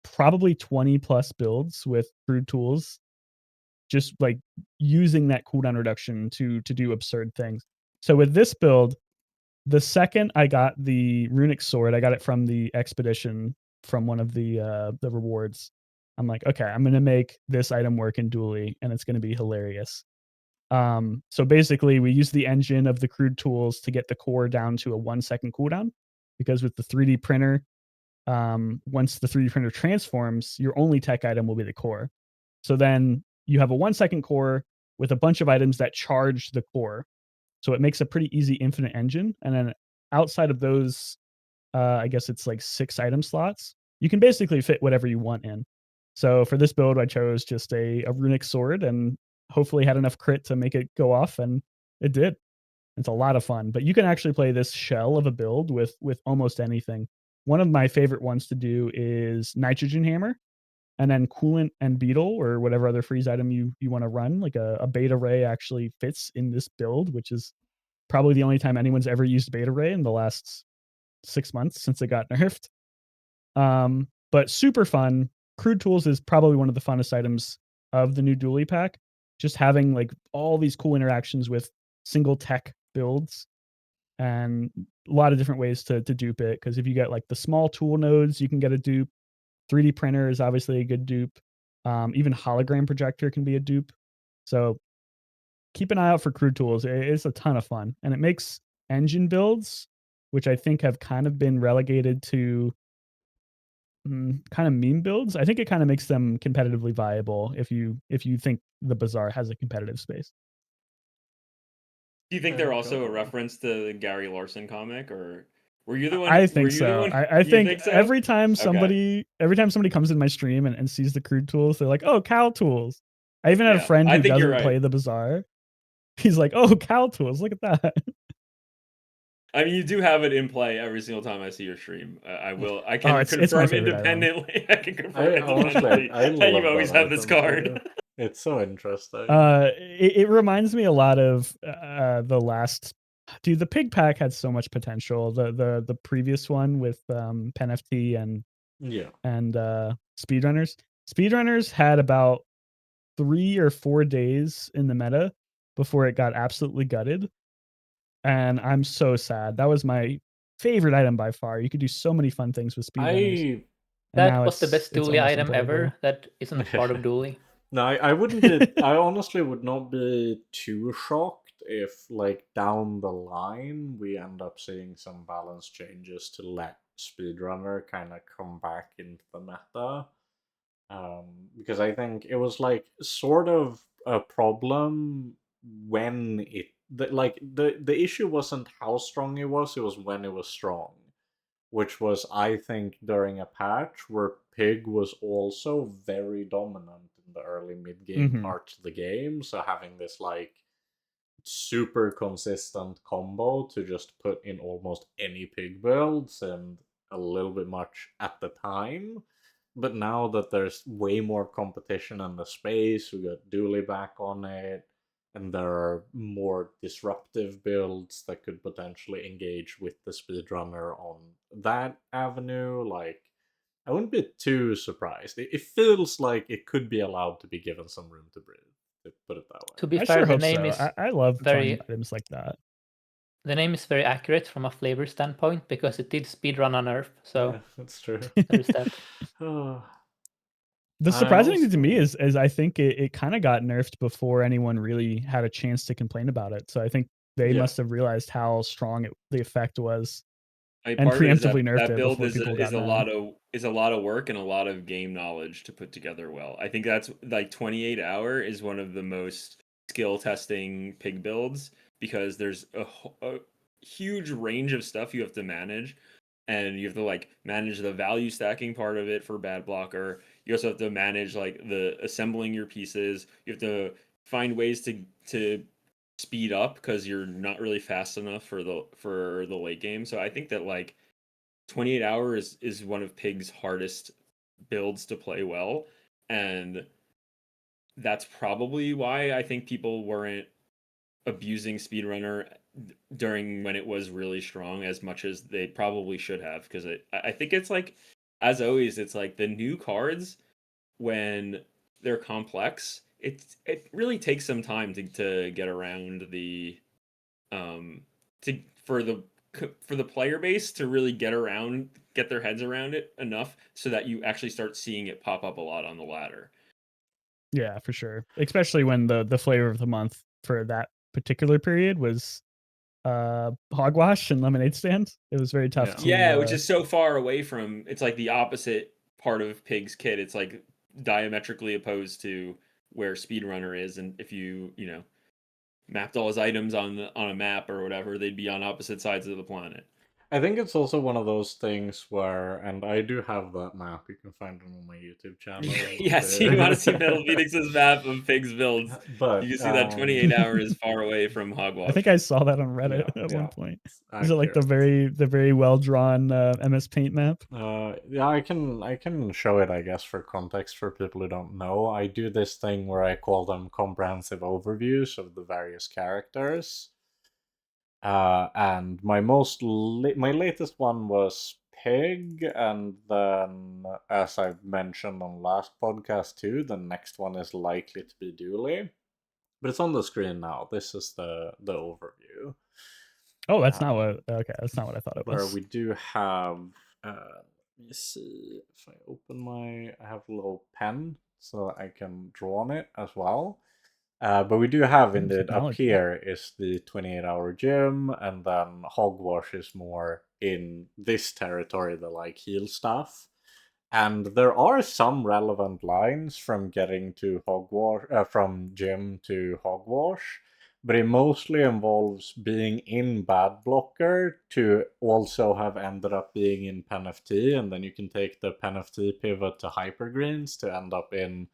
probably 20 plus builds with Crude Tools, just like using that cooldown reduction to do absurd things. So with this build, the second I got the runic sword, I got it from the expedition from one of the rewards. I'm like, okay, I'm gonna make this item work in Dually, and it's gonna be hilarious. So basically, we use the engine of the Crude Tools to get the core down to a 1 second cooldown, because with the 3D printer, once the 3D printer transforms, your only tech item will be the core. So then you have a 1 second core with a bunch of items that charge the core. So it makes a pretty easy infinite engine. And then outside of those, I guess it's like 6 item slots, you can basically fit whatever you want in. So for this build, I chose just a runic sword and hopefully had enough crit to make it go off, and it did. It's a lot of fun, but you can actually play this shell of a build with almost anything. One of my favorite ones to do is nitrogen hammer, and then coolant and beetle or whatever other freeze item you want to run. Like a beta ray actually fits in this build, which is probably the only time anyone's ever used beta ray in the last 6 months since it got nerfed. But super fun. Crude Tools is probably one of the funnest items of the new Dually pack. Just having like all these cool interactions with single tech builds. and a lot of different ways to dupe it. Because if you get like the small tool nodes, you can get a dupe. 3D printer is obviously a good dupe. Even hologram projector can be a dupe. So keep an eye out for crude tools. It's a ton of fun, and it makes engine builds, which I think have kind of been relegated to kind of meme builds. I think it kind of makes them competitively viable if you think the Bazaar has a competitive space. Do you think they're also a Enjoyable. reference to the Gary Larson comic, or were you the one? I Were think you the so. one? I You think think so? every time Okay. somebody comes in my stream and sees the crude tools, they're like, "Oh, cow tools." I even had a Yeah, friend I who think you're doesn't right. play the Bazaar. He's like, "Oh, cow tools. Look at that." I mean, you do have it in play every single time I see your stream. I will. I Oh, can it's my confirm favorite item. independently. I can confirm I honestly, independently I that you love that always have this item card. too. It's so interesting. It reminds me a lot of the last dude. The pig pack had so much potential. The previous one with Pen FT Yeah. and speedrunners. Speedrunners had about 3 or 4 days in the meta before it got absolutely gutted, and I'm so sad. That was my favorite item by far. You could do so many fun things with speedrunners, I and That now was the best it's Dulie almost item unplayable. ever that isn't part of Dulie. No, I wouldn't be. I honestly would not be too shocked if, like, down the line, we end up seeing some balance changes to let speedrunner kind of come back into the meta. Because I think it was like sort of a problem when the issue wasn't how strong it was when it was strong, which was, I think, during a patch where Pig was also very dominant in the early mid game Hmm. parts of the game. So having this like super consistent combo to just put in almost any Pig build seemed a little bit much at the time. But now that there's way more competition in the space, we got Dulie back on it, and there are more disruptive builds that could potentially engage with the speedrunner on that avenue. Like, I wouldn't be too surprised. It feels like it could be allowed to be given some room to breathe, to put it that way. To be I fair, sure hope so. I love fun very items like that. the name is very accurate from a flavor standpoint because it did speedrun on Earth, so Yeah, that's true. there is that. The I surprising thing to me also. is I think it kind of got nerfed before anyone really had a chance to complain about it. So I think they Yeah. must have realized how strong the effect was I and part of it is that preemptively nerfed that it build before people got mad. is a lot of work and a lot of game knowledge to put together well. I think that's like 28 hour is one of the most skill testing pig builds because there's a huge range of stuff you have to manage, and you have to like manage the value stacking part of it for bad blocker. You also have to manage like the assembling your pieces. You have to find ways to speed up because you're not really fast enough for the late game. So I think that like 28 hours is one of Pig's hardest builds to play well, and that's probably why I think people weren't abusing speedrunner during when it was really strong as much as they probably should have, because I think it's like, as always, it's like the new cards when they're complex, it really takes some time to get around the to for the player base to really get their heads around it enough so that you actually start seeing it pop up a lot on the ladder. Yeah, for sure. Especially when the flavor of the month for that particular period was hogwash and lemonade stand. It was very tough Yeah. to Yeah, which is so far away from, it's like the opposite part of Pig's kit. It's like diametrically opposed to where Speedrunner is, and if you know, mapped all his items on a map or whatever, they'd be on opposite sides of the planet. I think it's also one of those things where, and I do have that map. You can find it on my YouTube channel. Yes, you want to see MetallFenix's map of Pig's builds. You But can see that 28 hours far away from I think Hogwash. I saw that on Reddit yeah, at yeah, one point. it's Is it like accurate. the very well drawn MS Paint map? Yeah, I can show it, I guess, for context for people who don't know. I do this thing where I call them comprehensive overviews of the various characters. And my latest one was Pig, and then, as I've mentioned on last podcast too, the next one is likely to be Dulie. But it's on the screen now. This is the overview. Oh, that's not what. Okay, that's not what I thought it Where was. we do have, let me see if I open I have a little pen so I can draw on it as well. But we do have Ooh, indeed up technology. here is the 28-hour gym, and then Hogwash is more in this territory, the like heal stuff. And there are some relevant lines from getting to Hogwash, from gym to Hogwash, but it mostly involves being in Bad Blocker to also have ended up being in Pen FT, and then you can take the Pen FT pivot to Hypergreens to end up in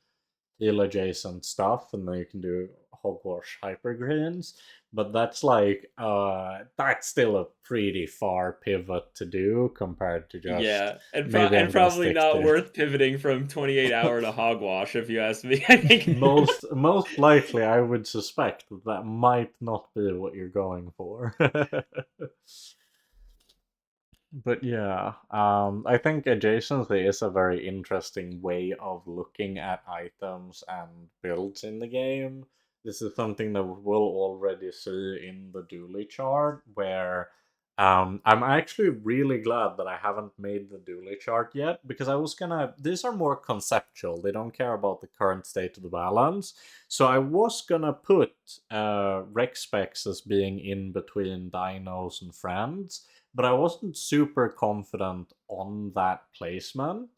heal adjacent stuff, and then you can do Hogwash Hypergreens. But that's still a pretty far pivot to do compared to just Yeah, and maybe I'm gonna probably stick not to worth pivoting from 28-hour to Hogwash, if you ask me. I think most likely I would suspect that might not be what you're going for. But yeah, I think adjacency is a very interesting way of looking at items and builds in the game. This is something that we'll already see in the Dulie chart, where I'm actually really glad that I haven't made the Dulie chart yet, because I was gonna. These are more conceptual, they don't care about the current state of the balance. So I was gonna put Rex specs as being in between dinos and friends, but I wasn't super confident on that placement.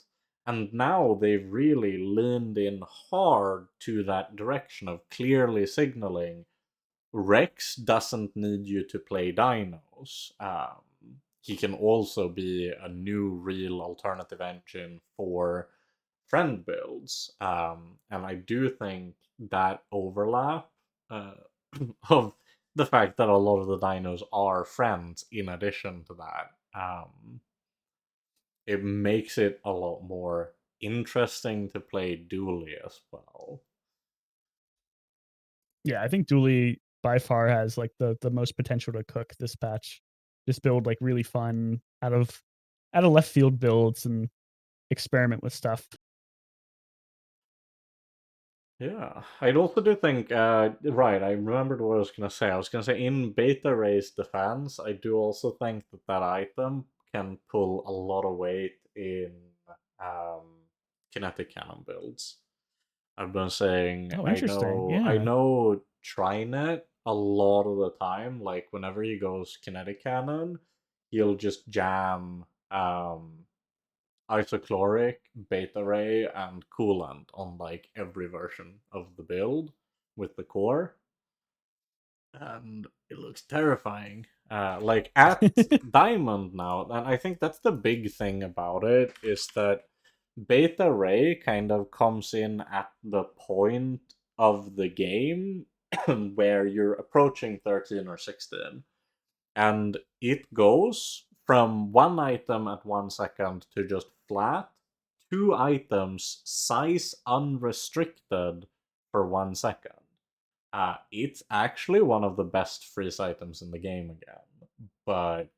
And now they've really leaned in hard to that direction of clearly signaling Rex doesn't need you to play dinos. He can also be a new real alternative engine for friend builds. And I do think that overlap uh, of the fact that a lot of the dinos are friends in addition to that, it makes it a lot more interesting to play Dually as well. Yeah, I think Dually by far has like the most potential to cook this patch. Just build like really fun out of left field builds and experiment with stuff. Yeah, I'd also do think, right, I remembered what I was gonna say. I was gonna say in Beta Ray's defense, I do also think that that item can pull a lot of weight in um, kinetic cannon builds. I've been saying Oh, interesting. I Yeah. know Trinet a lot of the time, like whenever he goes kinetic cannon, he'll just jam isochloric, beta ray, and coolant on like every version of the build with the core. And it looks terrifying. Like at Diamond now, and I think that's the big thing about it is that Beta Ray kind of comes in at the point of the game where you're approaching 13 or 16, and it goes from one item at 1 second to just flat, two items size unrestricted for 1 second. It's actually one of the best freeze items in the game again, but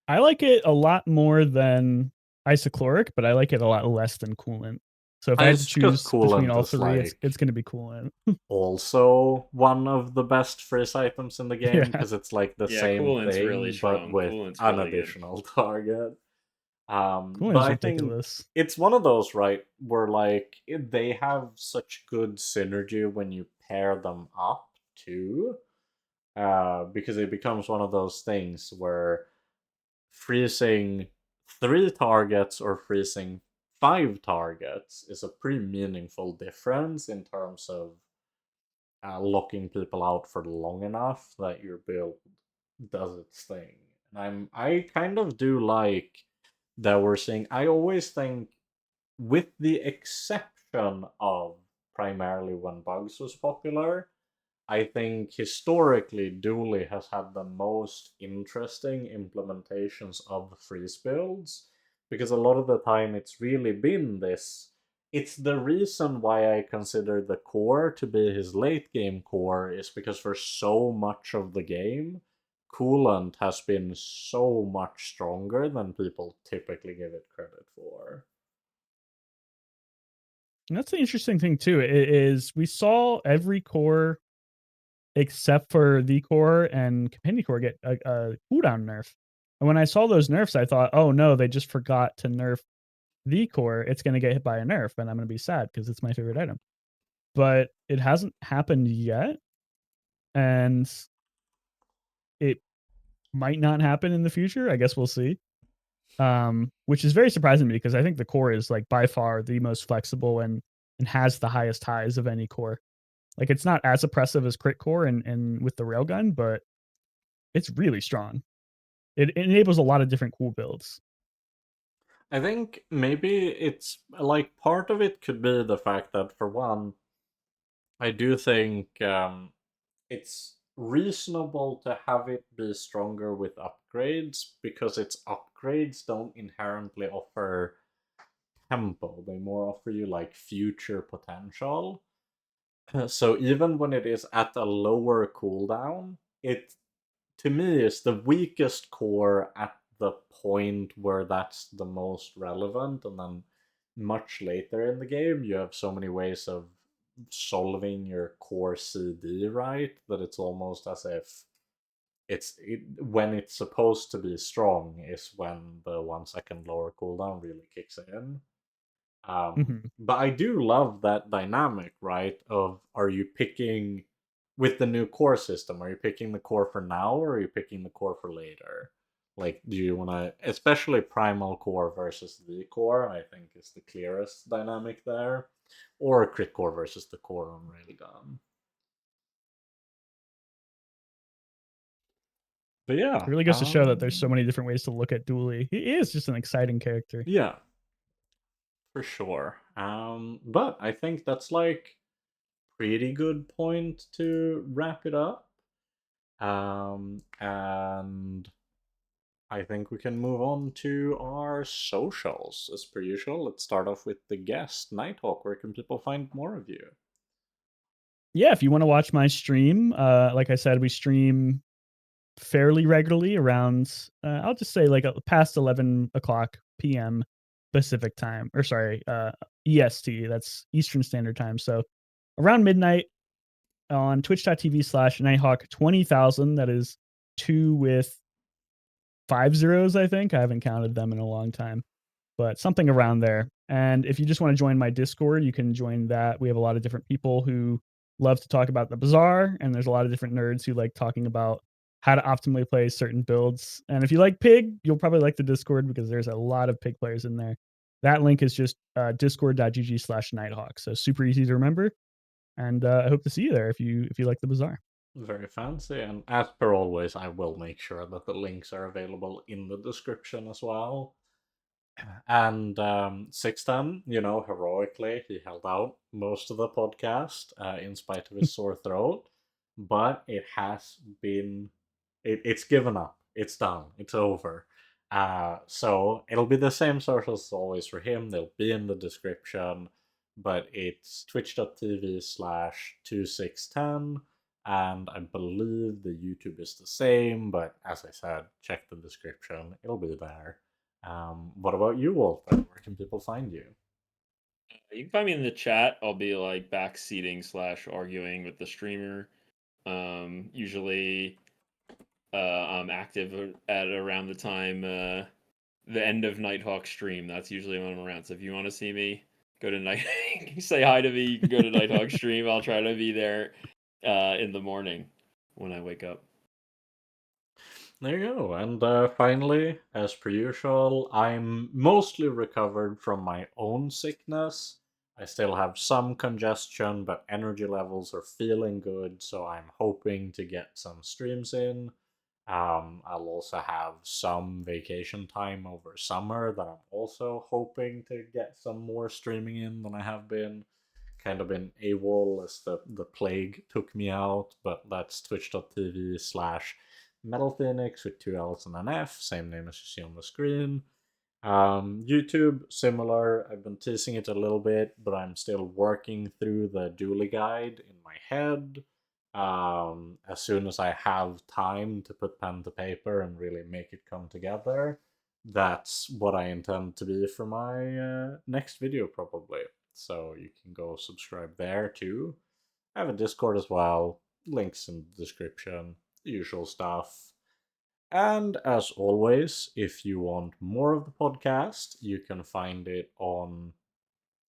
I like it a lot more than isochloric, but I like it a lot less than coolant. So if I had to it's because choose between coolant all is three, like it's going to be coolant. also one of the best freeze items in the game Yeah. because it's like the yeah, same Coolant's really thing but strong. with Coolant's an really good. additional target. Coolant But is I think ridiculous. it's one of those, right, where like they have such good synergy when you pair them up too, because it becomes one of those things where freezing three targets or freezing five targets is a pretty meaningful difference in terms of locking people out for long enough that your build does its thing. And I kind of do like that we're seeing. I always think, with the exception of primarily when Bugs was popular, I think historically Dually has had the most interesting implementations of freeze builds, because a lot of the time it's really been this. It's the reason why I consider the core to be his late game core, is because for so much of the game, Coolant has been so much stronger than people typically give it credit for. And that's the interesting thing too. Is we saw every core except for the core and companion core, get a cooldown nerf. And when I saw those nerfs, I thought, oh no, they just forgot to nerf the core. It's going to get hit by a nerf, and I'm going to be sad because it's my favorite item. But it hasn't happened yet, and it might not happen in the future. I guess we'll see. Which is very surprising to me because I think the core is like by far the most flexible and has the highest highs of any core. Like it's not as oppressive as crit core and with the railgun, but it's really strong. It enables a lot of different cool builds. I think maybe it's like part of it could be the fact that, for one, I do think it's reasonable to have it be stronger with upgrades because its upgrades don't inherently offer tempo, they more offer you like future potential. So even when it is at a lower cooldown, it to me is the weakest core at the point where that's the most relevant, and then much later in the game you have so many ways of solving your core CD right that it's almost as if when it's supposed to be strong is when the 1 second lower cooldown really kicks in. Mhm. But I do love that dynamic, right? Of are you picking with the new core system? Are you picking the core for now, or are you picking the core for later? Like, do you want to, especially primal core versus the core? I think is the clearest dynamic there, or crit core versus the core on railgun. But yeah, It really goes to show that there's so many different ways to look at Dulie. He is just an exciting character. yeah, for sure. But I think that's like pretty good point to wrap it up. And I think we can move on to our socials. As per usual, let's start off with the guest, Nighthawk. Where can people find more of you? Yeah, if you want to watch my stream, like I said, we stream fairly regularly around I'll just say like past 11 o'clock p.m. Pacific time, or sorry, EST, that's Eastern Standard Time. So around midnight on twitch.tv/Nighthawk 20,000. That is 2 with 5 zeros, I think. I haven't counted them in a long time, but something around there. And if you just want to join my Discord, you can join that. We have a lot of different people who love to talk about the Bazaar, and there's a lot of different nerds who like talking about how to optimally play certain builds. And if you like Pig, you'll probably like the Discord because there's a lot of Pig players in there. That link is just discord.gg/Nighthawk. So super easy to remember. And I hope to see you there if you like the Bazaar. Very fancy. And as per always, I will make sure that the links are available in the description as well. And Sixten, heroically, he held out most of the podcast in spite of his sore throat. But it's given up. It's done. It's over. So it'll be the same socials as always for him. They'll be in the description. But it's twitch.tv/2610. And I believe the YouTube is the same. But as I said, check the description. It'll be there. What about you, Walter? Where can people find you? You can find me in the chat. I'll be like backseating / arguing with the streamer. Usually, I'm active at around the time the end of Nighthawk stream. That's usually when I'm around. So if you want to see me, go to Night. Say hi to me. You can go to Nighthawk stream. I'll try to be there in the morning when I wake up. There you go. And finally, as per usual, I'm mostly recovered from my own sickness. I still have some congestion, but energy levels are feeling good, so I'm hoping to get some streams in. I'll also have some vacation time over summer that I'm also hoping to get some more streaming in than I have been. Kind of been AWOL as the plague took me out, but that's twitch.tv/MetallFenix with 2 L's and an F, same name as you see on the screen. YouTube, similar. I've been teasing it a little bit, but I'm still working through the Dulie guide in my head. As soon as I have time to put pen to paper and really make it come together, that's what I intend to be for my next video, probably. So you can go subscribe there too. I have a Discord as well. links in the description, the usual stuff. And as always, if you want more of the podcast, you can find it on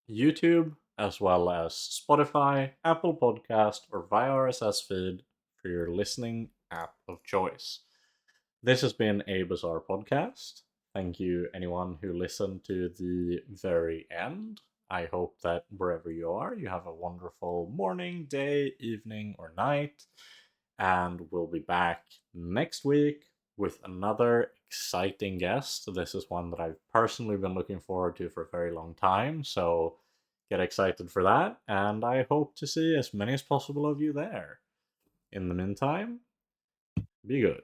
YouTube, as well as Spotify, Apple Podcast, or via RSS feed for your listening app of choice. This has been a Bazaar podcast. Thank you, anyone who listened to the very end. I hope that wherever you are, you have a wonderful morning, day, evening, or night. And we'll be back next week with another exciting guest. This is one that I've personally been looking forward to for a very long time, so get excited for that, and I hope to see as many as possible of you there. In the meantime, be good.